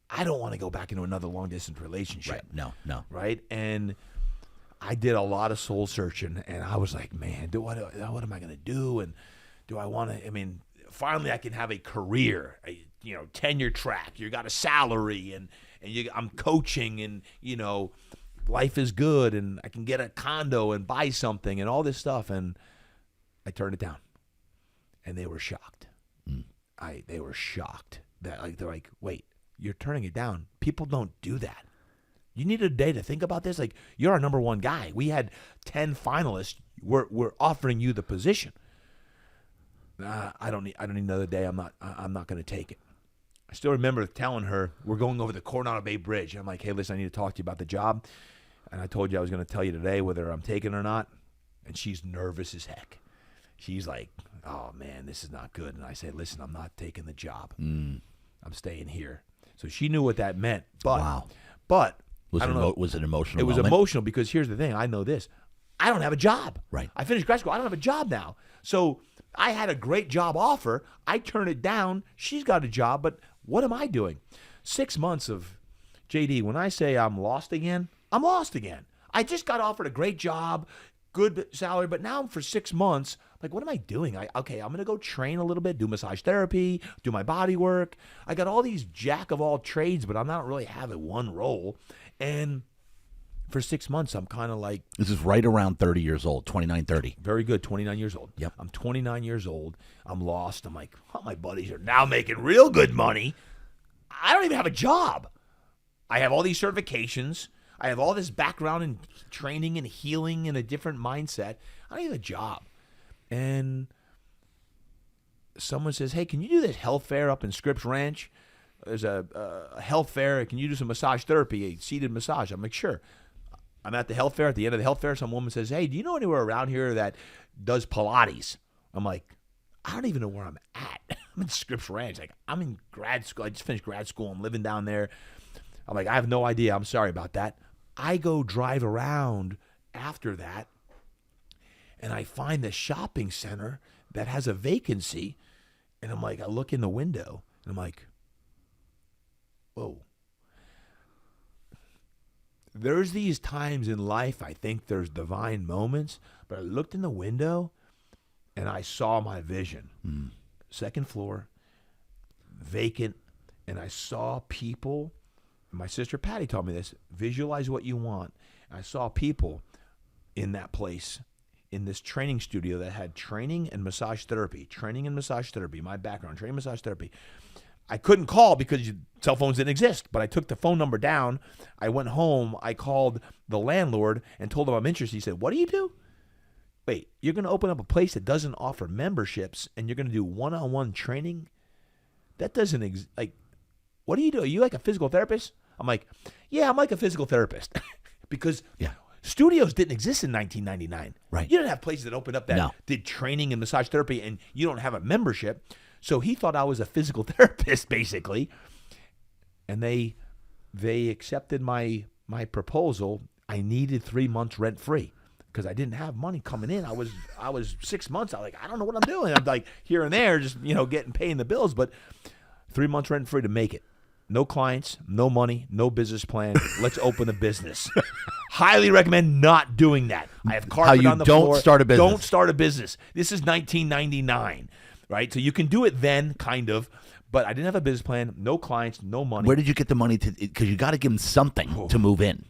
I don't want to go back into another long distance relationship. Right. No. Right. And I did a lot of soul searching, and I was like, man, what am I going to do? And do I want to? I mean. Finally, I can have a career, tenure track. You got a salary, and I'm coaching, and life is good, and I can get a condo and buy something, and all this stuff. And I turned it down, and they were shocked. They were shocked that they're like, wait, you're turning it down? People don't do that. You need a day to think about this. Like, you're our number one guy. We had 10 finalists. We're offering you the position. I don't need another day. I'm not going to take it. I still remember telling her we're going over the Coronado Bay Bridge. I'm like, hey, listen, I need to talk to you about the job. And I told you I was going to tell you today whether I'm taking it or not. And she's nervous as heck. She's like, oh man, this is not good. And I said, listen, I'm not taking the job. I'm staying here. So she knew what that meant. But, wow. But was it an emotional? It was moment? Emotional because here's the thing. I know this. I don't have a job. Right. I finished grad school. I don't have a job now. So I had a great job offer. I turned it down. She's got a job, but what am I doing? 6 months of, JD, when I say I'm lost again, I'm lost again. I just got offered a great job, good salary, but now for 6 months, like, what am I doing? I'm going to go train a little bit, do massage therapy, do my body work. I got all these jack of all trades, but I'm not really having one role. And for 6 months, I'm kind of like... This is right around 30 years old, 29, 30. Very good, 29 years old. Yep. I'm 29 years old. I'm lost. I'm like, oh, my buddies are now making real good money. I don't even have a job. I have all these certifications. I have all this background in training and healing and a different mindset. I don't have a job. And someone says, hey, can you do this health fair up in Scripps Ranch? There's a health fair. Can you do some massage therapy, a seated massage? I'm like, sure. I'm at the health fair. At the end of the health fair, some woman says, hey, do you know anywhere around here that does Pilates? I'm like, I don't even know where I'm at. I'm in Scripps Ranch. Like, I'm in grad school. I just finished grad school. I'm living down there. I'm like, I have no idea. I'm sorry about that. I go drive around after that, and I find the shopping center that has a vacancy, and I'm like, I look in the window, and I'm like, whoa. There's these times in life, I think there's divine moments, but I looked in the window, and I saw my vision. Second floor, vacant, and I saw people. My sister Patty told me this. Visualize what you want. And I saw people in that place, in this training studio that had training and massage therapy. Training and massage therapy. My background, training and massage therapy. I couldn't call because cell phones didn't exist, but I took the phone number down. I went home. I called the landlord and told him I'm interested. He said, "What do you do?" Wait, you're going to open up a place that doesn't offer memberships and you're going to do one-on-one training? That doesn't what do you do? Are you like a physical therapist? I'm like, yeah, I'm like a physical therapist. Because studios didn't exist in 1999. Right. You didn't have places that opened up that did training and massage therapy, and you don't have a membership. So he thought I was a physical therapist, basically. And they accepted my proposal. I needed 3 months rent-free because I didn't have money coming in. I was 6 months. I was like, I don't know what I'm doing. I'm like here and there, just paying the bills, but 3 months rent-free to make it. No clients, no money, no business plan. Let's open a business. Highly recommend not doing that. I have carpet on the floor. Don't start a business. Don't start a business. This is 1999, right? So you can do it then, kind of, but I didn't have a business plan, no clients, no money. Where did you get the money to? Because you got to give them something to move in.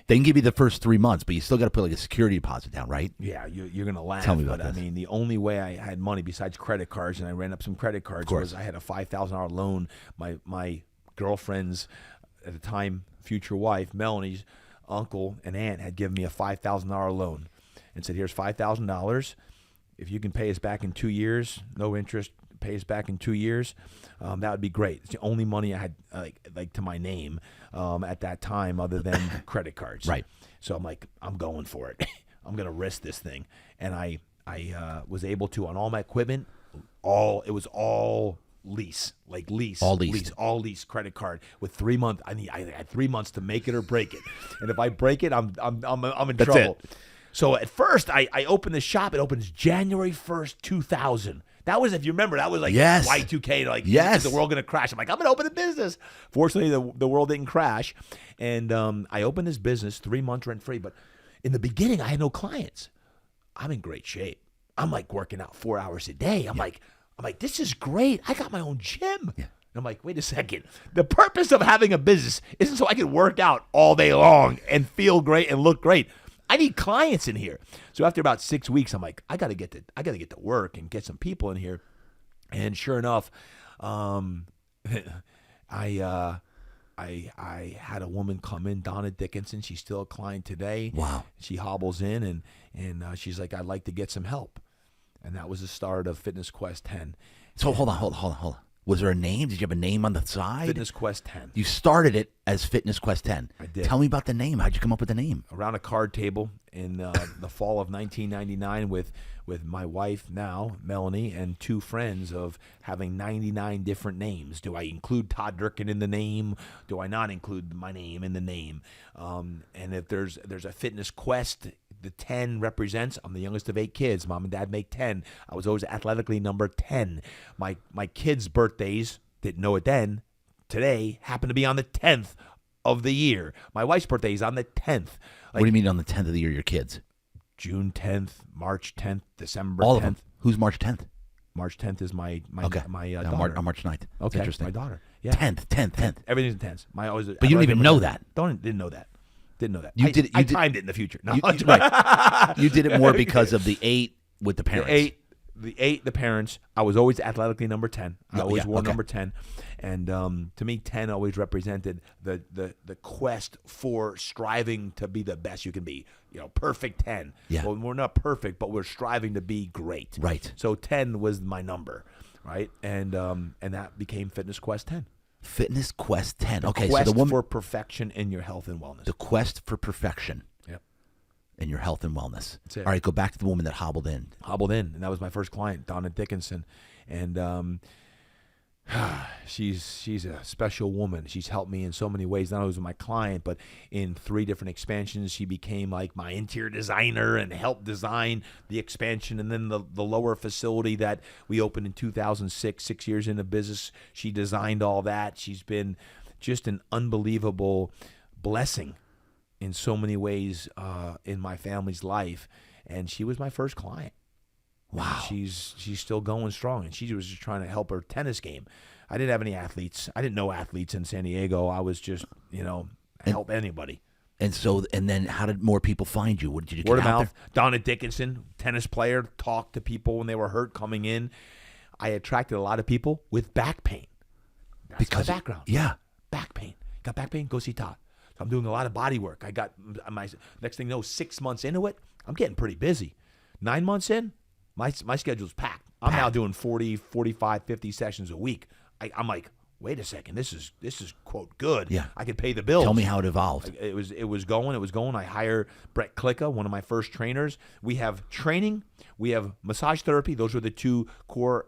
They can give you the first 3 months, but you still got to put like a security deposit down, right? Yeah, you're going to laugh. Tell me about this. I mean, the only way I had money besides credit cards, and I ran up some credit cards, was I had a $5,000 loan. My girlfriend's, at the time, future wife, Melanie's uncle and aunt had given me a $5,000 loan and said, here's $5,000. If you can pay us back in 2 years, no interest, pay us back in 2 years, that would be great. It's the only money I had like to my name at that time other than credit cards. Right. So I'm like, I'm going for it. I'm going to risk this thing. And I was able to, on all my equipment, it was all lease, like lease. All leased. All lease credit card with 3 months. I had 3 months to make it or break it. And if I break it, I'm in That's trouble. it. So at first, I opened the shop. It opens January 1st, 2000. That was, if you remember, that was like Y2K. Like, is the world going to crash? I'm like, I'm going to open a business. Fortunately, the world didn't crash. And I opened this business, 3 months rent-free. But in the beginning, I had no clients. I'm in great shape. I'm like working out 4 hours a day. I'm like, this is great. I got my own gym. Yeah. And I'm like, wait a second. The purpose of having a business isn't so I can work out all day long and feel great and look great. I need clients in here. So after about 6 weeks, I'm like, I gotta get to work and get some people in here. And sure enough, I had a woman come in, Donna Dickinson. She's still a client today. Wow. She hobbles in and she's like, I'd like to get some help. And that was the start of Fitness Quest 10. So hold on. Was there a name? Did you have a name on the side? Fitness Quest 10. You started it as Fitness Quest 10. I did. Tell me about the name. How'd you come up with the name? Around a card table in the fall of 1999 with my wife now, Melanie, and two friends of having 99 different names. Do I include Todd Durkin in the name? Do I not include my name in the name? And if there's a Fitness Quest, the 10 represents, I'm the youngest of 8 kids. Mom and Dad make 10. I was always athletically number 10. My kids' birthdays, didn't know it then, today happen to be on the 10th of the year. My wife's birthday is on the 10th. What do you mean on the 10th of the year, your kids? June 10th, March 10th, December All 10th. of them. Who's March 10th? March 10th is my Okay. daughter. On March 9th. Okay, Interesting. my daughter. Yeah. 10th. Everything's in 10s. But you don't even know that. Didn't know that. I timed it in the future. No. Right. You did it more because of the 8 with the parents. The parents. I was always athletically number 10. I always wore okay. number 10. And to me, 10 always represented the quest for striving to be the best you can be. Perfect 10. Yeah. Well, we're not perfect, but we're striving to be great. Right. So 10 was my number, right? And that became Fitness Quest 10. Fitness Quest 10. Okay, Quest so the woman for perfection in your health and wellness. The quest for perfection. Yep. In your health and wellness. That's it. All right, go back to the woman that hobbled in. And that was my first client, Donna Dickinson. And she's a special woman. She's helped me in so many ways, not only as my client, but in 3 different expansions. She became like my interior designer and helped design the expansion. And then the lower facility that we opened in 2006, 6 years into business, she designed all that. She's been just an unbelievable blessing in so many ways in my family's life. And she was my first client. Wow. She's still going strong, and she was just trying to help her tennis game. I didn't have any athletes. I didn't know athletes in San Diego. I was just, help anybody. And then how did more people find you? What did you get Word of out mouth. Donna Dickinson, tennis player, talked to people when they were hurt coming in. I attracted a lot of people with back pain. That's Because- my background. Yeah. Back pain. Got back pain? Go see Todd. So I'm doing a lot of body work. I got my next thing you know, 6 months into it, I'm getting pretty busy. 9 months in, my schedule's packed. I'm now doing 40, 45, 50 sessions a week. I'm like, wait a second, this is quote good. Yeah. I could pay the bills. Tell me how it evolved. It was going. I hire Brett Klicka, one of my first trainers. We have training. We have massage therapy. Those were the 2 core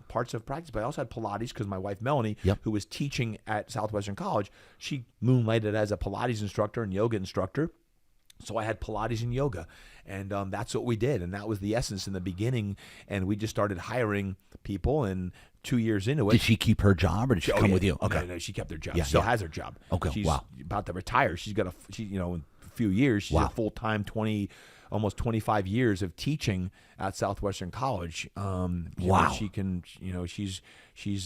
parts of practice. But I also had Pilates because my wife Melanie, Yep. who was teaching at Southwestern College, she moonlighted as a Pilates instructor and yoga instructor. So I had Pilates and yoga, and that's what we did, and that was the essence in the beginning. And we just started hiring people, and 2 years into it, Did she keep her job, or did she come with you? Okay. no, she kept her job. Yeah, She still yeah. has her job. Okay, she's wow. about to retire. She's got in a few years. She's Wow. a full time almost 25 years of teaching at Southwestern College. Wow. She can, she's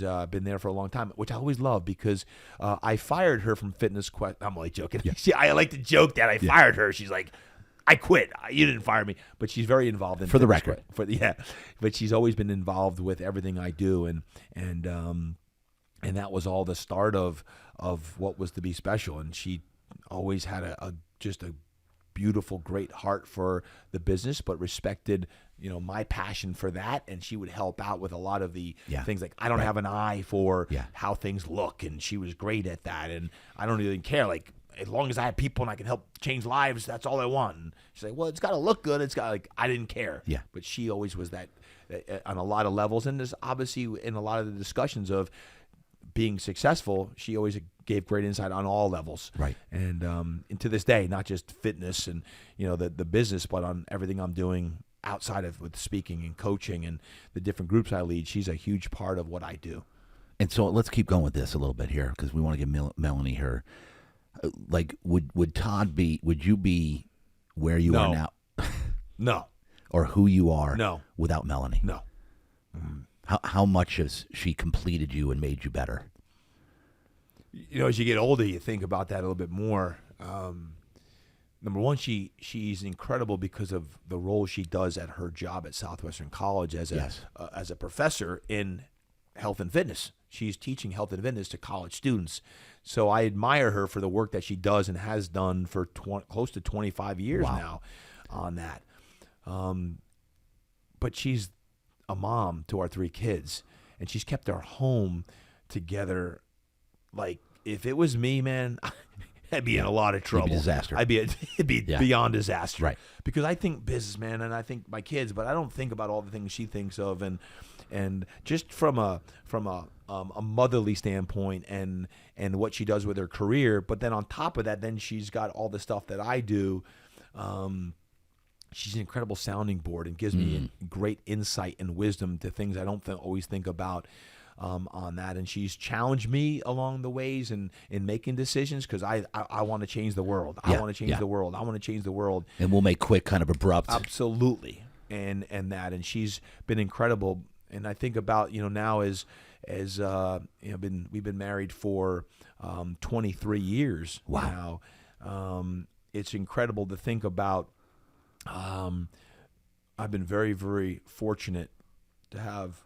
been there for a long time, which I always love because I fired her from Fitness Quest. I'm only joking. I like to joke that I fired her. She's like, I quit. You didn't fire me, but she's very involved in For the Fitness record. but she's always been involved with everything I do, and that was all the start of what was to be special. And she always had just a beautiful, great heart for the business, but respected, my passion for that. And she would help out with a lot of the things like I don't have an eye for how things look, and she was great at that. And I don't even care, like, as long as I have people and I can help change lives, that's all I want. And she's like, well, it's got to look good. It's got I didn't care. Yeah. But she always was that on a lot of levels. And there's obviously in a lot of the discussions of being successful, she always gave great insight on all levels. Right. And to this day, not just fitness and, the business, but on everything I'm doing outside of with speaking and coaching and the different groups I lead, she's a huge part of what I do. And so let's keep going with this a little bit here because we want to get Melanie her. Like, would you be where you are now? No. Or who you are No. without Melanie? No. How much has she completed you and made you better? As you get older, you think about that a little bit more. Number one, she's incredible because of the role she does at her job at Southwestern College as a professor in health and fitness. She's teaching health and fitness to college students. So I admire her for the work that she does and has done for close to 25 years now on that. But she's a mom to our 3 kids, and she's kept our home together. Like, if it was me, man, I'd be in a lot of trouble. It'd be disaster. It'd be beyond disaster. Right. Because I think business, man, and I think my kids, but I don't think about all the things she thinks of, and just from a motherly standpoint and what she does with her career. But then on top of that, then she's got all the stuff that I do. She's an incredible sounding board and gives me great insight and wisdom to things I don't always think about on that. And she's challenged me along the ways in making decisions because I want to change the world. I want to change the world. I want to change the world. And we'll make quick, kind of abrupt. Absolutely. And she's been incredible. And I think about, now as we've been married for 23 years now. It's incredible to think about. I've been very, very fortunate to have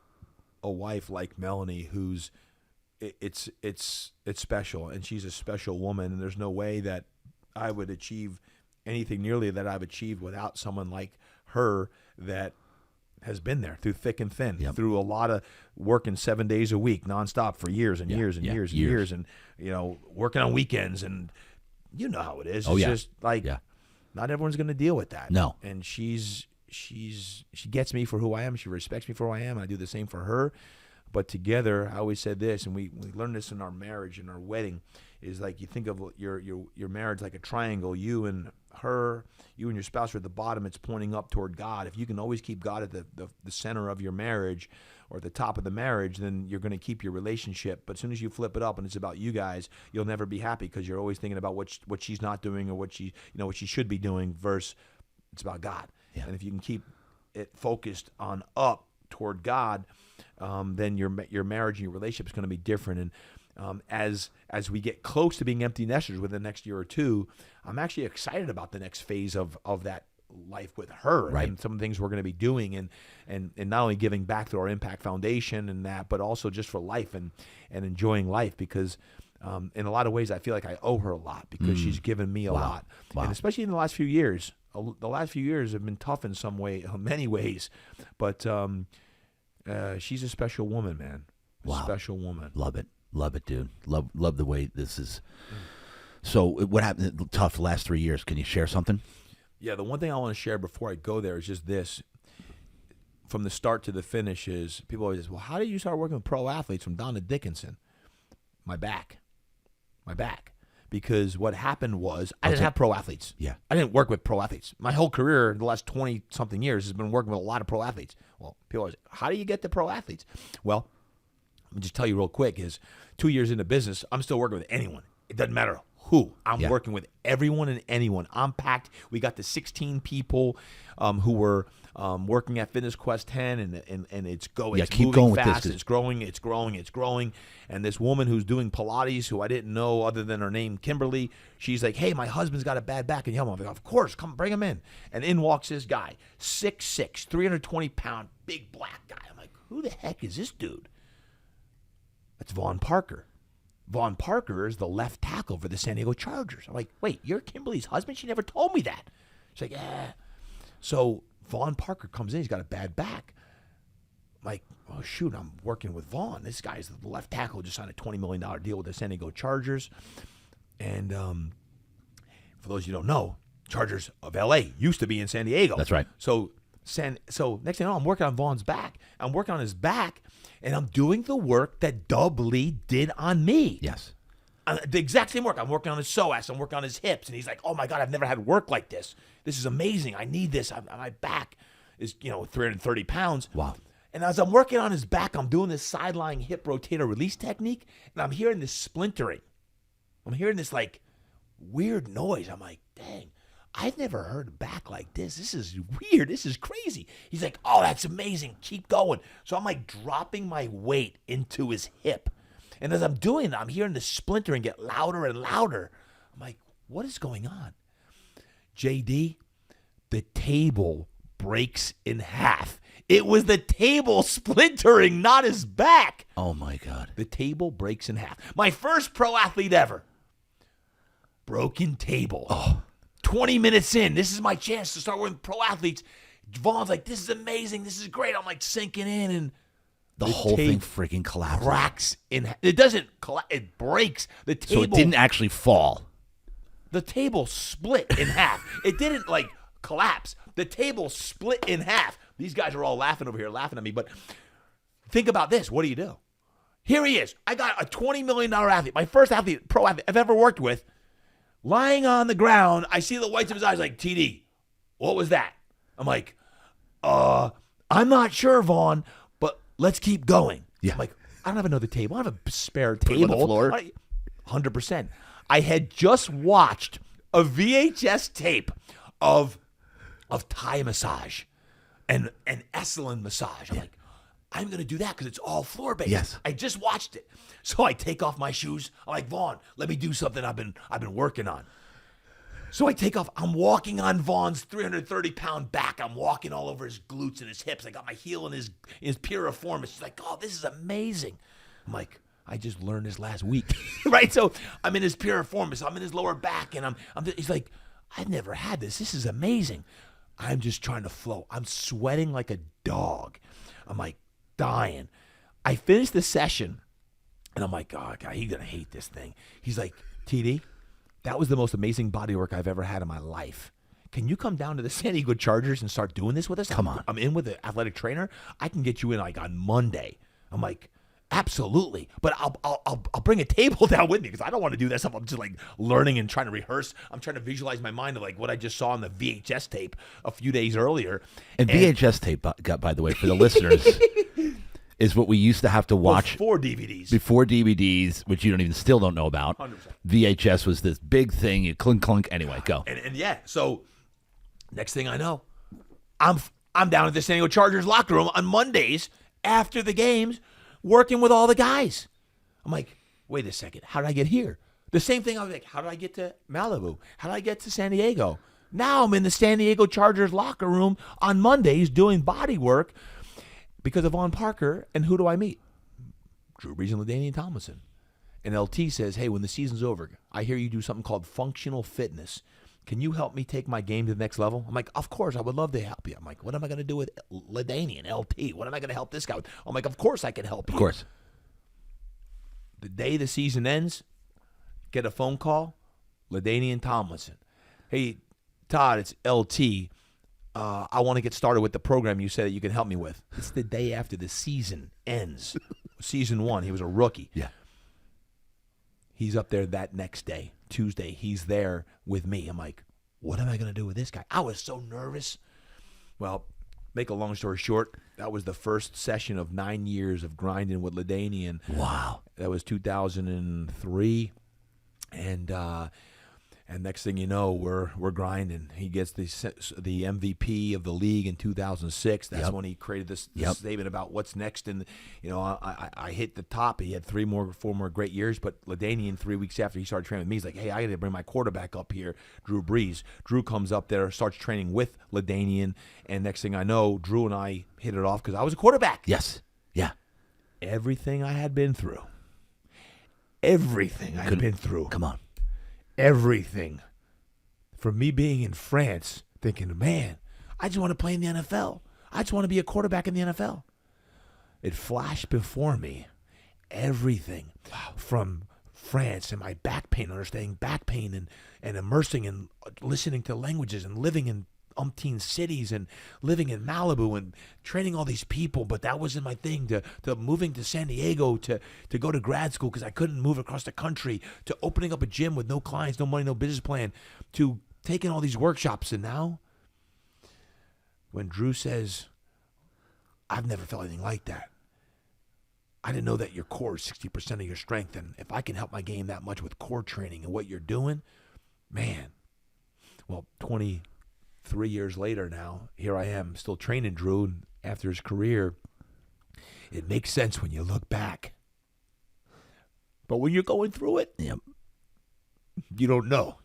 a wife like Melanie, who's it's special, and she's a special woman. And there's no way that I would achieve anything nearly that I've achieved without someone like her that has been there through thick and thin, through a lot of working 7 days a week, nonstop for years and years and years and years, and working on weekends, and you know how it is. It's just like not everyone's going to deal with that. No, and she gets me for who I am. She respects me for who I am. I do the same for her. But together, I always said this, and we learned this in our marriage and our wedding, is like you think of your marriage like a triangle. You and her, you and your spouse are at the bottom. It's pointing up toward God. If you can always keep God at the center of your marriage or at the top of the marriage, then you're going to keep your relationship. But as soon as you flip it up and it's about you guys, you'll never be happy because you're always thinking about what she's not doing or what she should be doing versus it's about God. Yeah. And if you can keep it focused on up toward God, then your marriage and your relationship is going to be different. And as we get close to being empty nesters within the next year or two, I'm actually excited about the next phase of that life with her, right, and some of the things we're going to be doing, and not only giving back to our Impact Foundation and that, but also just for life and enjoying life, because in a lot of ways I feel like I owe her a lot because she's given me a lot. And especially in the last few years. The last few years have been tough in many ways, but she's a special woman, man. Special woman. Love it, dude. Love the way this is. So what happened? Tough last 3 years. Can you share something? Yeah, the one thing I want to share before I go there is just this. From the start to the finish is people always say, well, how did you start working with pro athletes from Donna Dickinson? My back. Because what happened was I didn't have pro athletes. Yeah. I didn't work with pro athletes. My whole career, the last 20-something years, has been working with a lot of pro athletes. Well, people always, how do you get to pro athletes? Well, let me just tell you real quick is 2 years into business, I'm still working with anyone. It doesn't matter who. I'm working with everyone and anyone. I'm packed. We got the 16 people who were working at Fitness Quest 10, and it's going. It's keep moving going fast. with this. It's growing. And this woman who's doing Pilates, who I didn't know other than her name, Kimberly, she's like, hey, my husband's got a bad back. And I'm like, of course, come bring him in. And in walks this guy, 6'6", 320-pound, big black guy. I'm like, who the heck is this dude? That's Vaughn Parker. Vaughn Parker is the left tackle for the San Diego Chargers. I'm like, wait, you're Kimberly's husband? She never told me that. She's like, yeah. So Vaughn Parker comes in. He's got a bad back. I'm like, oh, shoot, I'm working with Vaughn. This guy's the left tackle, just signed a $20 million deal with the San Diego Chargers. And for those of you who don't know, Chargers of L.A. used to be in San Diego. That's right. So next thing you know, I'm working on Vaughn's back. I'm working on his back, and I'm doing the work that Dub Lee did on me. Yes. The exact same work. I'm working on his psoas. I'm working on his hips. And he's like, oh, my God, I've never had work like this. This is amazing. I need this. My back is, 330 pounds. Wow. And as I'm working on his back, I'm doing this sideline hip rotator release technique, and I'm hearing this splintering. I'm hearing this, weird noise. I'm like, dang, I've never heard a back like this. This is weird. This is crazy. He's like, oh, that's amazing. Keep going. So I'm, dropping my weight into his hip. And as I'm doing it, I'm hearing the splintering get louder and louder. I'm like, what is going on? JD, the table breaks in half. It was the table splintering, not his back. Oh, my God. The table breaks in half. My first pro athlete ever. Broken table. Oh. 20 minutes in. This is my chance to start working with pro athletes. Vaughn's like, this is amazing. This is great. I'm sinking in, and the whole thing freaking collapses. Cracks in half. It doesn't collapse. It breaks. The table. So it didn't actually fall. The table split in half. It didn't collapse. The table split in half. These guys are all laughing over here, laughing at me. But think about this. What do you do? Here he is. I got a $20 million athlete, my first athlete, pro athlete I've ever worked with, lying on the ground. I see the whites of his eyes like, TD, what was that? I'm like, I'm not sure, Vaughn, but let's keep going. Yeah. I'm like, I don't have another table. I don't have a spare table. On the floor. 100%. I had just watched a VHS tape of Thai massage and Esalen massage. I'm like, I'm going to do that because it's all floor-based. Yes. I just watched it. So I take off my shoes. I'm like, Vaughn, let me do something I've been working on. So I take off. I'm walking on Vaughn's 330-pound back. I'm walking all over his glutes and his hips. I got my heel in his piriformis. She's like, oh, this is amazing. I'm like, I just learned this last week. Right? So I'm in his piriformis. I'm in his lower back. And he's like, I've never had this. This is amazing. I'm just trying to flow. I'm sweating like a dog. I'm dying. I finished the session, and I'm like, oh, God, he's going to hate this thing. He's like, TD, that was the most amazing body work I've ever had in my life. Can you come down to the San Diego Chargers and start doing this with us? Come on. I'm in with an athletic trainer. I can get you in on Monday. I'm like, Absolutely, but I'll bring a table down with me because I don't want to do that stuff. I'm just like learning and trying to rehearse. I'm trying to visualize my mind of like what I just saw on the VHS tape a few days earlier. And VHS tape, by the way, for the listeners, is what we used to have to watch before DVDs. Before DVDs, which you still don't know about. 100%. VHS was this big thing. You clunk clunk. Anyway, go. And yeah, so next thing I know, I'm down at the San Diego Chargers locker room on Mondays after the games, working with all the guys. I'm like, wait a second, how did I get here? The same thing, I was like, how did I get to Malibu? How did I get to San Diego? Now I'm in the San Diego Chargers locker room on Mondays doing body work because of Vaughn Parker. And who do I meet? Drew Brees and LaDainian Tomlinson. And LT says, hey, when the season's over, I hear you do something called functional fitness. Can you help me take my game to the next level? I'm like, of course, I would love to help you. I'm like, what am I going to do with LaDainian, LT? What am I going to help this guy with? I'm like, of course I can help you. Of course. The day the season ends, get a phone call, LaDainian Tomlinson. Hey, Todd, it's LT. I want to get started with the program you said that you can help me with. It's the day after the season ends. Season 1, he was a rookie. Yeah. He's up there that next day, Tuesday. He's there with me. I'm like, what am I going to do with this guy? I was so nervous. Well, make a long story short, that was the first session of 9 years of grinding with LaDainian. Wow. That was 2003. And next thing you know, we're grinding. He gets the MVP of the league in 2006. That's when he created this statement about what's next. And I hit the top. He had 4 more great years. But LaDainian, 3 weeks after he started training with me, he's like, hey, I got to bring my quarterback up here, Drew Brees. Drew comes up there, starts training with LaDainian, and next thing I know, Drew and I hit it off because I was a quarterback. Yes. Yeah. Everything I had been through. Everything I'd been through. Come on. Everything. From me being in France, thinking, man, I just want to play in the NFL. I just want to be a quarterback in the NFL. It flashed before me. Everything from France and my back pain, understanding back pain and immersing and listening to languages and living in umpteen cities and living in Malibu and training all these people, but that wasn't my thing, to moving to San Diego to go to grad school because I couldn't move across the country, to opening up a gym with no clients, no money, no business plan, to taking all these workshops. And now when Drew says, I've never felt anything like that. I didn't know that your core is 60% of your strength, and if I can help my game that much with core training and what you're doing, man. Well, 23 years later now, here I am still training Drew after his career. It makes sense when you look back. But when you're going through it, you don't know.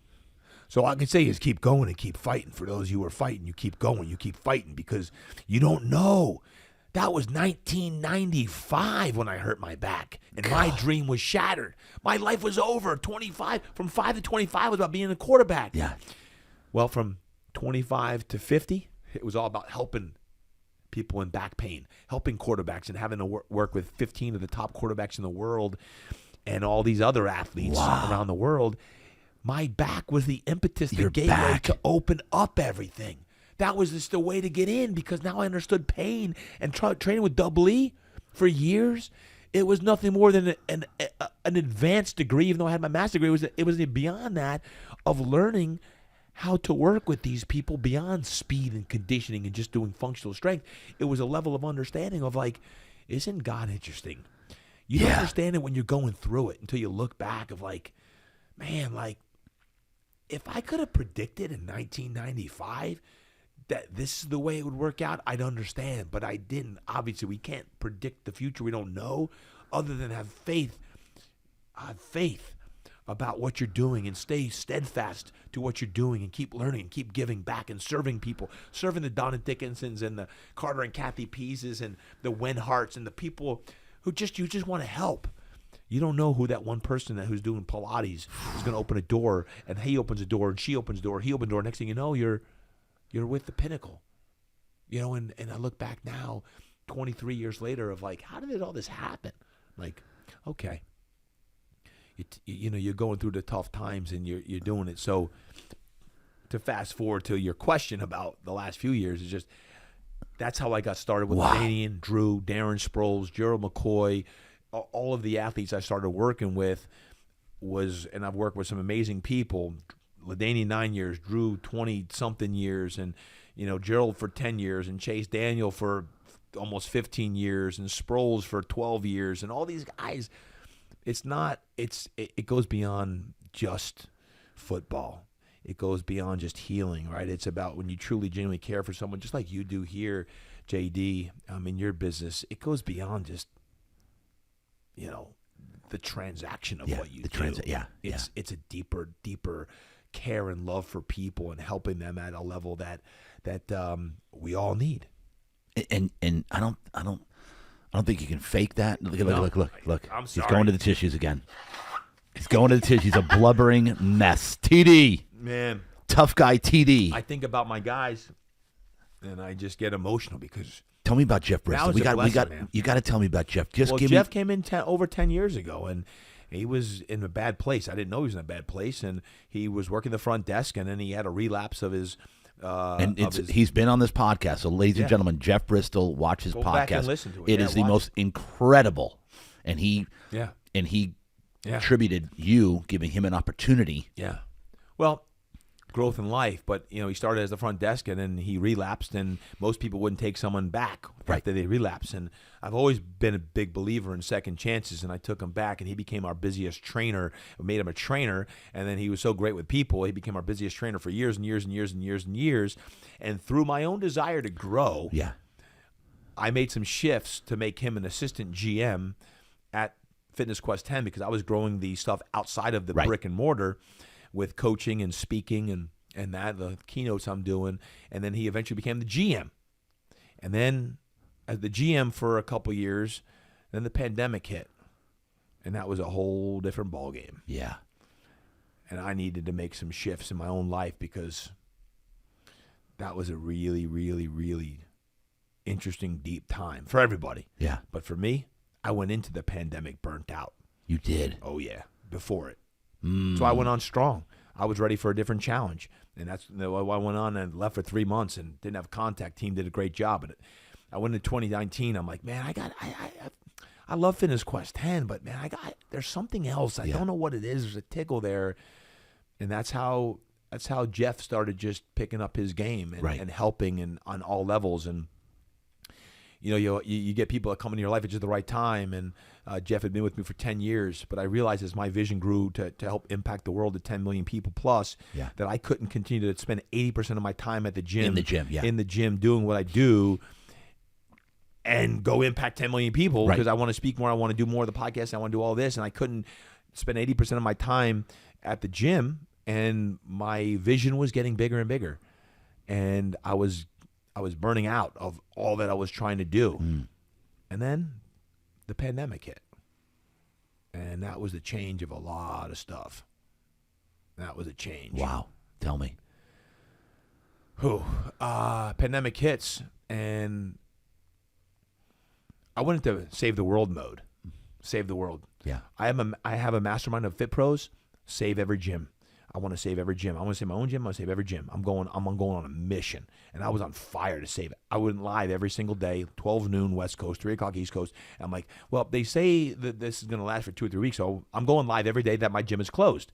So all I can say is keep going and keep fighting. For those of you who are fighting, you keep going, you keep fighting because you don't know. That was 1995 when I hurt my back, and my dream was shattered. My life was over. 25, from 5 to 25 was about being a quarterback. Yeah. Well, from 25 to 50, it was all about helping people in back pain, helping quarterbacks, and having to work with 15 of the top quarterbacks in the world and all these other athletes around the world. My back was the impetus, the gateway to open up everything. That was just the way to get in because now I understood pain and training with Double E for years. It was nothing more than an advanced degree, even though I had my master's degree. It was beyond that of learning how to work with these people beyond speed and conditioning and just doing functional strength. It was a level of understanding of like, isn't God interesting? You don't understand it when you're going through it until you look back of like, man, like if I could have predicted in 1995 that this is the way it would work out, I'd understand, but I didn't. Obviously, we can't predict the future. We don't know other than have faith. Have faith about what you're doing and stay steadfast to what you're doing and keep learning and keep giving back and serving people, serving the Donna Dickinsons and the Carter and Kathy Peases and the Wen Harts and the people who you just want to help. You don't know who that one person who's doing Pilates is going to open a door, and he opens a door and she opens a door, he opens a door. Next thing you know, you're with the pinnacle, and I look back now, 23 years later, of like, how did all this happen? Like, okay, you're going through the tough times and you're doing it. So to fast forward to your question about the last few years, is just that's how I got started with LaDainian, Drew, Darren Sproles, Gerald McCoy, all of the athletes I started working with and I've worked with some amazing people. LaDainian 9 years, Drew 20-something years, and Gerald for 10 years, and Chase Daniel for almost 15 years, and Sproles for 12 years, and all these guys. It goes beyond just football. It goes beyond just healing, right? It's about when you truly, genuinely care for someone, just like you do here, JD, in your business. It goes beyond just, the transaction of what you do. It's a deeper care and love for people and helping them at a level that we all need. And I don't think you can fake that. Look. I'm sorry. He's going to the tissues again. He's going to the tissues. A blubbering mess. TD. Man. Tough guy TD. I think about my guys, and I just get emotional because. Tell me about Jeff Bristol. You got to tell me about Jeff. Jeff came in over 10 years ago, and he was in a bad place. I didn't know he was in a bad place, and he was working the front desk, and then he had a relapse of his. He's been on this podcast. So, ladies and gentlemen, Jeff Bristol, watch his podcast. Back and listen to it. It is the most incredible, and he attributed you giving him an opportunity. Yeah. Well, growth in life, but he started as the front desk, and then he relapsed, and most people wouldn't take someone back after they relapse. And I've always been a big believer in second chances, and I took him back, and he became our busiest trainer. We made him a trainer, and then he was so great with people, he became our busiest trainer for years and years and years and years and years. And through my own desire to grow, I made some shifts to make him an assistant GM at Fitness Quest 10 because I was growing the stuff outside of the brick and mortar with coaching and speaking and the keynotes I'm doing. And then he eventually became the GM. And then as the GM for a couple years, then the pandemic hit. And that was a whole different ballgame. Yeah. And I needed to make some shifts in my own life because that was a really, really, really interesting, deep time for everybody. Yeah. But for me, I went into the pandemic burnt out. You did? Oh, yeah, before it. So I went on strong. I was ready for a different challenge. And that's why I went on and left for 3 months and didn't have contact. Team did a great job. And I went into 2019. I'm like, man, I love Fitness Quest 10, but man, there's something else. I don't know what it is. There's a tickle there. And that's how Jeff started just picking up his game and helping and on all levels. And you get people that come into your life at just the right time. And Jeff had been with me for 10 years, but I realized as my vision grew to help impact the world to 10 million people plus, that I couldn't continue to spend 80% of my time at the gym. In the gym doing what I do and go impact 10 million people because I want to speak more. I want to do more of the podcast. I want to do all this. And I couldn't spend 80% of my time at the gym. And my vision was getting bigger and bigger. And I was burning out of all that I was trying to do. And then the pandemic hit. And that was the change of a lot of stuff. That was a change. Wow. Tell me. Pandemic hits, and I went into save the world mode. Save the world. Yeah. I have a mastermind of Fit Pros. Save every gym. I want to save every gym. I want to save my own gym. I want to save every gym. I'm going on a mission. And I was on fire to save it. I went live every single day, 12 noon West Coast, 3 o'clock East Coast. And I'm like, well, they say that this is going to last for 2 or 3 weeks, so I'm going live every day that my gym is closed.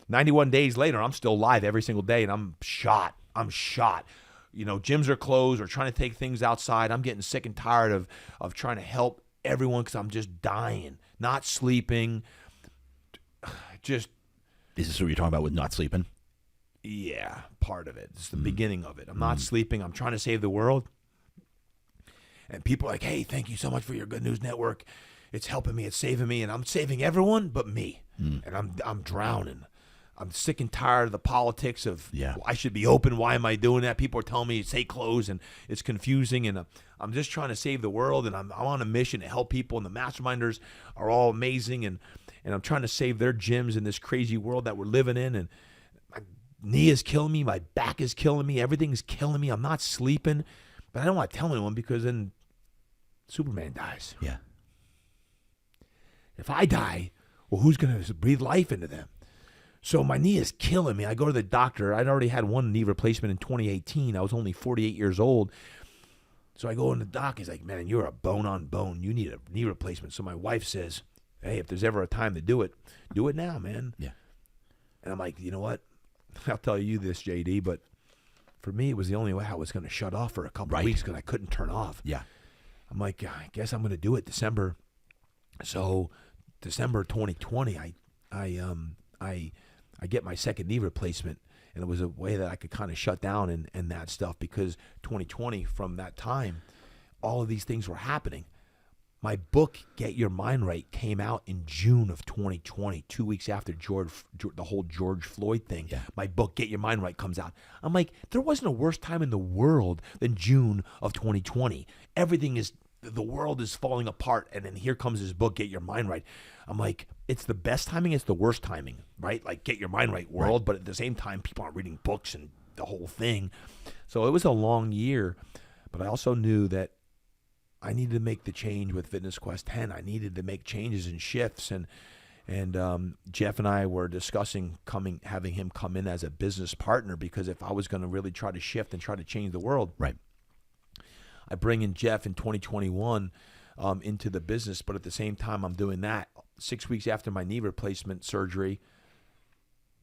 91 days later, I'm still live every single day, and I'm shot. Gyms are closed or trying to take things outside. I'm getting sick and tired of trying to help everyone because I'm just dying, not sleeping, just... Is this what you're talking about with not sleeping? Yeah, part of it. It's the beginning of it. I'm not sleeping. I'm trying to save the world. And people are like, hey, thank you so much for your Good News Network. It's helping me. It's saving me. And I'm saving everyone but me. And I'm drowning. I'm sick and tired of the politics of I should be open. Why am I doing that? People are telling me stay closed, and it's confusing. And I'm just trying to save the world, and I'm on a mission to help people. And the masterminders are all amazing, and I'm trying to save their gyms in this crazy world that we're living in. And my knee is killing me. My back is killing me. Everything's killing me. I'm not sleeping. But I don't want to tell anyone because then Superman dies. Yeah. If I die, well, who's going to breathe life into them? So my knee is killing me. I go to the doctor. I'd already had one knee replacement in 2018. I was only 48 years old. So I go in the doc. He's like, man, you're a bone on bone. You need a knee replacement. So my wife says, hey, if there's ever a time to do it now, man. Yeah. And I'm like, you know what? I'll tell you this, JD, but for me, it was the only way I was going to shut off for a couple of weeks because I couldn't turn off. Yeah. I'm like, I guess I'm going to do it December. So December 2020, I get my second knee replacement, and it was a way that I could kind of shut down and that stuff, because 2020, from that time, all of these things were happening. My book, Get Your Mind Right, came out in June of 2020, 2 weeks after the whole George Floyd thing. Yeah. My book, Get Your Mind Right, comes out. I'm like, there wasn't a worse time in the world than June of 2020. The world is falling apart, and then here comes this book, Get Your Mind Right. I'm like, it's the best timing, it's the worst timing, right? Like, Get Your Mind Right world, right. But at the same time, people aren't reading books and the whole thing. So it was a long year, but I also knew that I needed to make the change with Fitness Quest 10. I needed to make changes and shifts, and Jeff and I were discussing having him come in as a business partner, because if I was going to really try to shift and try to change the world, right, I bring in Jeff in 2021 into the business, but at the same time I'm doing that. 6 weeks after my knee replacement surgery,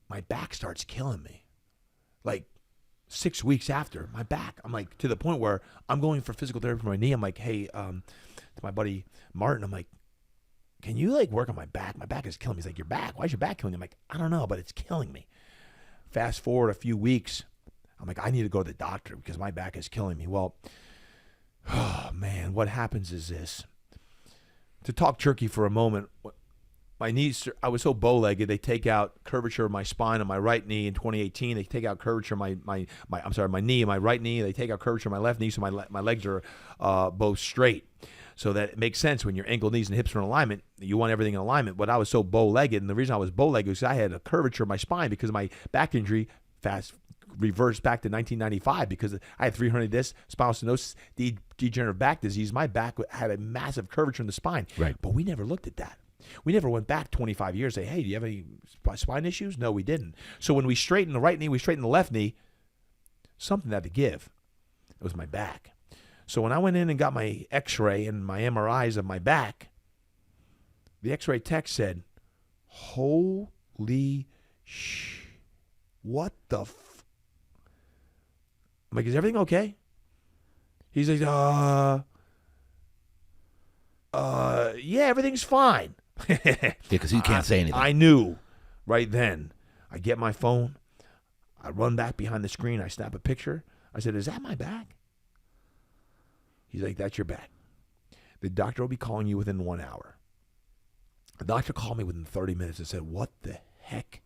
my back starts killing me. Like 6 weeks after, my back, I'm like, to the point where I'm going for physical therapy for my knee. I'm like, hey, to my buddy Martin, I'm like, can you like work on my back? My back is killing me. He's like, your back? Why is your back killing you? I'm like, I don't know, but it's killing me. Fast forward a few weeks, I'm like, I need to go to the doctor because my back is killing me. Well, oh man, what happens is this. To talk turkey for a moment, my knees, I was so bow-legged, they take out curvature of my spine on my right knee in 2018. They take out curvature of my knee and my right knee. They take out curvature of my left knee, so my legs are both straight. So that it makes sense when your ankle, knees, and hips are in alignment. You want everything in alignment. But I was so bow-legged, and the reason I was bow-legged was because I had a curvature of my spine because of my back injury, reversed back to 1995 because I had 300 disc, spinal stenosis, degenerative back disease. My back had a massive curvature in the spine. Right. But we never looked at that. We never went back 25 years and say, hey, do you have any spine issues? No, we didn't. So when we straightened the right knee, we straightened the left knee, something had to give. It was my back. So when I went in and got my x-ray and my MRIs of my back, the x-ray tech said, holy what the I'm like, is everything okay? He's like, yeah, everything's fine. Yeah, because he can't say anything. I knew right then. I get my phone. I run back behind the screen. I snap a picture. I said, is that my back? He's like, that's your back. The doctor will be calling you within 1 hour. The doctor called me within 30 minutes and said, what the heck?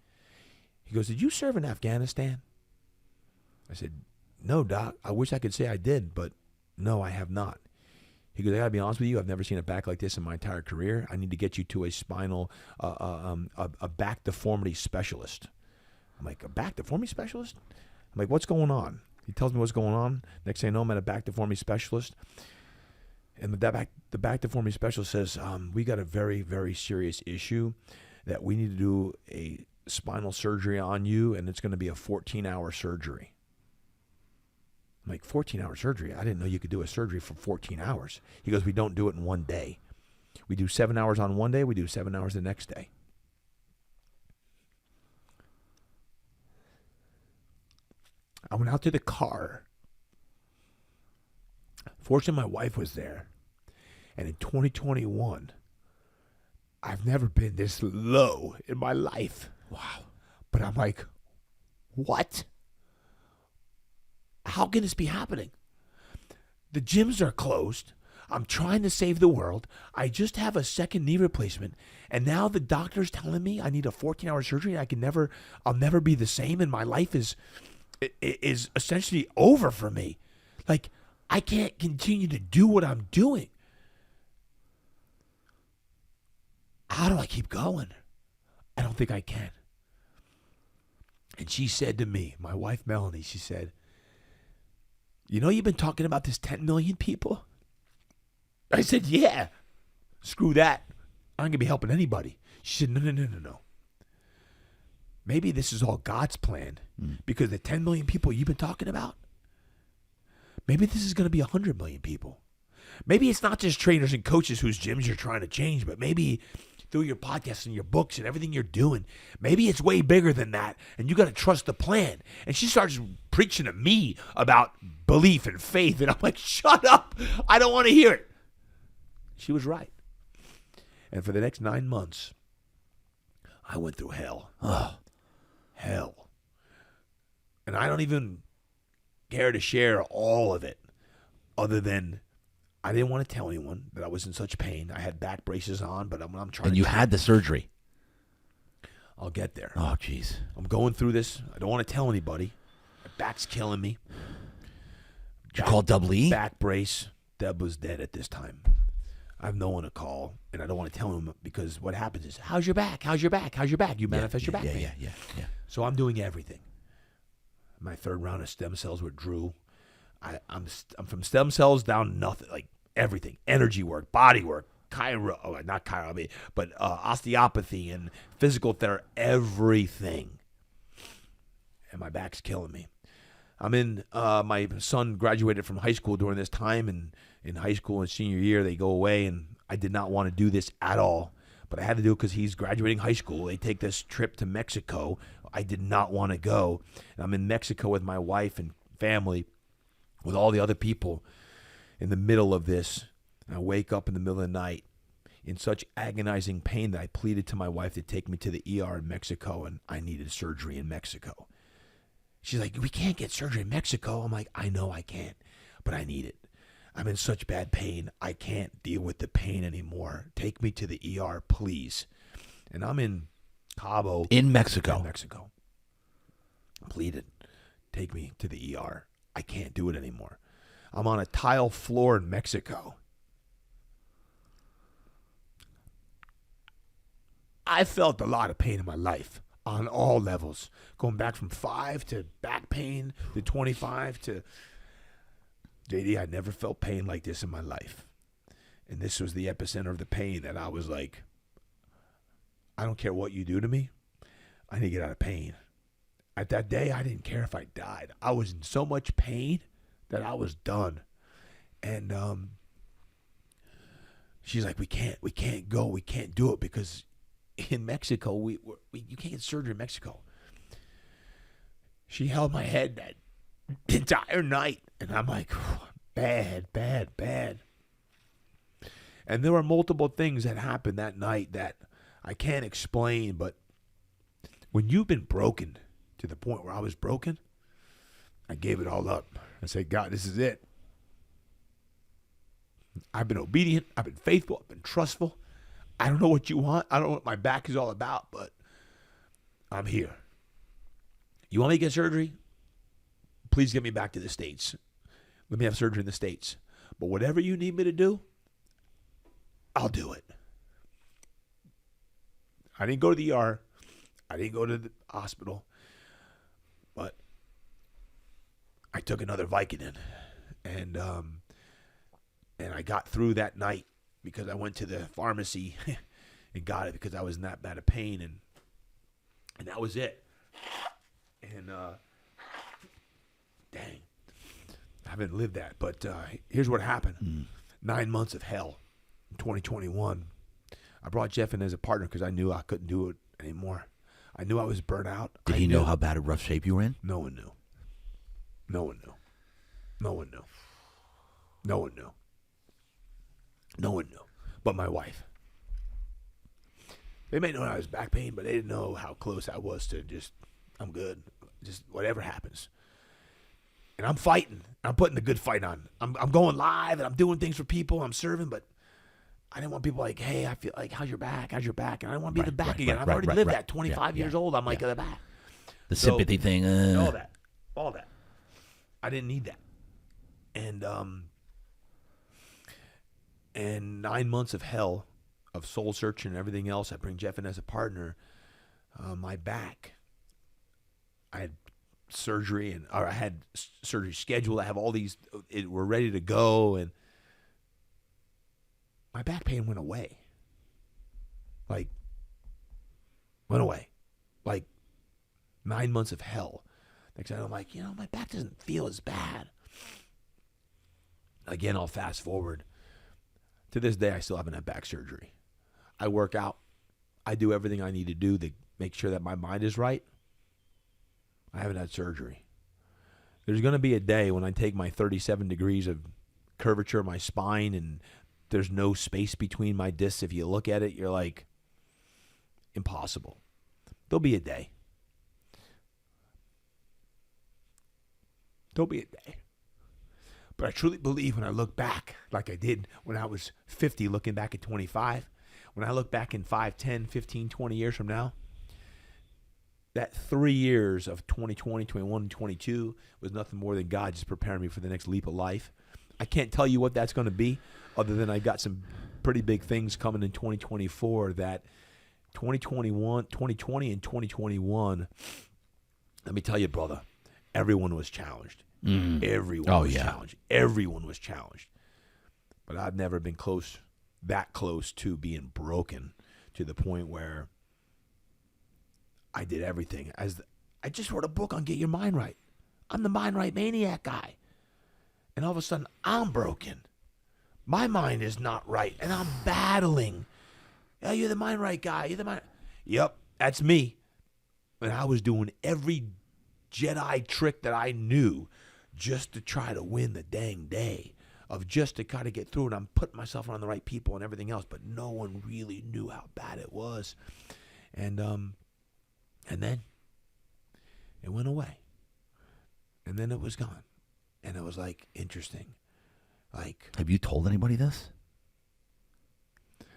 He goes, did you serve in Afghanistan? I said, no, doc. I wish I could say I did, but no, I have not. He goes, I gotta be honest with you, I've never seen a back like this in my entire career. I need to get you to a spinal, a back deformity specialist. I'm like, a back deformity specialist? I'm like, what's going on? He tells me what's going on. Next thing I know, I'm at a back deformity specialist. And the back deformity specialist says, we got a very, very serious issue that we need to do a spinal surgery on you, and it's going to be a 14-hour surgery. I'm like, 14-hour surgery? I didn't know you could do a surgery for 14 hours. He goes, we don't do it in one day. We do 7 hours on one day. We do 7 hours the next day. I went out to the car. Fortunately, my wife was there. And in 2021, I've never been this low in my life. Wow. But I'm like, what? How can this be happening? The gyms are closed. I'm trying to save the world. I just have a second knee replacement. And now the doctor's telling me I need a 14-hour surgery. I'll never be the same. And my life is essentially over for me. Like, I can't continue to do what I'm doing. How do I keep going? I don't think I can. And she said to me, my wife Melanie, she said, you know, you've been talking about this 10 million people? I said, yeah. Screw that. I'm going to be helping anybody. She said, no. Maybe this is all God's plan because the 10 million people you've been talking about, maybe this is going to be 100 million people. Maybe it's not just trainers and coaches whose gyms you're trying to change, but maybe through your podcasts and your books and everything you're doing, maybe it's way bigger than that, and you got to trust the plan. And she starts preaching to me about belief and faith, and I'm like, shut up. I don't want to hear it. She was right. And for the next 9 months, I went through hell. Hell. And I don't even care to share all of it, other than I didn't want to tell anyone that I was in such pain. I had back braces on, but I'm trying. And you had the surgery. I'll get there. Oh, jeez. I'm going through this. I don't want to tell anybody. My back's killing me. Did you call Double E? Back brace. Deb was dead at this time. I have no one to call, and I don't want to tell him because what happens is, how's your back? How's your back? How's your back? You manifest your back pain. Yeah. So I'm doing everything. My third round of stem cells with Drew. I'm from stem cells down to nothing, like everything, energy work, body work, osteopathy and physical therapy, everything. And my back's killing me. My son graduated from high school during this time, and in high school and senior year, they go away, and I did not want to do this at all. But I had to do it because he's graduating high school. They take this trip to Mexico. I did not want to go. And I'm in Mexico with my wife and family, with all the other people in the middle of this. And I wake up in the middle of the night in such agonizing pain that I pleaded to my wife to take me to the ER in Mexico, and I needed surgery in Mexico. She's like, we can't get surgery in Mexico. I'm like, I know I can't, but I need it. I'm in such bad pain. I can't deal with the pain anymore. Take me to the ER, please. And I'm in Cabo. In Mexico. Pleaded, take me to the ER. I can't do it anymore. I'm on a tile floor in Mexico. I felt a lot of pain in my life on all levels, going back from 5 to back pain to 25 to JD. I never felt pain like this in my life. And this was the epicenter of the pain that I was like, I don't care what you do to me. I need to get out of pain. At that day, I didn't care if I died. I was in so much pain that I was done. And she's like, we can't go. We can't do it because in Mexico, you can't get surgery in Mexico. She held my head that entire night, and I'm like, bad. And there were multiple things that happened that night that I can't explain, but when you've been broken to the point where I was broken, I gave it all up. I said, God, this is it. I've been obedient. I've been faithful. I've been trustful. I don't know what you want. I don't know what my back is all about, but I'm here. You want me to get surgery? Please get me back to the States. Let me have surgery in the States. But whatever you need me to do, I'll do it. I didn't go to the ER. I didn't go to the hospital. But I took another Vicodin. And I got through that night because I went to the pharmacy and got it because I was in that bad of pain. And that was it. And dang, I haven't lived that. But here's what happened. 9 months of hell in 2021. I brought Jeff in as a partner because I knew I couldn't do it anymore. I knew I was burnt out. Did he know how bad a rough shape you were in? No one knew. No one knew. No one knew. No one knew. No one knew. But my wife. They may know I was back pain, but they didn't know how close I was to just, I'm good. Just whatever happens. And I'm fighting. I'm putting the good fight on. I'm going live and I'm doing things for people. I'm serving, but I didn't want people like, hey, I feel like, how's your back? How's your back? And I don't want to be the back again. I've already lived that 25 years old. I'm like, the back. The sympathy thing. All that. I didn't need that. And 9 months of hell, of soul searching and everything else. I bring Jeff in as a partner. My back, I had surgery I had surgery scheduled. I have all these, we're ready to go. And my back pain went away. Like 9 months of hell. Next time I'm like, my back doesn't feel as bad. Again, I'll fast forward. To this day, I still haven't had back surgery. I work out. I do everything I need to do to make sure that my mind is right. I haven't had surgery. There's going to be a day when I take my 37 degrees of curvature of my spine and there's no space between my discs. If you look at it, you're like, impossible. There'll be a day. There'll be a day. But I truly believe when I look back, like I did when I was 50, looking back at 25, when I look back in 5, 10, 15, 20 years from now, that 3 years of 2020, 21, and 22 was nothing more than God just preparing me for the next leap of life. I can't tell you what that's going to be, other than I got some pretty big things coming in 2024 that 2020 and 2021, let me tell you, brother, everyone was challenged. Everyone was challenged. Everyone was challenged. But I've never been that close to being broken to the point where I did everything. I just wrote a book on Get Your Mind Right. I'm the Mind Right Maniac guy. And all of a sudden, I'm broken. My mind is not right, and I'm battling. Yeah, you're the Mind Right guy. You're the mind. Yep, that's me. And I was doing every Jedi trick that I knew just to try to win the dang day, of just to kind of get through it. I'm putting myself around the right people and everything else, but no one really knew how bad it was. And then it went away. And then it was gone. And it was like interesting. Like, have you told anybody this?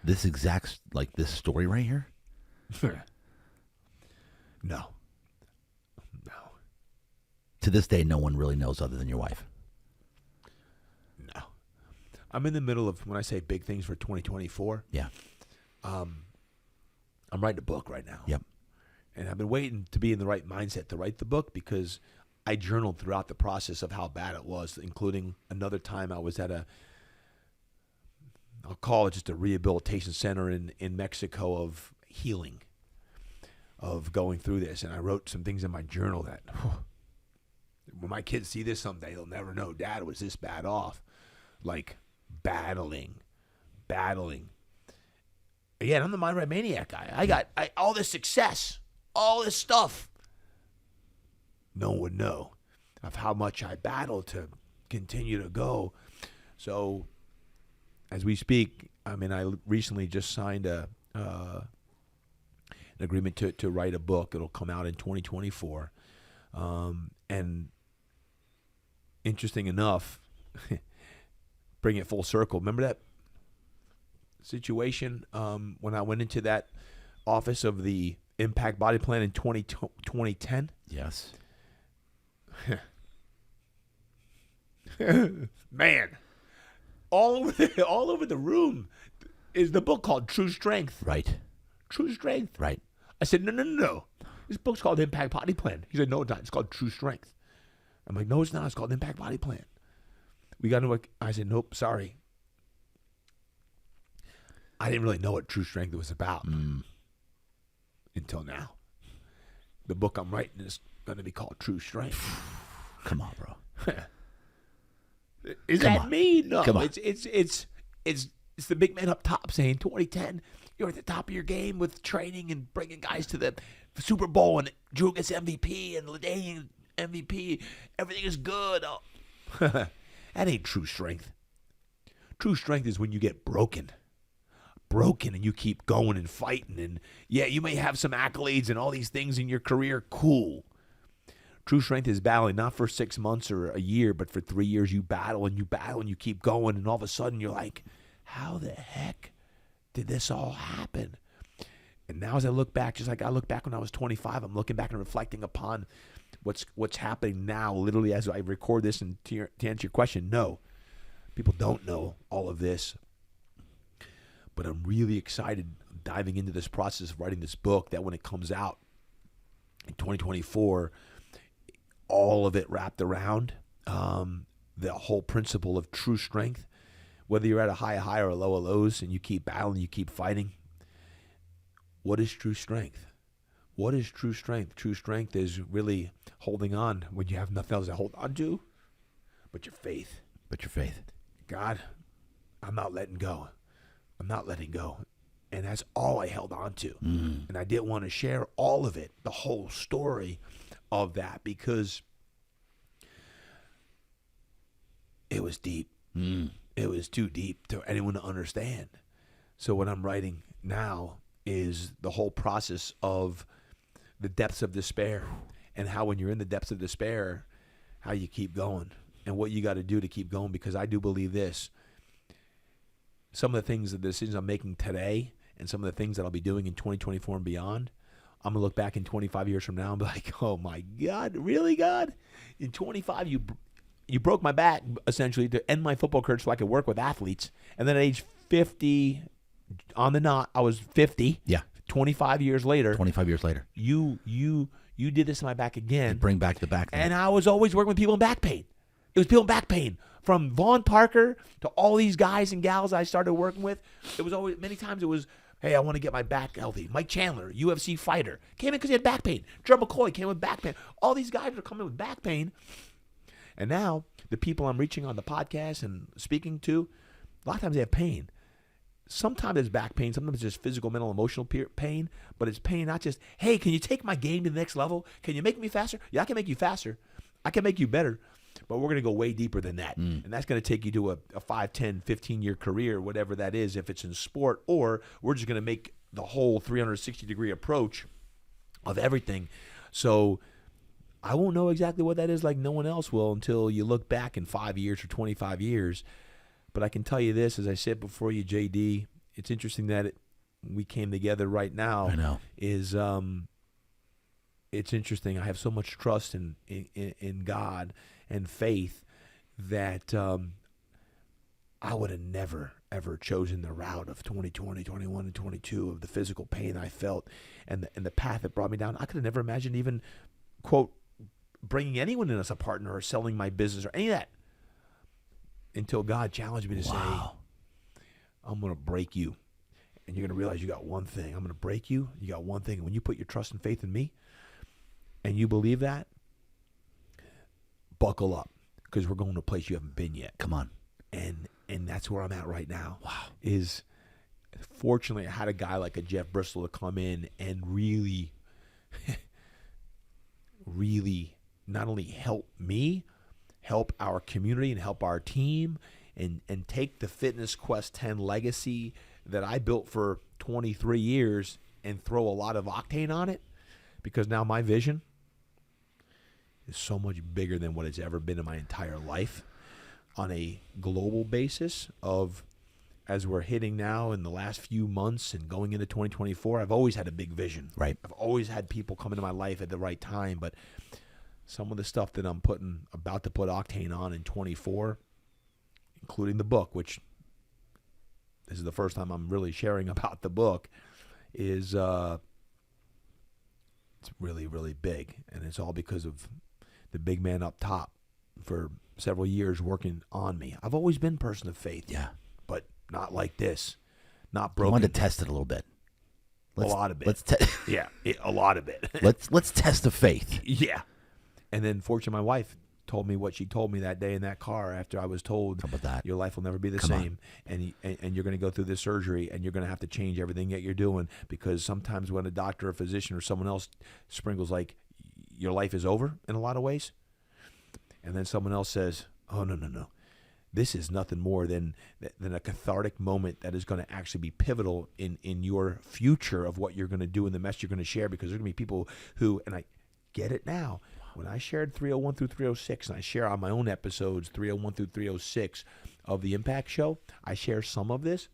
This exact, like this story right here? No. To this day, no one really knows other than your wife. No. I'm in the middle of, when I say big things for 2024. Yeah. I'm writing a book right now. Yep. And I've been waiting to be in the right mindset to write the book, because I journaled throughout the process of how bad it was, including another time I was at I'll call it just a rehabilitation center in Mexico of healing, of going through this. And I wrote some things in my journal that, when my kids see this someday, they'll never know Dad was this bad off. Like, battling. Again, I'm the Mind Right Maniac guy. I got all this success, all this stuff. No one would know of how much I battled to continue to go. So, as we speak, I mean, I recently just signed an agreement to write a book. It'll come out in 2024. And interesting enough, bring it full circle. Remember that situation when I went into that office of the Impact Body Plan in 2010? Yes. Man, all over the room is the book called True Strength. Right. True Strength. Right. I said, no. This book's called Impact Body Plan. He said, no, it's not. It's called True Strength. I'm like, no, it's not. It's called Impact Body Plan. We got into I said, nope, sorry. I didn't really know what True Strength was about until now. The book I'm writing is going to be called True Strength. Come on, bro. Is Come that on. me? No. Come on. It's the big man up top saying 2010, you're at the top of your game with training and bringing guys to the Super Bowl, and Drew gets MVP and LaDainian MVP. Everything is good. Oh. That ain't true strength. True strength is when you get broken and you keep going and fighting. And yeah, you may have some accolades and all these things in your career. Cool. True strength is battling, not for 6 months or a year, but for 3 years. You battle and you keep going. And all of a sudden you're like, how the heck did this all happen? And now as I look back, just like I look back when I was 25, I'm looking back and reflecting upon what's happening now, literally as I record this. And to answer your question, no, people don't know all of this. But I'm really excited diving into this process of writing this book, that when it comes out in 2024, all of it wrapped around the whole principle of true strength. Whether you're at a high or a low of lows and you keep battling, you keep fighting. What is true strength? What is true strength? True strength is really holding on when you have nothing else to hold on to but your faith. But your faith. God, I'm not letting go. I'm not letting go. And that's all I held on to. And I didn't want to share all of it, the whole story of that, because it was deep. It was too deep to anyone to understand. So what I'm writing now is the whole process of the depths of despair, and how when you're in the depths of despair, how you keep going and what you got to do to keep going. Because I do believe this. Some of the things, the decisions I'm making today, and some of the things that I'll be doing in 2024 and beyond, I'm going to look back in 25 years from now and be like, oh my God, really, God? In 25, you broke my back, essentially, to end my football career so I could work with athletes. And then at age 50, on the knot, I was 50. Yeah. 25 years later. 25 years later. You did this to my back again. Bring back the back thing. And I was always working with people in back pain. It was people in back pain. From Vaughn Parker to all these guys and gals I started working with. It was always, many times it was, hey, I want to get my back healthy. Mike Chandler, UFC fighter, came in because he had back pain. Drum McCoy came with back pain. All these guys are coming with back pain. And now the people I'm reaching on the podcast and speaking to, a lot of times they have pain. Sometimes it's back pain. Sometimes it's just physical, mental, emotional pain. But it's pain not just, hey, can you take my game to the next level? Can you make me faster? Yeah, I can make you faster. I can make you better. But we're going to go way deeper than that. And that's going to take you to a 5, 10, 15-year career, whatever that is, if it's in sport. Or we're just going to make the whole 360-degree approach of everything. So I won't know exactly what that is, like no one else will, until you look back in 5 years or 25 years. But I can tell you this, as I said before you, JD, it's interesting that we came together right now. I know. It's interesting. I have so much trust in God and faith that I would have never, ever chosen the route of 2020, 21, and 22 of the physical pain I felt and the path that brought me down. I could have never imagined even, quote, bringing anyone in as a partner or selling my business or any of that, until God challenged me to say, I'm going to break you. And you're going to realize you got one thing. I'm going to break you. You got one thing. And when you put your trust and faith in me and you believe that, buckle up, because we're going to a place you haven't been yet. Come on. And that's where I'm at right now. Wow. Is fortunately I had a guy like a Jeff Bristol to come in and really, really not only help me, help our community and help our team, and take the Fitness Quest 10 legacy that I built for 23 years and throw a lot of octane on it, because now my vision is so much bigger than what it's ever been in my entire life on a global basis. Of, as we're hitting now in the last few months and going into 2024, I've always had a big vision. Right. I've always had people come into my life at the right time, but some of the stuff that I'm about to put octane on in 24, including the book, which this is the first time I'm really sharing about the book, is it's really, really big. And it's all because of the big man up top for several years working on me. I've always been a person of faith. Yeah. But not like this. Not I broken. wanted to test it a little bit. A lot of it. A lot of it. Let's test the faith. Yeah. And then fortunately my wife told me what she told me that day in that car after I was told, How about that? Your life will never be the Come same, and you're going to go through this surgery, and you're going to have to change everything that you're doing, because sometimes when a doctor or physician or someone else sprinkles like your life is over in a lot of ways, and then someone else says, oh, no. This is nothing more than a cathartic moment that is going to actually be pivotal in your future of what you're going to do and the message you're going to share, because there's going to be people who, and I get it now, when I shared 301 through 306, and I share on my own episodes 301 through 306 of the Impact Show, I share some of this,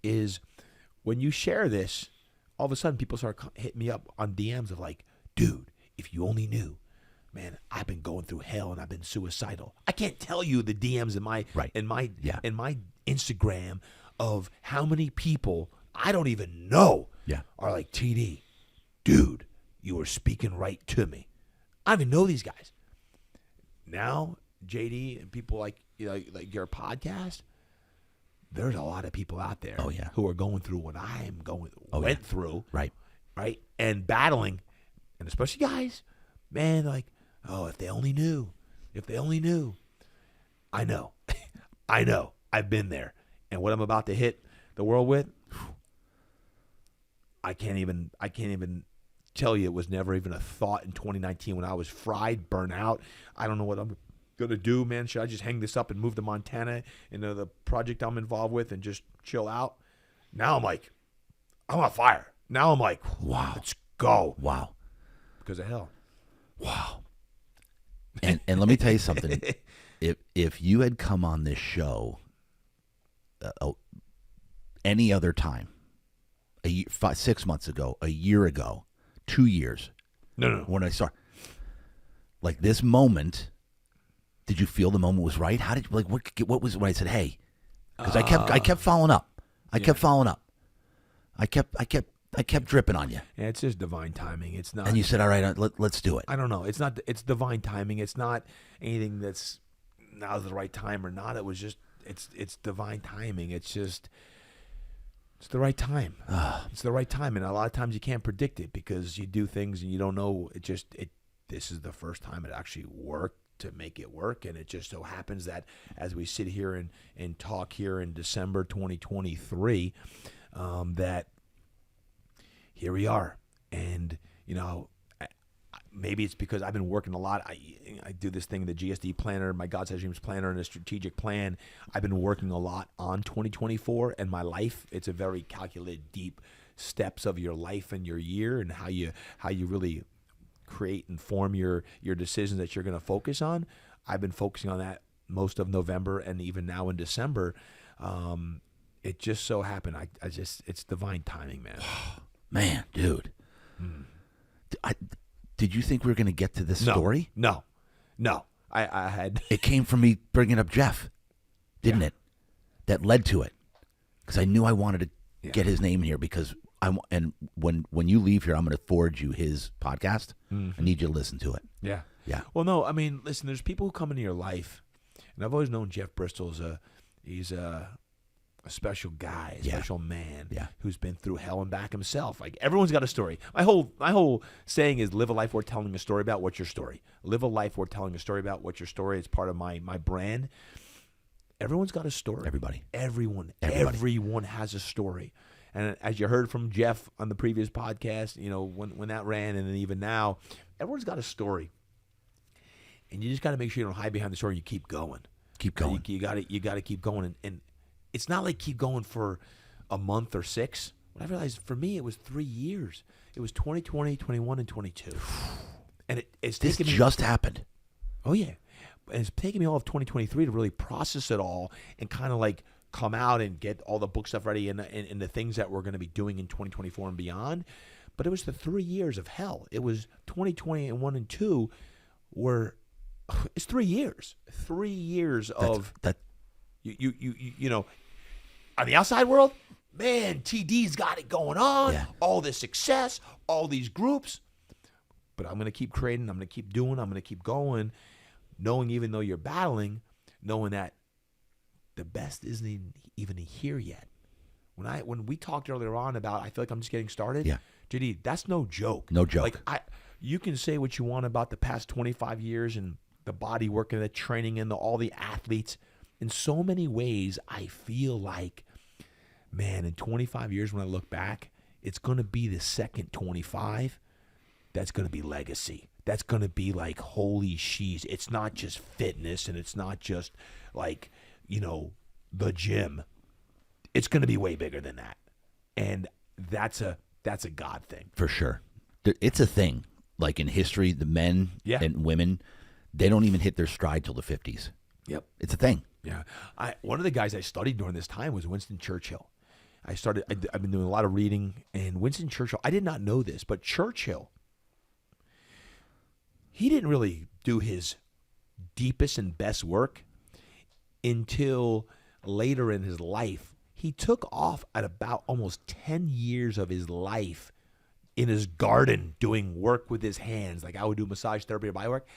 is when you share this, all of a sudden people start hitting me up on DMs of like, dude, if you only knew, man, I've been going through hell and I've been suicidal. I can't tell you the DMs in my in my Instagram of how many people I don't even know are like, TD, dude, you were speaking right to me. I don't even know these guys. Now, JD and people like your podcast, there's a lot of people out there who are going through what I am went through. Right. And battling, and especially guys, man, like, oh, if they only knew. I know. I know. I've been there. And what I'm about to hit the world with, I can't even tell you. It was never even a thought in 2019 when I was fried, burnt out. I don't know what I'm going to do, man. Should I just hang this up and move to Montana into the project I'm involved with and just chill out? Now I'm like, I'm on fire. Now I'm like, wow, let's go. Wow. Because of hell. Wow. And let me tell you something. If you had come on this show any other time, 6 months ago, a year ago, 2 years. No. When I saw, like, this moment, did you feel the moment was right? How did you, like, what was when I said, hey? Because I kept following up. I kept following up. I kept dripping on you. Yeah, it's just divine timing. It's not. And you said, all right, let's do it. I don't know. It's not. It's divine timing. It's not anything that's now's the right time or not. It was just. It's divine timing. It's just. It's the right time. It's the right time, and a lot of times you can't predict it because you do things and you don't know. This is the first time it actually worked to make it work, and it just so happens that as we sit here and talk here in December 2023, that here we are. And maybe it's because I've been working a lot. I do this thing, the GSD planner, my God Says Dreams planner, and the strategic plan. I've been working a lot on 2024 and my life. It's a very calculated, deep steps of your life and your year and how you really create and form your decisions that you're going to focus on. I've been focusing on that most of November and even now in December. It just so happened. It's divine timing, man. Man, dude. Did you think we were going to get to this story? No. I had. It came from me bringing up Jeff, didn't it? That led to it. Because I knew I wanted to get his name in here because and when you leave here, I'm going to forward you his podcast. I need you to listen to it. Yeah. Yeah. Well, no, I mean, listen, there's people who come into your life, and I've always known Jeff Bristol he's a special guy, a special man who's been through hell and back himself. Like, everyone's got a story. My whole saying is live a life worth telling a story about. What's your story? Live a life worth telling a story about. What's your story? It's part of my brand. Everyone's got a story. Everyone has a story. And as you heard from Jeff on the previous podcast, when that ran, and then even now, everyone's got a story. And you just got to make sure you don't hide behind the story. And you keep going. Keep going. You got to keep going. And it's not like keep going for a month or 6. What I realized, for me, it was 3 years. It was 2020, 21, and 22. And it's taken me. This just happened. Oh, yeah. And it's taken me all of 2023 to really process it all and kind of like come out and get all the book stuff ready and the things that we're going to be doing in 2024 and beyond. But it was the 3 years of hell. It was 2020 and 1 and 2 were, it's 3 years. 3 years of that. You know, on the outside world, man, TD's got it going on. Yeah. All this success, all these groups. But I'm going to keep creating. I'm going to keep doing. I'm going to keep going. Knowing, even though you're battling, knowing that the best isn't even here yet. When we talked earlier on about, I feel like I'm just getting started. Yeah. JD, that's no joke. No joke. Like, you can say what you want about the past 25 years and the body work and the training and all the athletes. In so many ways, I feel like, man, in 25 years when I look back, it's going to be the second 25 that's going to be legacy. That's going to be like, holy sheesh. It's not just fitness and it's not just like, the gym. It's going to be way bigger than that. And that's a God thing. For sure. It's a thing. Like in history, the men and women, they don't even hit their stride till the 50s. Yep. It's a thing. Yeah. One of the guys I studied during this time was Winston Churchill. I've been doing a lot of reading, and Winston Churchill, I did not know this, but Churchill, he didn't really do his deepest and best work until later in his life. He took off at about almost 10 years of his life in his garden doing work with his hands. Like I would do massage therapy or body work.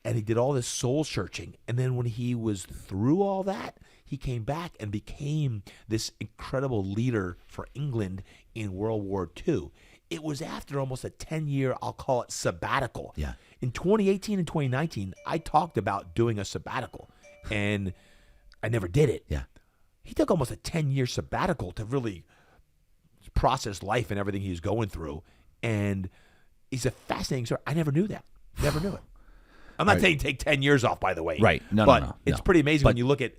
And he did all this soul searching. And then when he was through all that, he came back and became this incredible leader for England in World War II. It was after almost a 10-year, I'll call it sabbatical. Yeah. In 2018 and 2019, I talked about doing a sabbatical. And I never did it. Yeah. He took almost a 10-year sabbatical to really process life and everything he was going through. And he's a fascinating story. I never knew that. Never knew it. I'm not saying take 10 years off, by the way. Right. No, but no. it's pretty amazing when you look at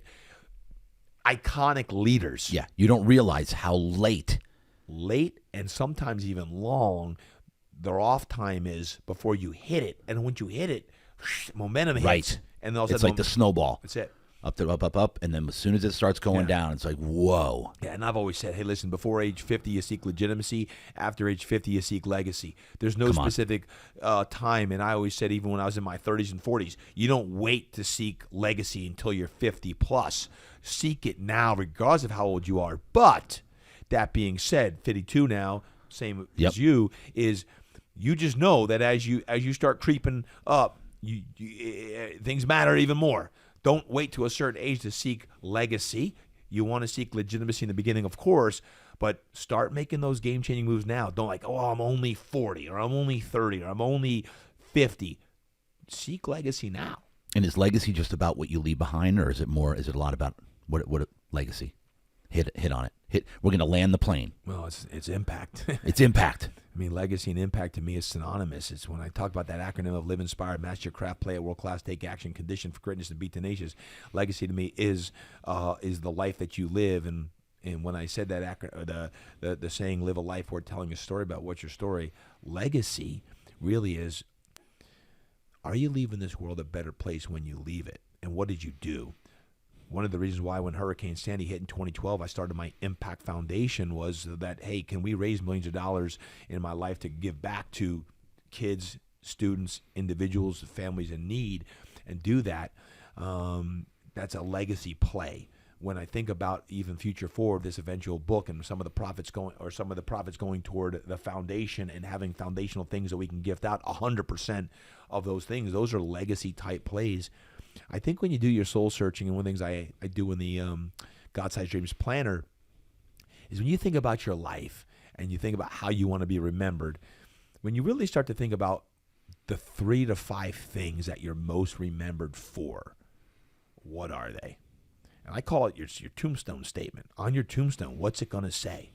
iconic leaders. Yeah. You don't realize how late And sometimes even long, their off time is before you hit it. And once you hit it, momentum hits. Right. And all of a it's sudden like the snowball. That's it. Up. And then as soon as it starts going down, it's like, whoa. Yeah, and I've always said, hey, listen, before age 50, you seek legitimacy. After age 50, you seek legacy. There's no specific time. And I always said, even when I was in my 30s and 40s, you don't wait to seek legacy until you're 50 plus. Seek it now, regardless of how old you are. But that being said, 52 now, same as you, is you just know that as you start creeping up, things matter even more. Don't wait to a certain age to seek legacy. You want to seek legitimacy in the beginning, of course, but start making those game-changing moves now. Don't like, I'm only 40 or I'm only 30 or I'm only 50. Seek legacy now. And is legacy just about what you leave behind, or is it a lot about what legacy? Hit on it. We're going to land the plane. Well, it's impact. It's impact. I mean, legacy and impact to me is synonymous. It's when I talk about that acronym of live inspired, master your craft, play at world class, take action, condition for greatness, and be tenacious. Legacy to me is the life that you live. And when I said that the saying, live a life worth telling a story about, what's your story? Legacy really is, are you leaving this world a better place when you leave it? And what did you do? One of the reasons why when Hurricane Sandy hit in 2012, I started my Impact Foundation was that, hey, can we raise millions of dollars in my life to give back to kids, students, individuals, families in need, and do that? That's a legacy play. When I think about even future forward, this eventual book and some of the profits going toward the foundation and having foundational things that we can gift out, 100% of those things, those are legacy type plays. I think when you do your soul searching, and one of the things I do in the God-Sized Dreams Planner is when you think about your life and you think about how you want to be remembered, when you really start to think about the 3 to 5 things that you're most remembered for, what are they? And I call it your tombstone statement. On your tombstone, what's it going to say?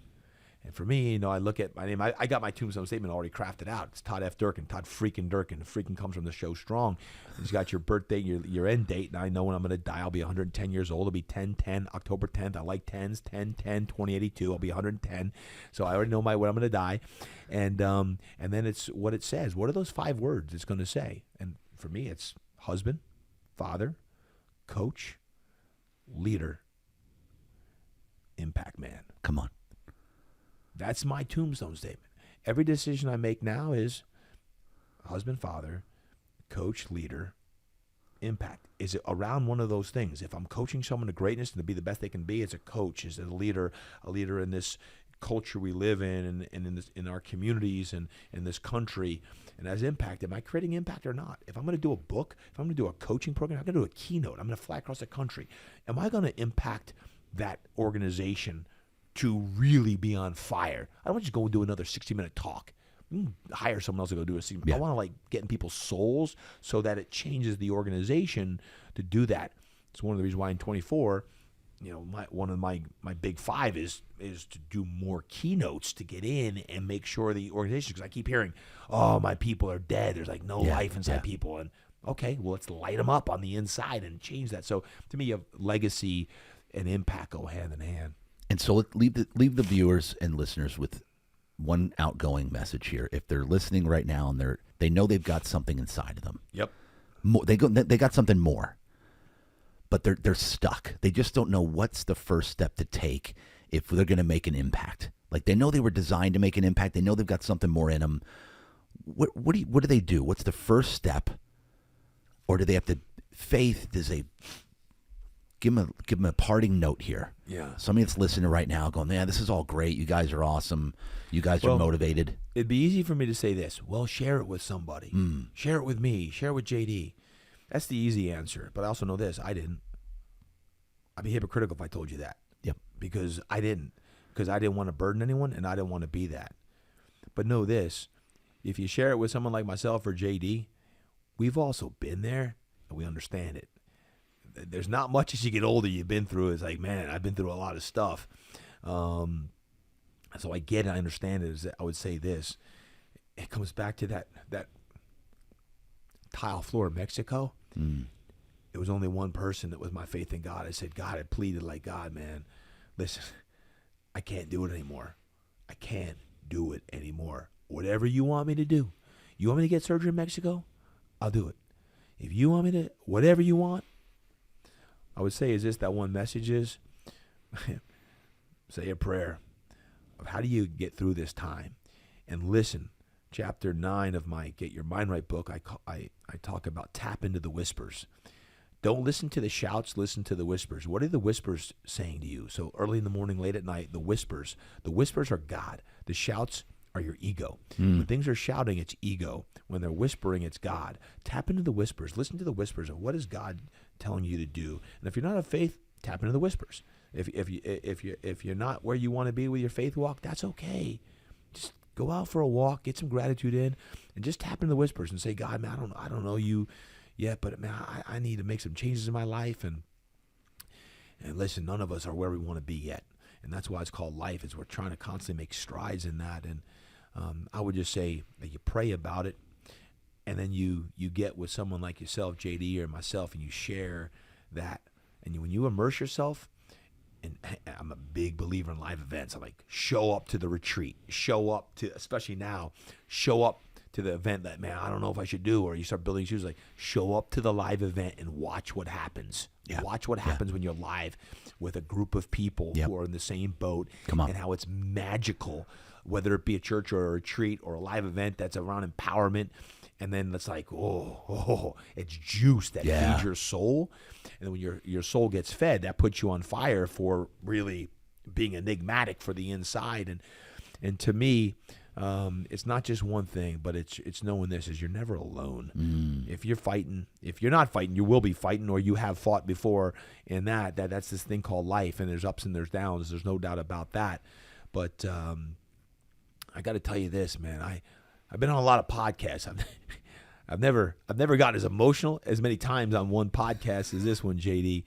And for me, I look at my name. I got my tombstone statement already crafted out. It's Todd F. Durkin, Todd freaking Durkin. Freaking comes from the show Strong. It's got your birthday, your end date, and I know when I'm going to die. I'll be 110 years old. It'll be 10/10, October 10th. I like 10s, 10/10/2082. I'll be 110. So I already know when I'm going to die. And then it's what it says. What are those 5 words it's going to say? And for me, it's husband, father, coach, leader, impact man. Come on. That's my tombstone statement. Every decision I make now is husband, father, coach, leader, impact. Is it around one of those things? If I'm coaching someone to greatness and to be the best they can be, as a coach, as a leader in this culture we live in and in our communities and in this country, and as impact, am I creating impact or not? If I'm going to do a book, if I'm going to do a coaching program, I'm going to do a keynote, I'm going to fly across the country, am I going to impact that organization to really be on fire? I don't want to just go and do another 60-minute talk. Hire someone else to go do a 60-minute. Yeah. I want to get in people's souls so that it changes the organization to do that. It's one of the reasons why in 24, one of my big 5 is to do more keynotes to get in and make sure the organization, because I keep hearing, my people are dead. There's no life inside people. And okay, well, let's light them up on the inside and change that. So to me, legacy and impact go hand in hand. And so leave the viewers and listeners with one outgoing message here. If they're listening right now and they know they've got something inside of them. Yep. They got something more, but they're stuck. They just don't know what's the first step to take if they're going to make an impact. Like, they know they were designed to make an impact. They know they've got something more in them. What do they do? What's the first step? Or do they have to faith? Does they give them a parting note here? Yeah. Somebody that's listening right now going, yeah, this is all great. You guys are awesome. You guys are motivated. It'd be easy for me to say this. Well, share it with somebody. Share it with me. Share it with JD. That's the easy answer. But I also know this. I didn't. I'd be hypocritical if I told you that. Yep. Because I didn't. Because I didn't want to burden anyone, and I didn't want to be that. But know this. If you share it with someone like myself or JD, we've also been there, and we understand it. there's not much as you get older you've been through. It's like, man, I've been through a lot of stuff. So I get it, I understand it. I would say this. It comes back to that tile floor in Mexico. It was only one person that was my faith in God. I said, God, I pleaded like, God, man, listen, I can't do it anymore. I can't do it anymore. Whatever you want me to do. You want me to get surgery in Mexico? I'll do it. If you want me to, whatever you want, I would say is this, that one message is, say a prayer of how do you get through this time? And listen, chapter 9 of my Get Your Mind Right book, I talk about tap into the whispers. Don't listen to the shouts, listen to the whispers. What are the whispers saying to you? So early in the morning, late at night, the whispers are God. The shouts are your ego. When things are shouting, it's ego. When they're whispering, it's God. Tap into the whispers. Listen to the whispers of what is God telling you to do. And if you're not of faith, tap into the whispers. If you're not where you want to be with your faith walk, that's okay. Just go out for a walk, get some gratitude in, and just tap into the whispers and say, God, man, I don't know you yet, but man, I need to make some changes in my life. And listen, none of us are where we want to be yet. And that's why it's called life, is we're trying to constantly make strides in that. And I would just say that you pray about it, and then you get with someone like yourself, JD, or myself, and you share that. And when you immerse yourself, and I'm a big believer in live events. I'm like, show up to the retreat, show up to, especially now, show up to the event that, man, I don't know if I should do, or you start building shoes, like show up to the live event and watch what happens. Yeah. Watch what happens when you're live with a group of people who are in the same boat. Come on. And how it's magical, whether it be a church or a retreat or a live event that's around empowerment. And then it's like, it's juice that feeds your soul. And when your soul gets fed, that puts you on fire for really being enigmatic for the inside. And to me, it's not just one thing, but it's knowing this is you're never alone. If you're fighting, if you're not fighting, you will be fighting, or you have fought before. In that's this thing called life, and there's ups and there's downs. There's no doubt about that. But I got to tell you this, man. I've been on a lot of podcasts. I've never gotten as emotional as many times on one podcast as this one, JD.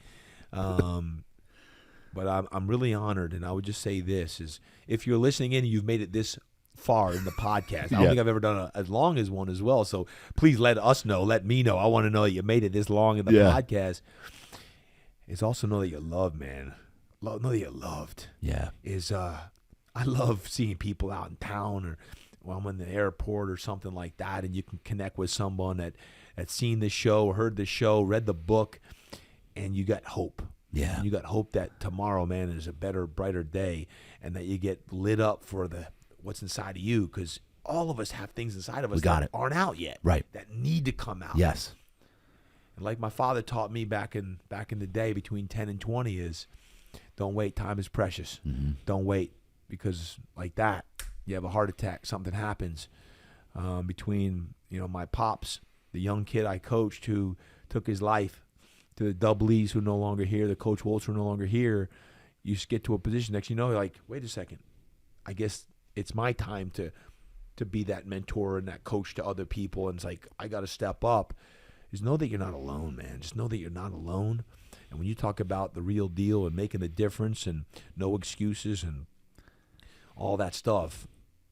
But I'm really honored, and I would just say this is, if you're listening in and you've made it this far in the podcast, I don't think I've ever done as long as one as well. So please let us know, let me know. I want to know that you made it this long in the podcast. It's also know that you're loved, man. Know that you're loved. Yeah. I love seeing people out in town, or when I'm in the airport or something like that, and you can connect with someone that's seen the show, heard the show, read the book, and you got hope. Yeah. And you got hope that tomorrow, man, is a better, brighter day, and that you get lit up for what's inside of you, because all of us have things inside of us that aren't out yet, right? That need to come out. Yes. And like my father taught me back in the day, between 10 and 20, is don't wait. Time is precious. Don't wait, because like that, you have a heart attack, something happens. Between my pops, the young kid I coached who took his life, to the double-E's who are no longer here, the Coach Wolves who are no longer here, you just get to a position, next you know, you're like, wait a second, I guess it's my time to be that mentor and that coach to other people. And it's like, I got to step up. Just know that you're not alone, man. Just know that you're not alone. And when you talk about the real deal and making the difference and no excuses and all that stuff,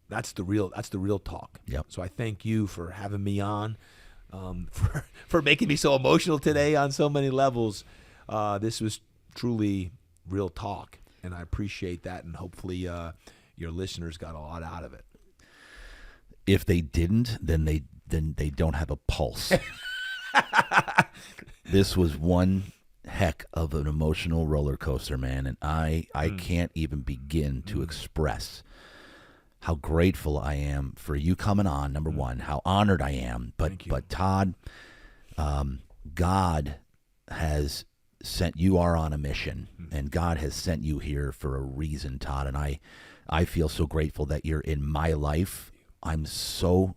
that's the real talk. Yep. So I thank you for having me on, for making me so emotional today on so many levels. This was truly real talk, and I appreciate that. And hopefully, your listeners got a lot out of it. If they didn't, then they don't have a pulse. This was one heck of an emotional roller coaster, man, and I can't even begin to express how grateful I am for you coming on, number one, how honored I am. But Todd, God has sent, you are on a mission, and God has sent you here for a reason, Todd, and I feel so grateful that you're in my life. I'm so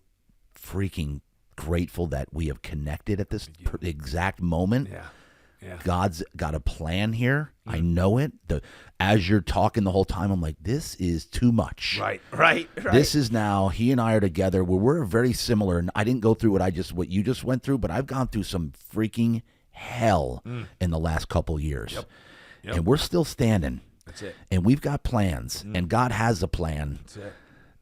freaking grateful that we have connected at this exact moment. Yeah. God's got a plan here. I know it. As you're talking the whole time, I'm like, this is too much. Right. This is now, he and I are together where we're very similar. And I didn't go through what you just went through, but I've gone through some freaking hell in the last couple years. Yep. And we're still standing. That's it. And we've got plans, and God has a plan. That's it.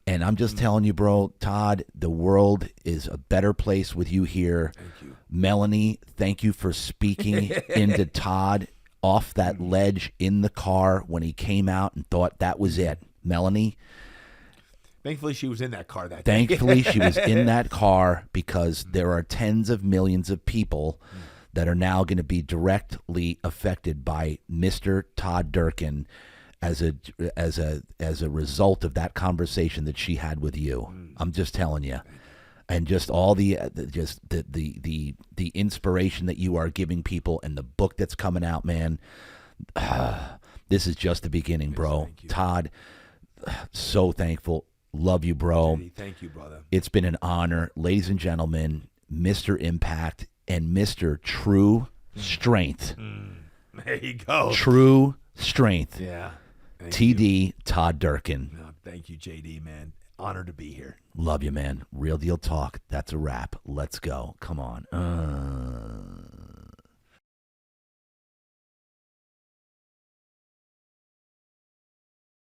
And I'm just telling you, bro, Todd, the world is a better place with you here. Thank you. Melanie, thank you for speaking into Todd off that ledge in the car when he came out and thought that was it. Melanie, Thankfully, she was in that car that day. thankfully she was in that car, because there are tens of millions of people that are now going to be directly affected by Mr. Todd Durkin as a result of that conversation that she had with you. I'm just telling you. And just all the inspiration that you are giving people, and the book that's coming out, man. This is just the beginning, bro. Thank you. Todd, so thankful. Love you, bro. JD, thank you, brother. It's been an honor. Ladies and gentlemen, Mr. Impact and Mr. True Strength. There you go. True Strength. Yeah. Thank TD Todd Durkin. No, thank you, JD, man. Honored to be here. Love you, man. Real Deal Talk. That's a wrap. Let's go. Come on.